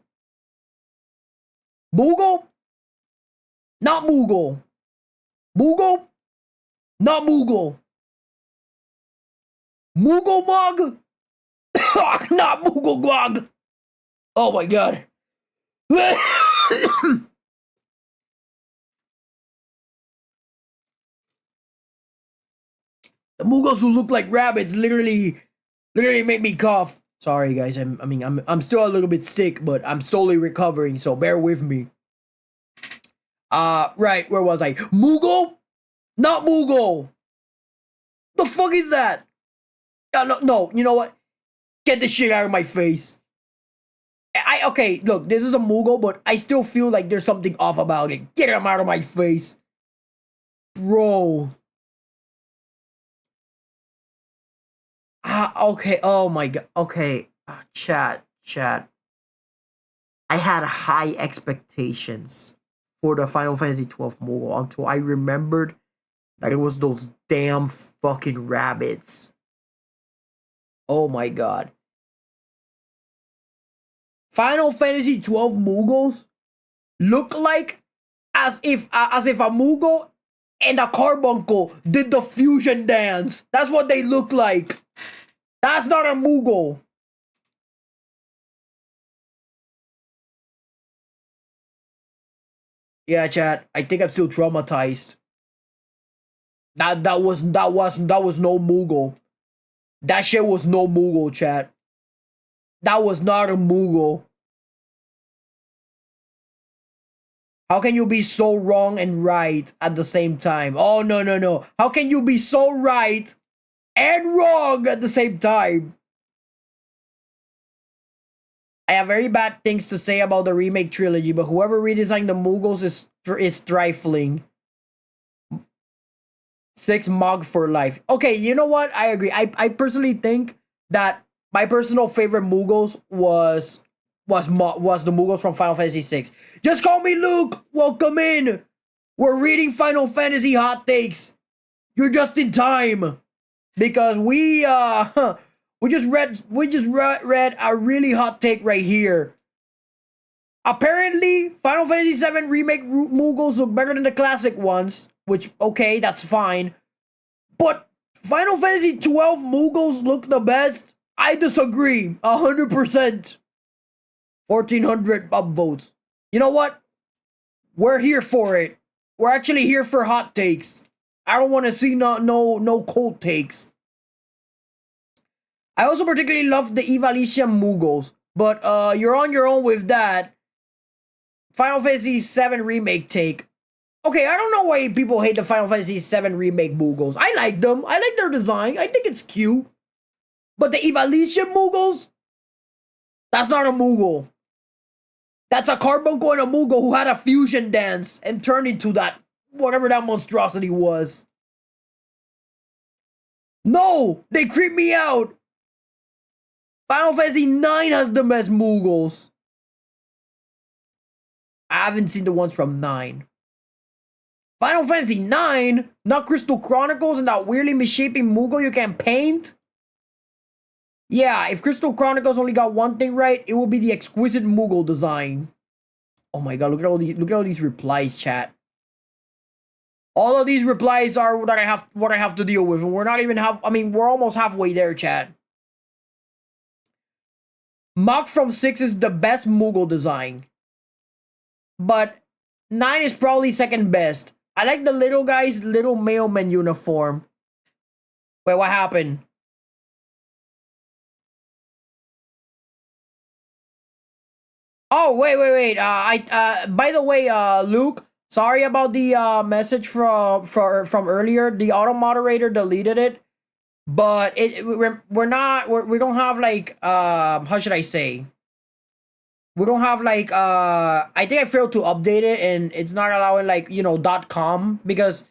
Moogle? Not Moogle. Moogle? Not Moogle. Moogle Mog? Not Moogle Mog. Oh my god. The Moogles who look like rabbits literally make me cough. Sorry guys, I'm still a little bit sick, but I'm slowly recovering, so bear with me. Right, where was I? Moogle? Not Moogle. The fuck is that? No, you know what? Get this shit out of my face. Okay, look, this is a Moogle, but I still feel like there's something off about it. Get him out of my face. Bro. Okay, oh my god. Okay, chat. I had high expectations for the Final Fantasy 12 Moogle until I remembered that it was those damn fucking rabbits. Oh my god. Final Fantasy 12 Moogles look like as if a Moogle and a Carbuncle did the fusion dance. That's what they look like. That's not a Moogle. Yeah, chat. I think I'm still traumatized. That was no Moogle. That shit was no Moogle, chat. That was not a Moogle. How can you be so wrong and right at the same time? Oh, no. How can you be so right and wrong at the same time? I have very bad things to say about the remake trilogy, but whoever redesigned the Moogles is trifling. 6 Mog for life. Okay, you know what? I agree. I personally think that my personal favorite Moogles was the Moogles from Final Fantasy VI. Just call me Luke. Welcome in. We're reading Final Fantasy hot takes. You're just in time because we just read a really hot take right here. Apparently, Final Fantasy VII Remake Moogles look better than the classic ones, which, okay, that's fine. But Final Fantasy 12 Moogles look the best? I disagree. 100%. 1,400 upvotes. You know what? We're here for it. We're actually here for hot takes. I don't want to see no cold takes. I also particularly love the Evalician Moogles, but you're on your own with that. Final Fantasy VII Remake take. Okay, I don't know why people hate the Final Fantasy VII Remake Moogles. I like them. I like their design. I think it's cute. But the Evalician Moogles? That's not a Moogle. That's a Carbuncle and a Moogle who had a fusion dance and turned into that, whatever that monstrosity was. No! They creep me out! Final Fantasy 9 has the best Moogles. I haven't seen the ones from 9. Final Fantasy 9? Not Crystal Chronicles and that weirdly misshapen Moogle you can paint? Yeah, if Crystal Chronicles only got one thing right, it will be the exquisite Moogle design. Oh my god, look at all these replies, chat. All of these replies are what I have to deal with, and we're not even we're almost halfway there, chat. Mach from 6 is the best Moogle design. But 9 is probably second best. I like the little guy's little mailman uniform. Wait, what happened? Oh, wait. By the way, Luke, sorry about the message from earlier. The auto moderator deleted it, but we don't have like how should I say? We don't have like I think I failed to update it, and it's not allowing like, you know, .com, because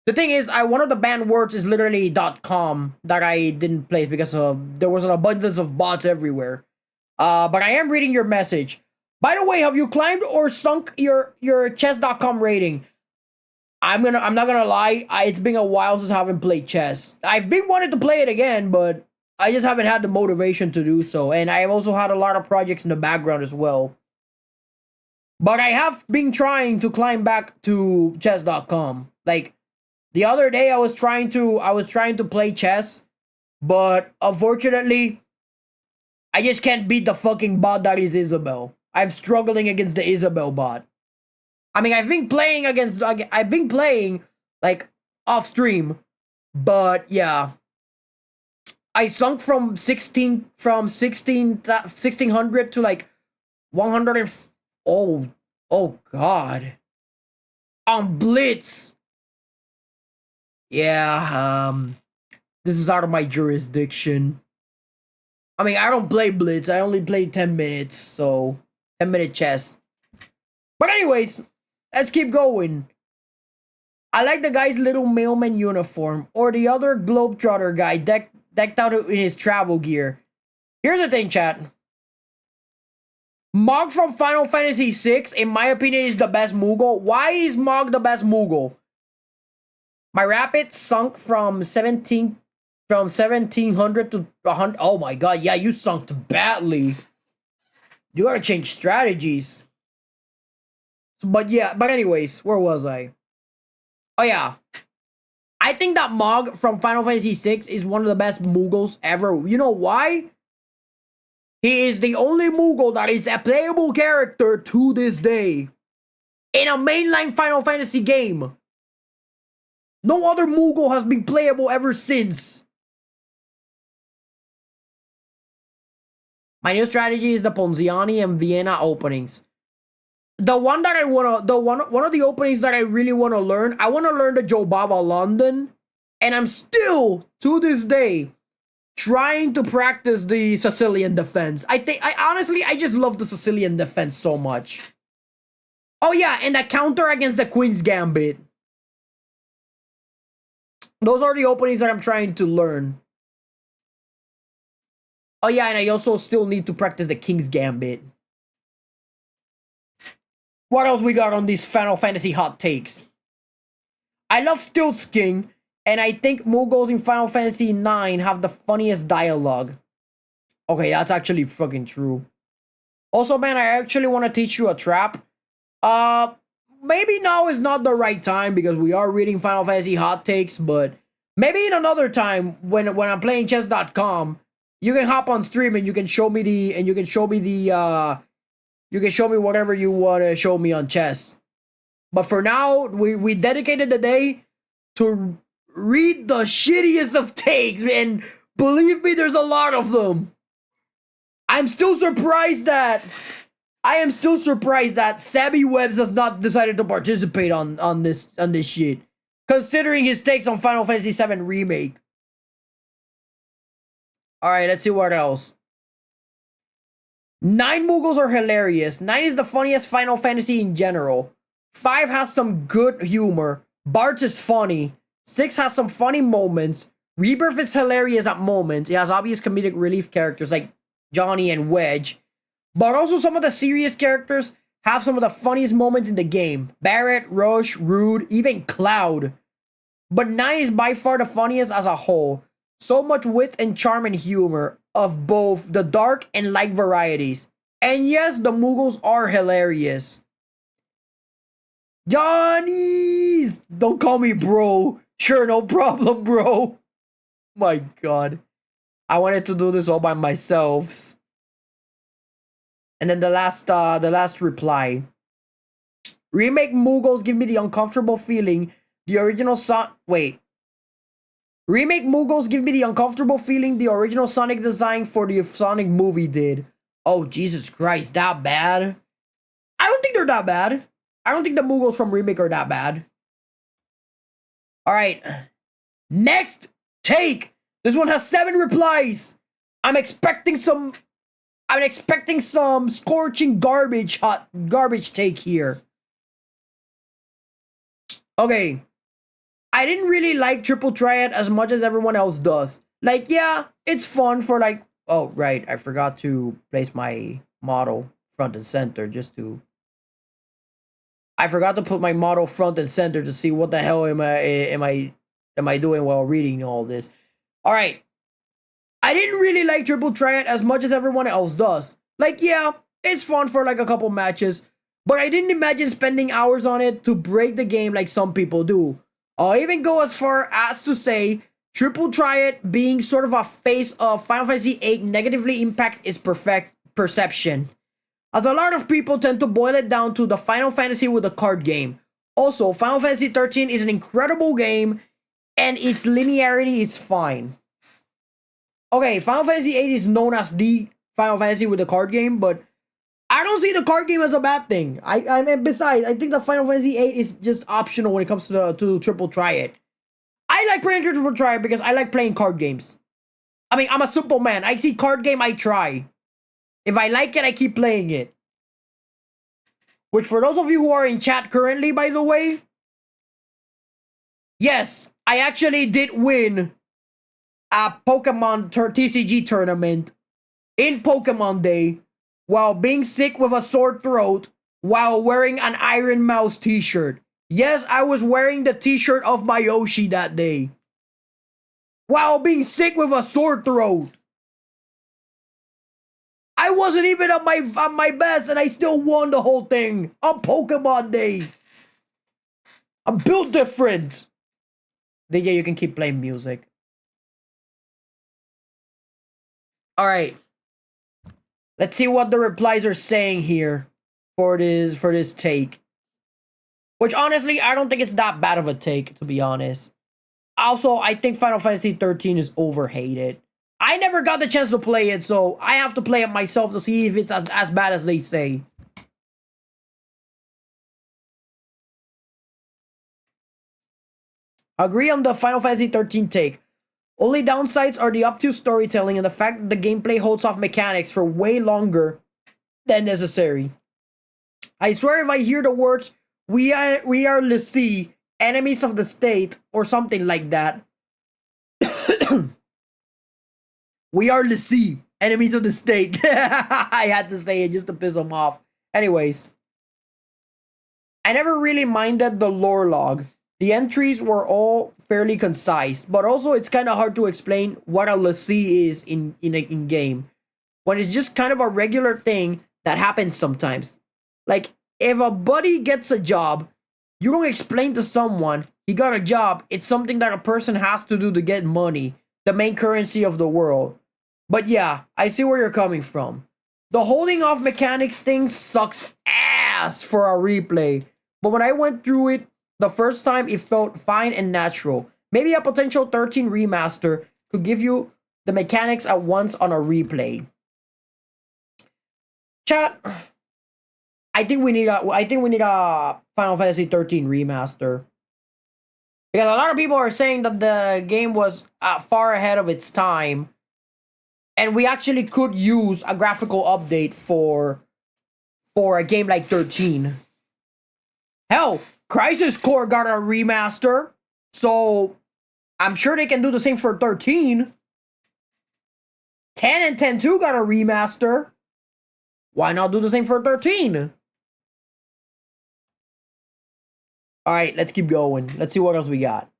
the thing is, one of the banned words is literally .com that I didn't place because there was an abundance of bots everywhere. But I am reading your message. By the way, have you climbed or sunk your chess.com rating? I'm not gonna lie, it's been a while since I haven't played chess. I've been wanting to play it again, but I just haven't had the motivation to do so. And I've also had a lot of projects in the background as well. But I have been trying to climb back to chess.com. Like the other day I was trying to play chess, but unfortunately I just can't beat the fucking bot that is Isabel. I'm struggling against the Isabel bot. I mean, I've been playing like off stream, but yeah. I sunk from 1600 to like 100 and oh god. On Blitz. Yeah, this is out of my jurisdiction. I mean, I don't play Blitz. I only play 10 minutes, so 10-minute chess. But anyways, let's keep going. I like the guy's little mailman uniform, or the other globetrotter guy decked out in his travel gear. Here's the thing, chat. Mog from Final Fantasy VI, in my opinion, is the best Moogle. Why is Mog the best Moogle? My rapid sunk from 1700 to 100. Oh my god, yeah, you sunk badly. You gotta change strategies. But anyways, where was I? Oh yeah. I think that Mog from Final Fantasy VI is one of the best Moogles ever. You know why? He is the only Moogle that is a playable character to this day in a mainline Final Fantasy game. No other Moogle has been playable ever since. My new strategy is the Ponziani and Vienna openings. The one that I wanna, one of the openings that I really wanna learn, I wanna learn the Jobava London, and I'm still to this day trying to practice the Sicilian defense. I honestly just love the Sicilian defense so much. Oh yeah, and the counter against the Queen's Gambit. Those are the openings that I'm trying to learn. Oh yeah, and I also still need to practice the King's Gambit. What else we got on these Final Fantasy hot takes? I love Stiltz King, and I think Moogles in Final Fantasy IX have the funniest dialogue. Okay, that's actually fucking true. Also, man, I actually want to teach you a trap. Maybe now is not the right time because we are reading Final Fantasy hot takes, but maybe in another time when I'm playing chess.com, you can hop on stream and you can show me whatever you want to show me on chess. But for now, we dedicated the day to read the shittiest of takes, and believe me, there's a lot of them. I am still surprised that Sabby Webbs has not decided to participate on this shit, considering his takes on Final Fantasy VII Remake. Alright, let's see what else. 9 Moogles are hilarious. 9 is the funniest Final Fantasy in general. 5 has some good humor. Bart's is funny. 6 has some funny moments. Rebirth is hilarious at moments. It has obvious comedic relief characters like Johnny and Wedge, but also some of the serious characters have some of the funniest moments in the game. Barrett, Rush, Rude, even Cloud. But 9 is by far the funniest as a whole. So much wit and charm and humor of both the dark and light varieties. And yes, the Muggles are hilarious. Johnny's! Don't call me bro. Sure, no problem, bro. My god. I wanted to do this all by myself. And then the last reply. Remake Muggles give me the uncomfortable feeling the original Remake Muggles give me the uncomfortable feeling the original Sonic design for the Sonic movie did. Oh, Jesus Christ, that bad? I don't think they're that bad. I don't think the Muggles from Remake are that bad. Alright. Next take. This one has 7 replies. I'm expecting some scorching garbage take here. Okay. I didn't really like Triple Triad as much as everyone else does. Like, yeah, it's fun for like... Oh, right. I forgot to place my model front and center I forgot to put my model front and center to see what the hell am I doing while reading all this. Alright. I didn't really like Triple Triad as much as everyone else does. Like, yeah, it's fun for like a couple matches, but I didn't imagine spending hours on it to break the game like some people do. I'll even go as far as to say Triple Triad being sort of a face of Final Fantasy VIII negatively impacts its perception, as a lot of people tend to boil it down to the Final Fantasy with a card game. Also, Final Fantasy XIII is an incredible game, and its linearity is fine. Okay, Final Fantasy VIII is known as the Final Fantasy with a card game, but I don't see the card game as a bad thing. I mean, besides, I think the Final Fantasy VIII is just optional when it comes to Triple Triad. I like playing Triple Triad because I like playing card games. I mean, I'm a simple man. I see card game, I try. If I like it, I keep playing it. Which, for those of you who are in chat currently, by the way, yes, I actually did win a Pokemon TCG tournament in Pokemon Day while being sick with a sore throat while wearing an Iron Mouse t-shirt. Yes, I was wearing the t-shirt of my Yoshi that day while being sick with a sore throat. I wasn't even on my best and I still won the whole thing on Pokemon Day. I'm built different. Then yeah, you can keep playing music. Alright. Let's see what the replies are saying here for this take. Which honestly, I don't think it's that bad of a take, to be honest. Also, I think Final Fantasy XIII is overhated. I never got the chance to play it, so I have to play it myself to see if it's as bad as they say. Agree on the Final Fantasy XIII take. Only downsides are the obtuse storytelling and the fact that the gameplay holds off mechanics for way longer than necessary. I swear if I hear the words, we are Lisi, enemies of the state, or something like that. We are Lisi, enemies of the state. I had to say it just to piss them off. Anyways. I never really minded the lore log. The entries were all fairly concise, but also it's kind of hard to explain what a Lisi is in game, when it's just kind of a regular thing that happens sometimes. Like, if a buddy gets a job, you don't explain to someone he got a job. It's something that a person has to do to get money, the main currency of the world. But yeah, I see where you're coming from. The holding off mechanics thing sucks ass for a replay, but when I went through it the first time, it felt fine and natural. Maybe a potential 13 remaster could give you the mechanics at once on a replay. Chat, I think we need a Final Fantasy 13 remaster. Because a lot of people are saying that the game was far ahead of its time. And we actually could use a graphical update for a game like 13. Hell, Crisis Core got a remaster. So, I'm sure they can do the same for 13. 10 and 10-2 got a remaster. Why not do the same for 13? Alright, let's keep going. Let's see what else we got.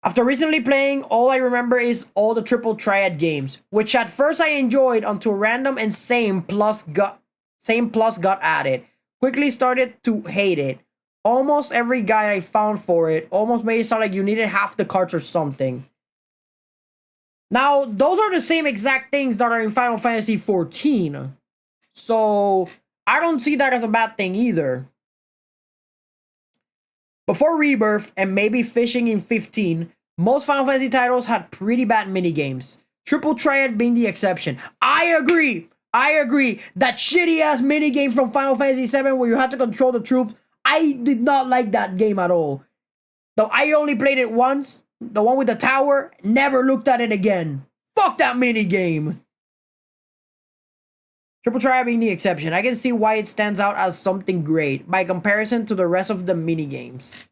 After recently playing, all I remember is all the Triple Triad games, which at first I enjoyed until random and same plus got added. Quickly started to hate it. Almost every guide I found for it almost made it sound like you needed half the cards or something. Now, those are the same exact things that are in Final Fantasy XIV. So, I don't see that as a bad thing either. Before Rebirth, and maybe Fishing in 15, most Final Fantasy titles had pretty bad minigames. Triple Triad being the exception. I agree! That shitty-ass minigame from Final Fantasy VII where you had to control the troops, I did not like that game at all. Though I only played it once, the one with the tower, never looked at it again. Fuck that minigame! Triple Triad being the exception. I can see why it stands out as something great by comparison to the rest of the minigames.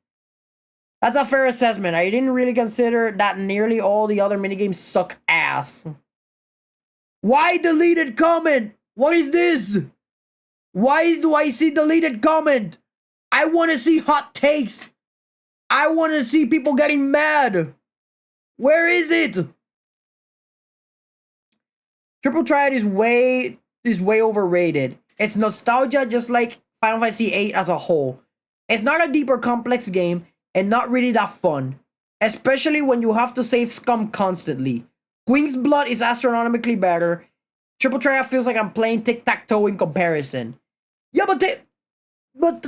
That's a fair assessment. I didn't really consider that nearly all the other minigames suck ass. Why deleted comment? What is this? Why do I see deleted comment? I want to see hot takes. I want to see people getting mad. Where is it? Triple Triad is way overrated. It's nostalgia just like Final Fantasy VIII as a whole. It's not a deep or complex game and not really that fun. Especially when you have to save scum constantly. Queen's Blood is astronomically better. Triple Triad feels like I'm playing tic-tac-toe in comparison. Yeah, but the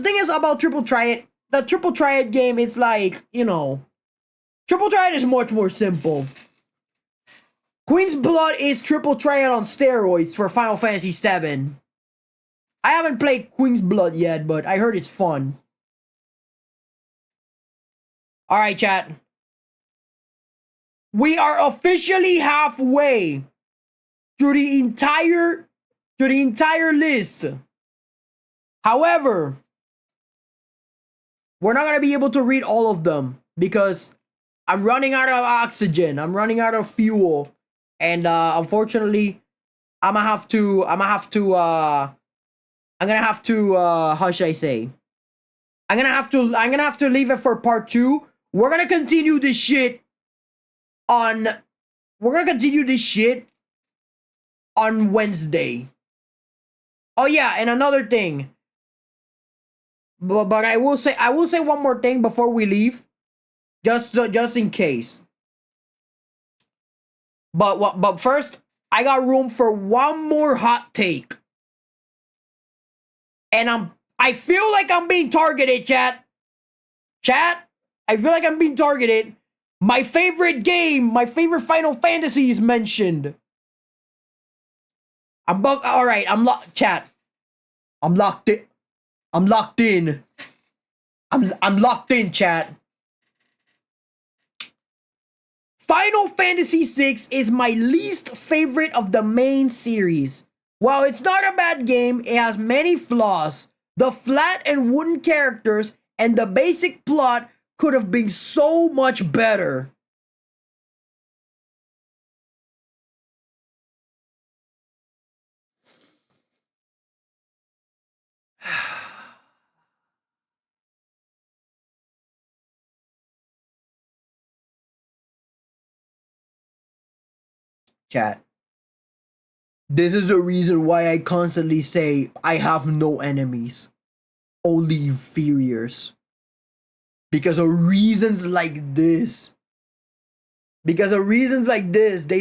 thing is about Triple Triad, the Triple Triad game is like, you know, Triple Triad is much more simple. Queen's Blood is Triple Triad on steroids for Final Fantasy VII. I haven't played Queen's Blood yet, but I heard it's fun. Alright, chat. We are officially halfway through the entire list. However, we're not going to be able to read all of them because I'm running out of oxygen. I'm running out of fuel. And unfortunately, I'm gonna have to how should I say? I'm gonna have to leave it for part 2. We're gonna continue this shit on Wednesday. Oh yeah, and another thing. But I will say one more thing before we leave, just in case. But first, I got room for one more hot take, and I feel like I'm being targeted, chat. I feel like I'm being targeted. My favorite game, my favorite Final Fantasy is mentioned. All right. I'm locked in. I'm locked in, chat. Final Fantasy VI is my least favorite of the main series. While it's not a bad game, it has many flaws. The flat and wooden characters and the basic plot could have been so much better. Chat. This is the reason why I constantly say I have no enemies. Only inferiors. Because of reasons like this. They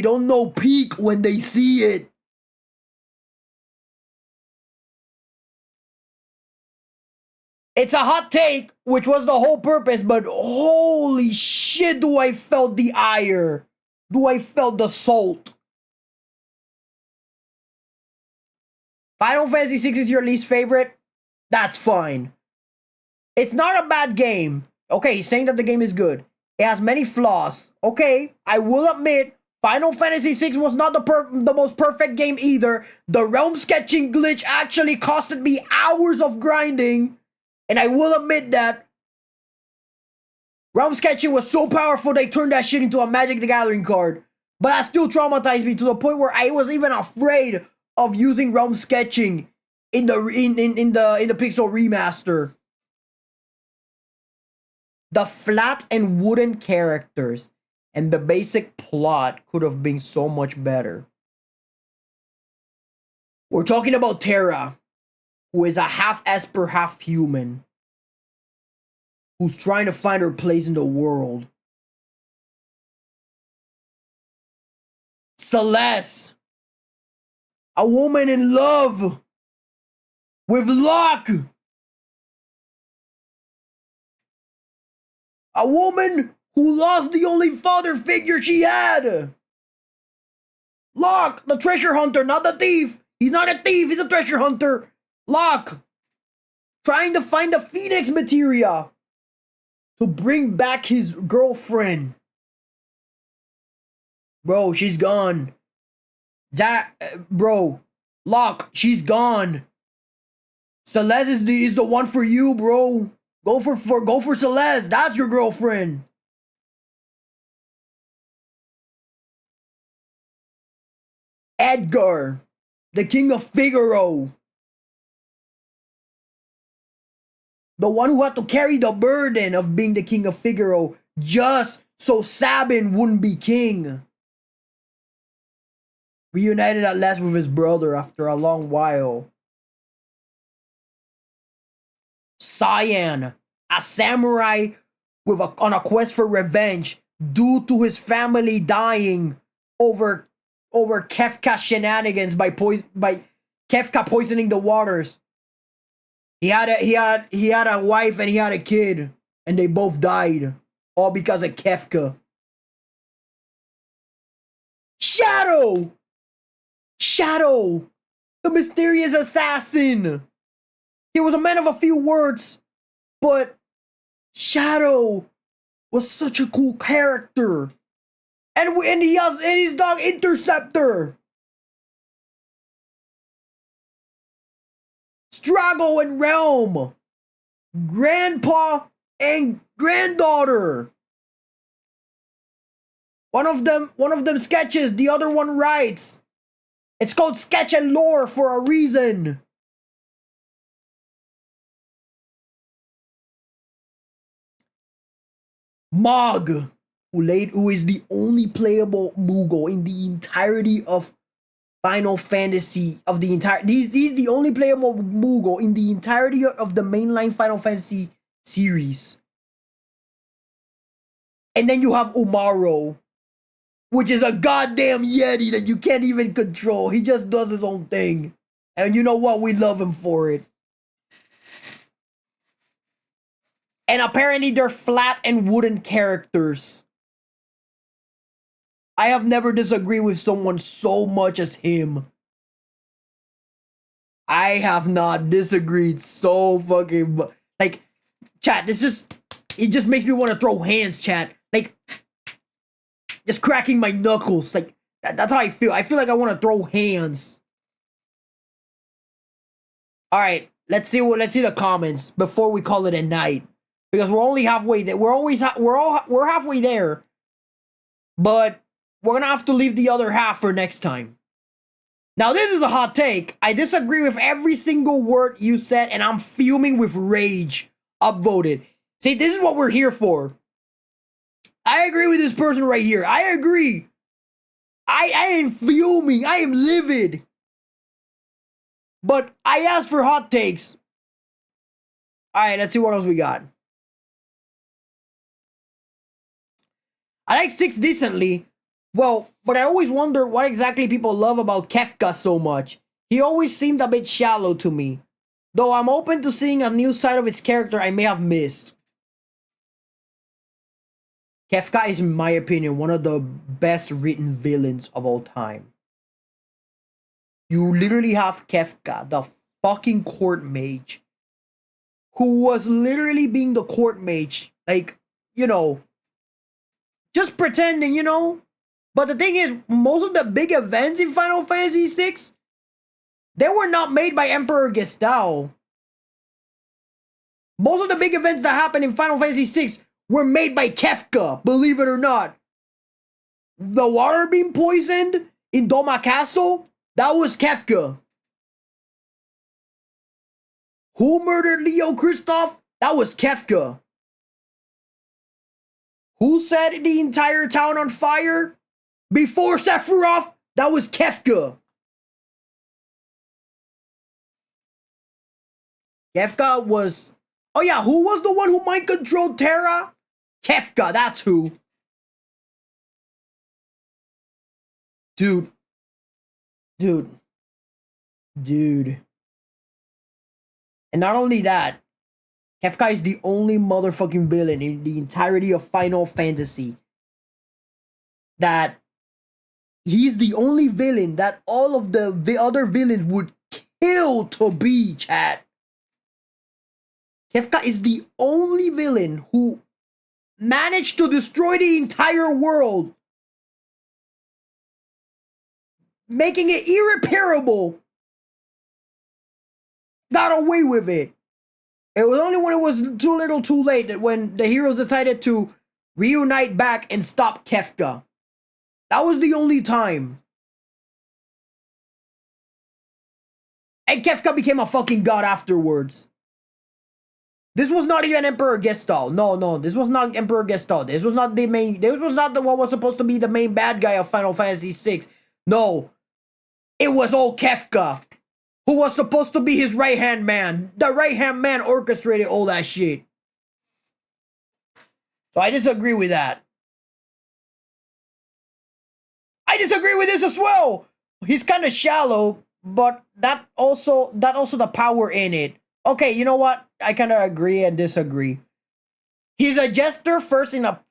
don't know peak when they see it. It's a hot take, which was the whole purpose, but holy shit, do I felt the ire. Do I felt the salt. Final Fantasy VI is your least favorite? That's fine. It's not a bad game. Okay, he's saying that the game is good. It has many flaws. Okay, I will admit, Final Fantasy VI was not the most perfect game either. The realm sketching glitch actually costed me hours of grinding. And I will admit that. Realm sketching was so powerful they turned that shit into a Magic the Gathering card. But that still traumatized me to the point where I was even afraid of using realm sketching in the Pixel remaster. The flat and wooden characters and the basic plot could have been so much better. We're talking about Terra, who is a half Esper, half human, who's trying to find her place in the world. Celeste, a woman in love with Locke. A woman who lost the only father figure she had. Locke, the treasure hunter, not the thief. He's not a thief, he's a treasure hunter. Locke, trying to find the Phoenix materia to bring back his girlfriend. Bro, she's gone. Bro, Locke, she's gone. Celeste is the one for you, bro. Go for Celeste. That's your girlfriend. Edgar, the king of Figaro. The one who had to carry the burden of being the king of Figaro just so Sabin wouldn't be king. Reunited at last with his brother after a long while. Cyan, a samurai on a quest for revenge due to his family dying over Kefka shenanigans by Kefka poisoning the waters. He had a wife and he had a kid, and they both died, all because of Kefka. Shadow, the mysterious assassin. He was a man of a few words, but Shadow was such a cool character. And he has his dog Interceptor. Strago and Realm. Grandpa and granddaughter. One of them sketches, the other one writes. It's called Sketch and Lore for a reason. Mog, who is the only playable Moogle in the entirety of Final Fantasy of the entire. He's the only playable Moogle in the entirety of the mainline Final Fantasy series. And then you have Umaro, which is a goddamn Yeti that you can't even control. He just does his own thing. And you know what? We love him for it. And apparently they're flat and wooden characters. I have never disagreed with someone so much as him. I have not disagreed so fucking much. Like, chat, it just makes me want to throw hands, chat. Like, just cracking my knuckles. Like, that's how I feel. I feel like I want to throw hands. Alright, let's see the comments before we call it a night. Because we're only halfway there. We're halfway there. But we're gonna have to leave the other half for next time. Now, this is a hot take. I disagree with every single word you said, and I'm fuming with rage. Upvoted. See, this is what we're here for. I agree with this person right here. I agree. I am fuming. I am livid. But I asked for hot takes. Alright, let's see what else we got. I like 6 decently. Well, but I always wonder what exactly people love about Kefka so much. He always seemed a bit shallow to me. Though I'm open to seeing a new side of his character I may have missed. Kefka is, in my opinion, one of the best written villains of all time. You literally have Kefka, the fucking court mage, who was literally being the court mage. Like, you know, just pretending, you know? But the thing is, most of the big events in Final Fantasy VI, they were not made by Emperor Gestahl. Most of the big events that happened in Final Fantasy VI were made by Kefka, believe it or not. the water being poisoned in Doma Castle, that was Kefka. Who murdered Leo Kristoff? That was Kefka. Who set the entire town on fire before Sephiroth? That was Kefka. Kefka was... Oh yeah, who was the one who mind controlled Terra? Kefka, that's who. Dude. And not only that, Kefka is the only motherfucking villain in the entirety of Final Fantasy that he's the only villain that all of the other villains would kill to be, chat. Kefka is the only villain who managed to destroy the entire world, making it irreparable. Got away with it. It was only when it was too little too late that when the heroes decided to reunite back and stop Kefka. That was the only time. And Kefka became a fucking god afterwards. This was not even Emperor Gestahl. No, this was not Emperor Gestahl. This was not the main. This was not the one was supposed to be the main bad guy of Final Fantasy VI. No, it was old Kefka, who was supposed to be his right-hand man. The right-hand man orchestrated all that shit. So I disagree with that. I disagree with this as well. He's kind of shallow, but that also the power in it. Okay, you know what? I kind of agree and disagree. He's a jester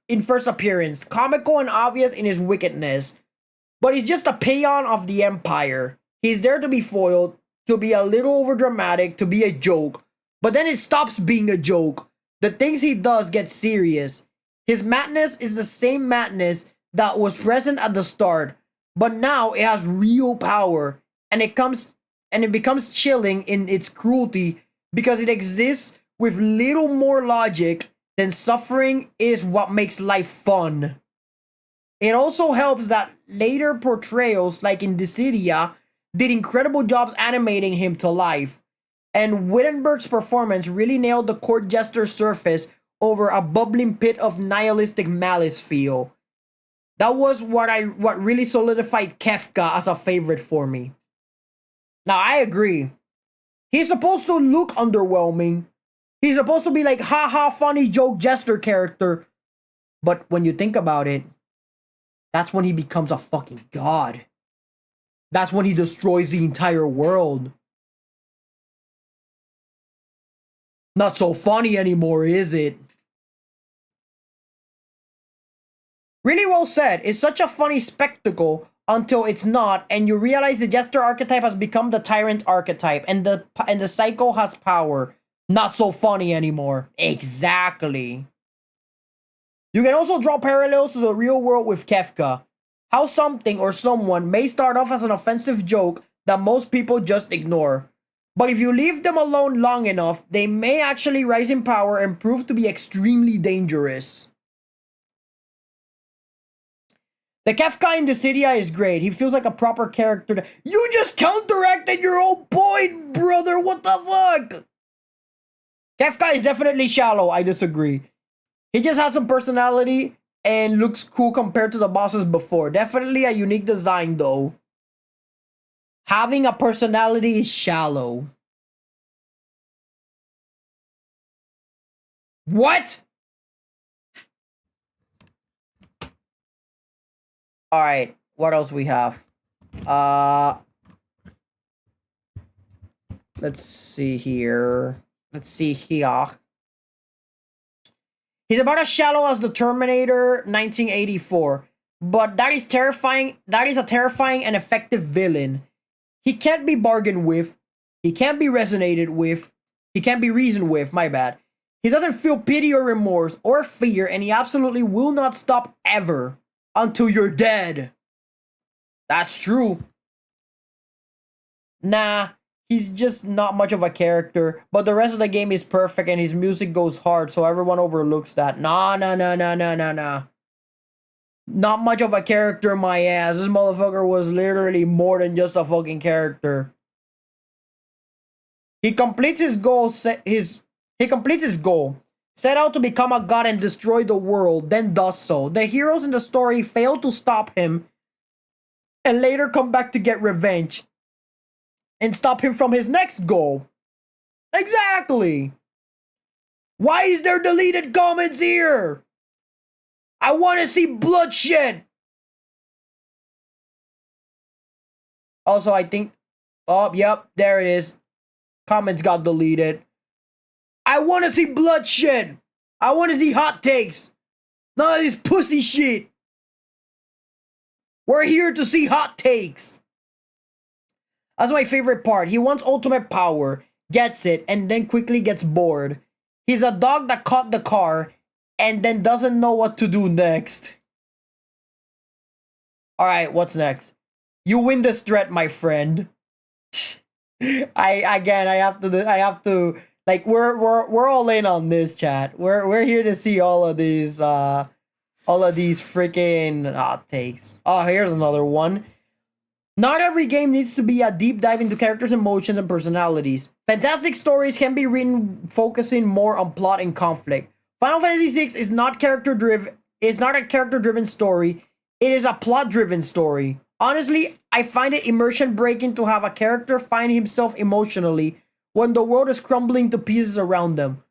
in first appearance, comical and obvious in his wickedness, but he's just a peon of the Empire. He's there to be foiled, to be a little overdramatic, to be a joke, but then it stops being a joke. The things he does get serious. His madness is the same madness that was present at the start, but now it has real power, and it becomes chilling in its cruelty because it exists with little more logic than suffering is what makes life fun. It also helps that later portrayals, like in Dissidia, did incredible jobs animating him to life, and Wittenberg's performance really nailed the court jester surface over a bubbling pit of nihilistic malice feel. That was what really solidified Kefka as a favorite for me. Now, I agree. He's supposed to look underwhelming. He's supposed to be like, haha, funny joke jester character. But when you think about it, that's when he becomes a fucking god. That's when he destroys the entire world. Not so funny anymore, is it? Really well said. It's such a funny spectacle until it's not, and you realize the jester archetype has become the tyrant archetype, and the psycho has power. Not so funny anymore. Exactly. You can also draw parallels to the real world with Kefka. How something or someone may start off as an offensive joke that most people just ignore. But if you leave them alone long enough, they may actually rise in power and prove to be extremely dangerous. The Kefka in Dissidia is great. He feels like a proper character. You just counteracted your own point, brother. What the fuck? Kefka is definitely shallow. I disagree. He just had some personality and looks cool compared to the bosses before. Definitely a unique design, though. Having a personality is shallow. What? Alright, what else we have? Let's see here. He's about as shallow as the Terminator 1984, but that is terrifying. That is a terrifying and effective villain. He can't be bargained with. He can't be resonated with. He can't be reasoned with, my bad. He doesn't feel pity or remorse or fear, and he absolutely will not stop ever until you're dead. That's true. Nah, he's just not much of a character, but the rest of the game is perfect and his music goes hard, so everyone overlooks that. Nah. Not much of a character, my ass. This motherfucker was literally more than just a fucking character. He completes his goal. He completes his goal. Set out to become a god and destroy the world, then does so. The heroes in the story fail to stop him and later come back to get revenge and stop him from his next goal. Exactly. Why is there deleted comments here? I want to see bloodshed. Also, I think... Oh, yep, there it is. Comments got deleted. I want to see bloodshed. I want to see hot takes. None of this pussy shit. We're here to see hot takes. That's my favorite part. He wants ultimate power, gets it, and then quickly gets bored. He's a dog that caught the car and then doesn't know what to do next. Alright, what's next? You win this threat, my friend. I have to like we're all in on this, chat. We're here to see all of these freaking hot takes. Oh, here's another one. Not every game needs to be a deep dive into characters' emotions and personalities. Fantastic stories can be written focusing more on plot and conflict. Final Fantasy VI is not character-driven. It's not a character-driven story. It is a plot-driven story. Honestly, I find it immersion-breaking to have a character find himself emotionally when the world is crumbling to pieces around them.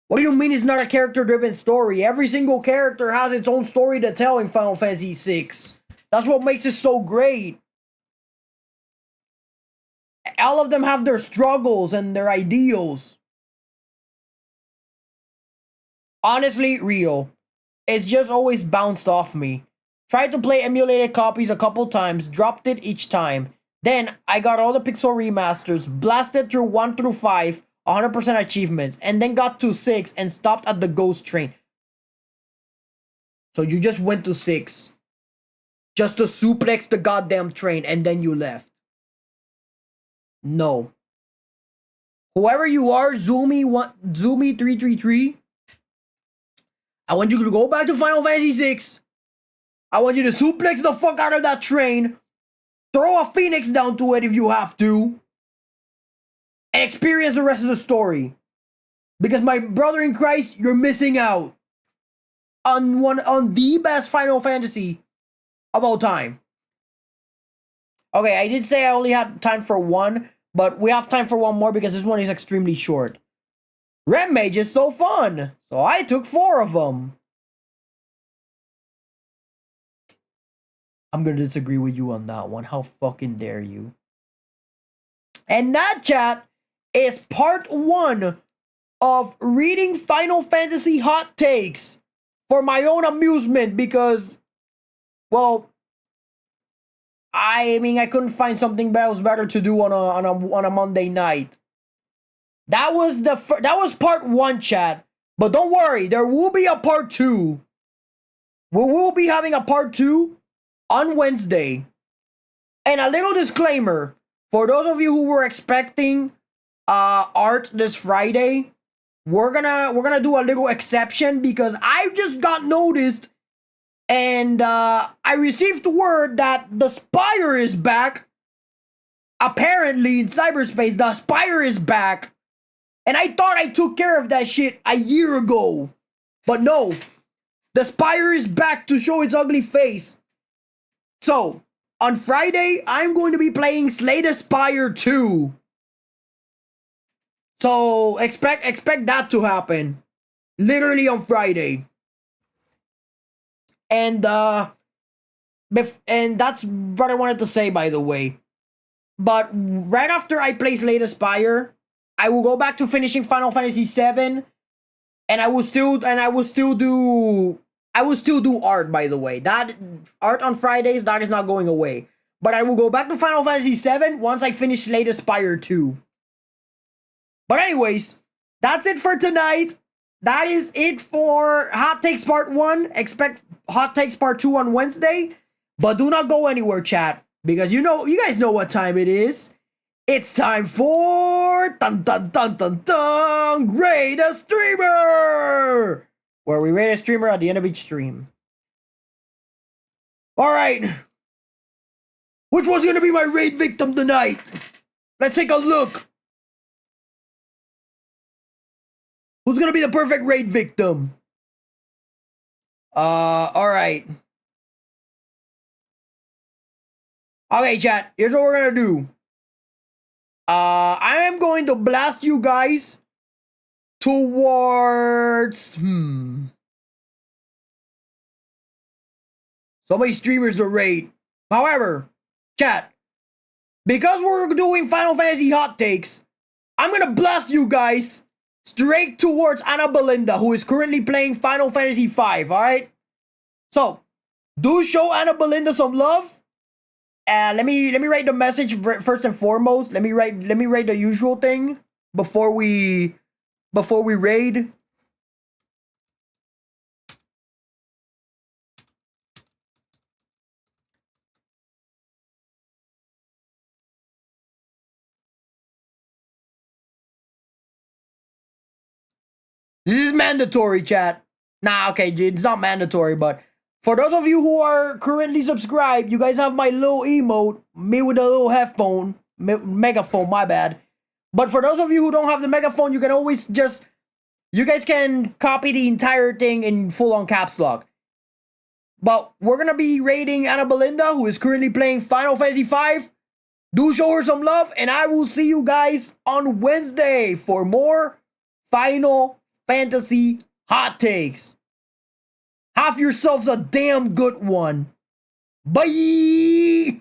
What do you mean it's not a character-driven story? Every single character has its own story to tell in Final Fantasy VI. That's what makes it so great. All of them have their struggles and their ideals. Honestly, real. It's just always bounced off me. Tried to play emulated copies a couple times, dropped it each time. Then, I got all the pixel remasters, blasted through 1 through 5, 100% achievements, and then got to 6 and stopped at the ghost train. So you just went to 6. Just to suplex the goddamn train, and then you left. No. Whoever you are, Zoomy333, I want you to go back to Final Fantasy VI. I want you to suplex the fuck out of that train, throw a phoenix down to it if you have to, and experience the rest of the story. Because my brother in Christ, you're missing out on the best Final Fantasy of all time. Okay, I did say I only had time for one, but we have time for one more because this one is extremely short. Red Mage is so fun, so I took 4 of them. I'm gonna disagree with you on that one. How fucking dare you? And that, chat, is part 1 of reading Final Fantasy hot takes for my own amusement because, well, I mean, I couldn't find something else better to do on a Monday night. That was part 1, chat. But don't worry, there will be a part 2. We will be having a part 2 on Wednesday. And a little disclaimer for those of you who were expecting art this Friday, we're gonna do a little exception because I just got noticed and I received word that the Spire is back. Apparently in cyberspace, the Spire is back. And I thought I took care of that shit a year ago. But no, the Spire is back to show its ugly face. So, on Friday, I'm going to be playing Slay the Spire 2. So, expect that to happen. Literally on Friday. And that's what I wanted to say, by the way. But right after I play Slay the Spire, I will go back to finishing Final Fantasy VII, and I will still do art, by the way. That art on Fridays, that is not going away. But I will go back to Final Fantasy VII once I finish Slay the Spire 2. But anyways, that's it for tonight. That is it for Hot Takes Part 1. Expect Hot Takes Part 2 on Wednesday. But do not go anywhere, chat. Because you guys know what time it is. It's time for dun dun dun dun dun Rate a Streamer, where we rate a streamer at the end of each stream. Alright. Which one's gonna be my raid victim tonight? Let's take a look. Who's gonna be the perfect raid victim? Alright. Okay, chat. Here's what we're gonna do. I am going to blast you guys towards... So many streamers to raid. However, chat, because we're doing Final Fantasy hot takes, I'm gonna blast you guys straight towards Ana Belinda, who is currently playing Final Fantasy V, alright? So, do show Ana Belinda some love. Let me write the message first and foremost. Let me write the usual thing before we raid. This is mandatory, chat. Nah, okay, it's not mandatory, but for those of you who are currently subscribed, you guys have my little emote, me with a little headphone, megaphone, my bad. But for those of you who don't have the megaphone, you can always just, you guys can copy the entire thing in full-on caps lock. But we're gonna be raiding Ana Belinda, who is currently playing Final Fantasy V. Do show her some love, and I will see you guys on Wednesday for more Final Fantasy hot takes. Have yourselves a damn good one. Bye!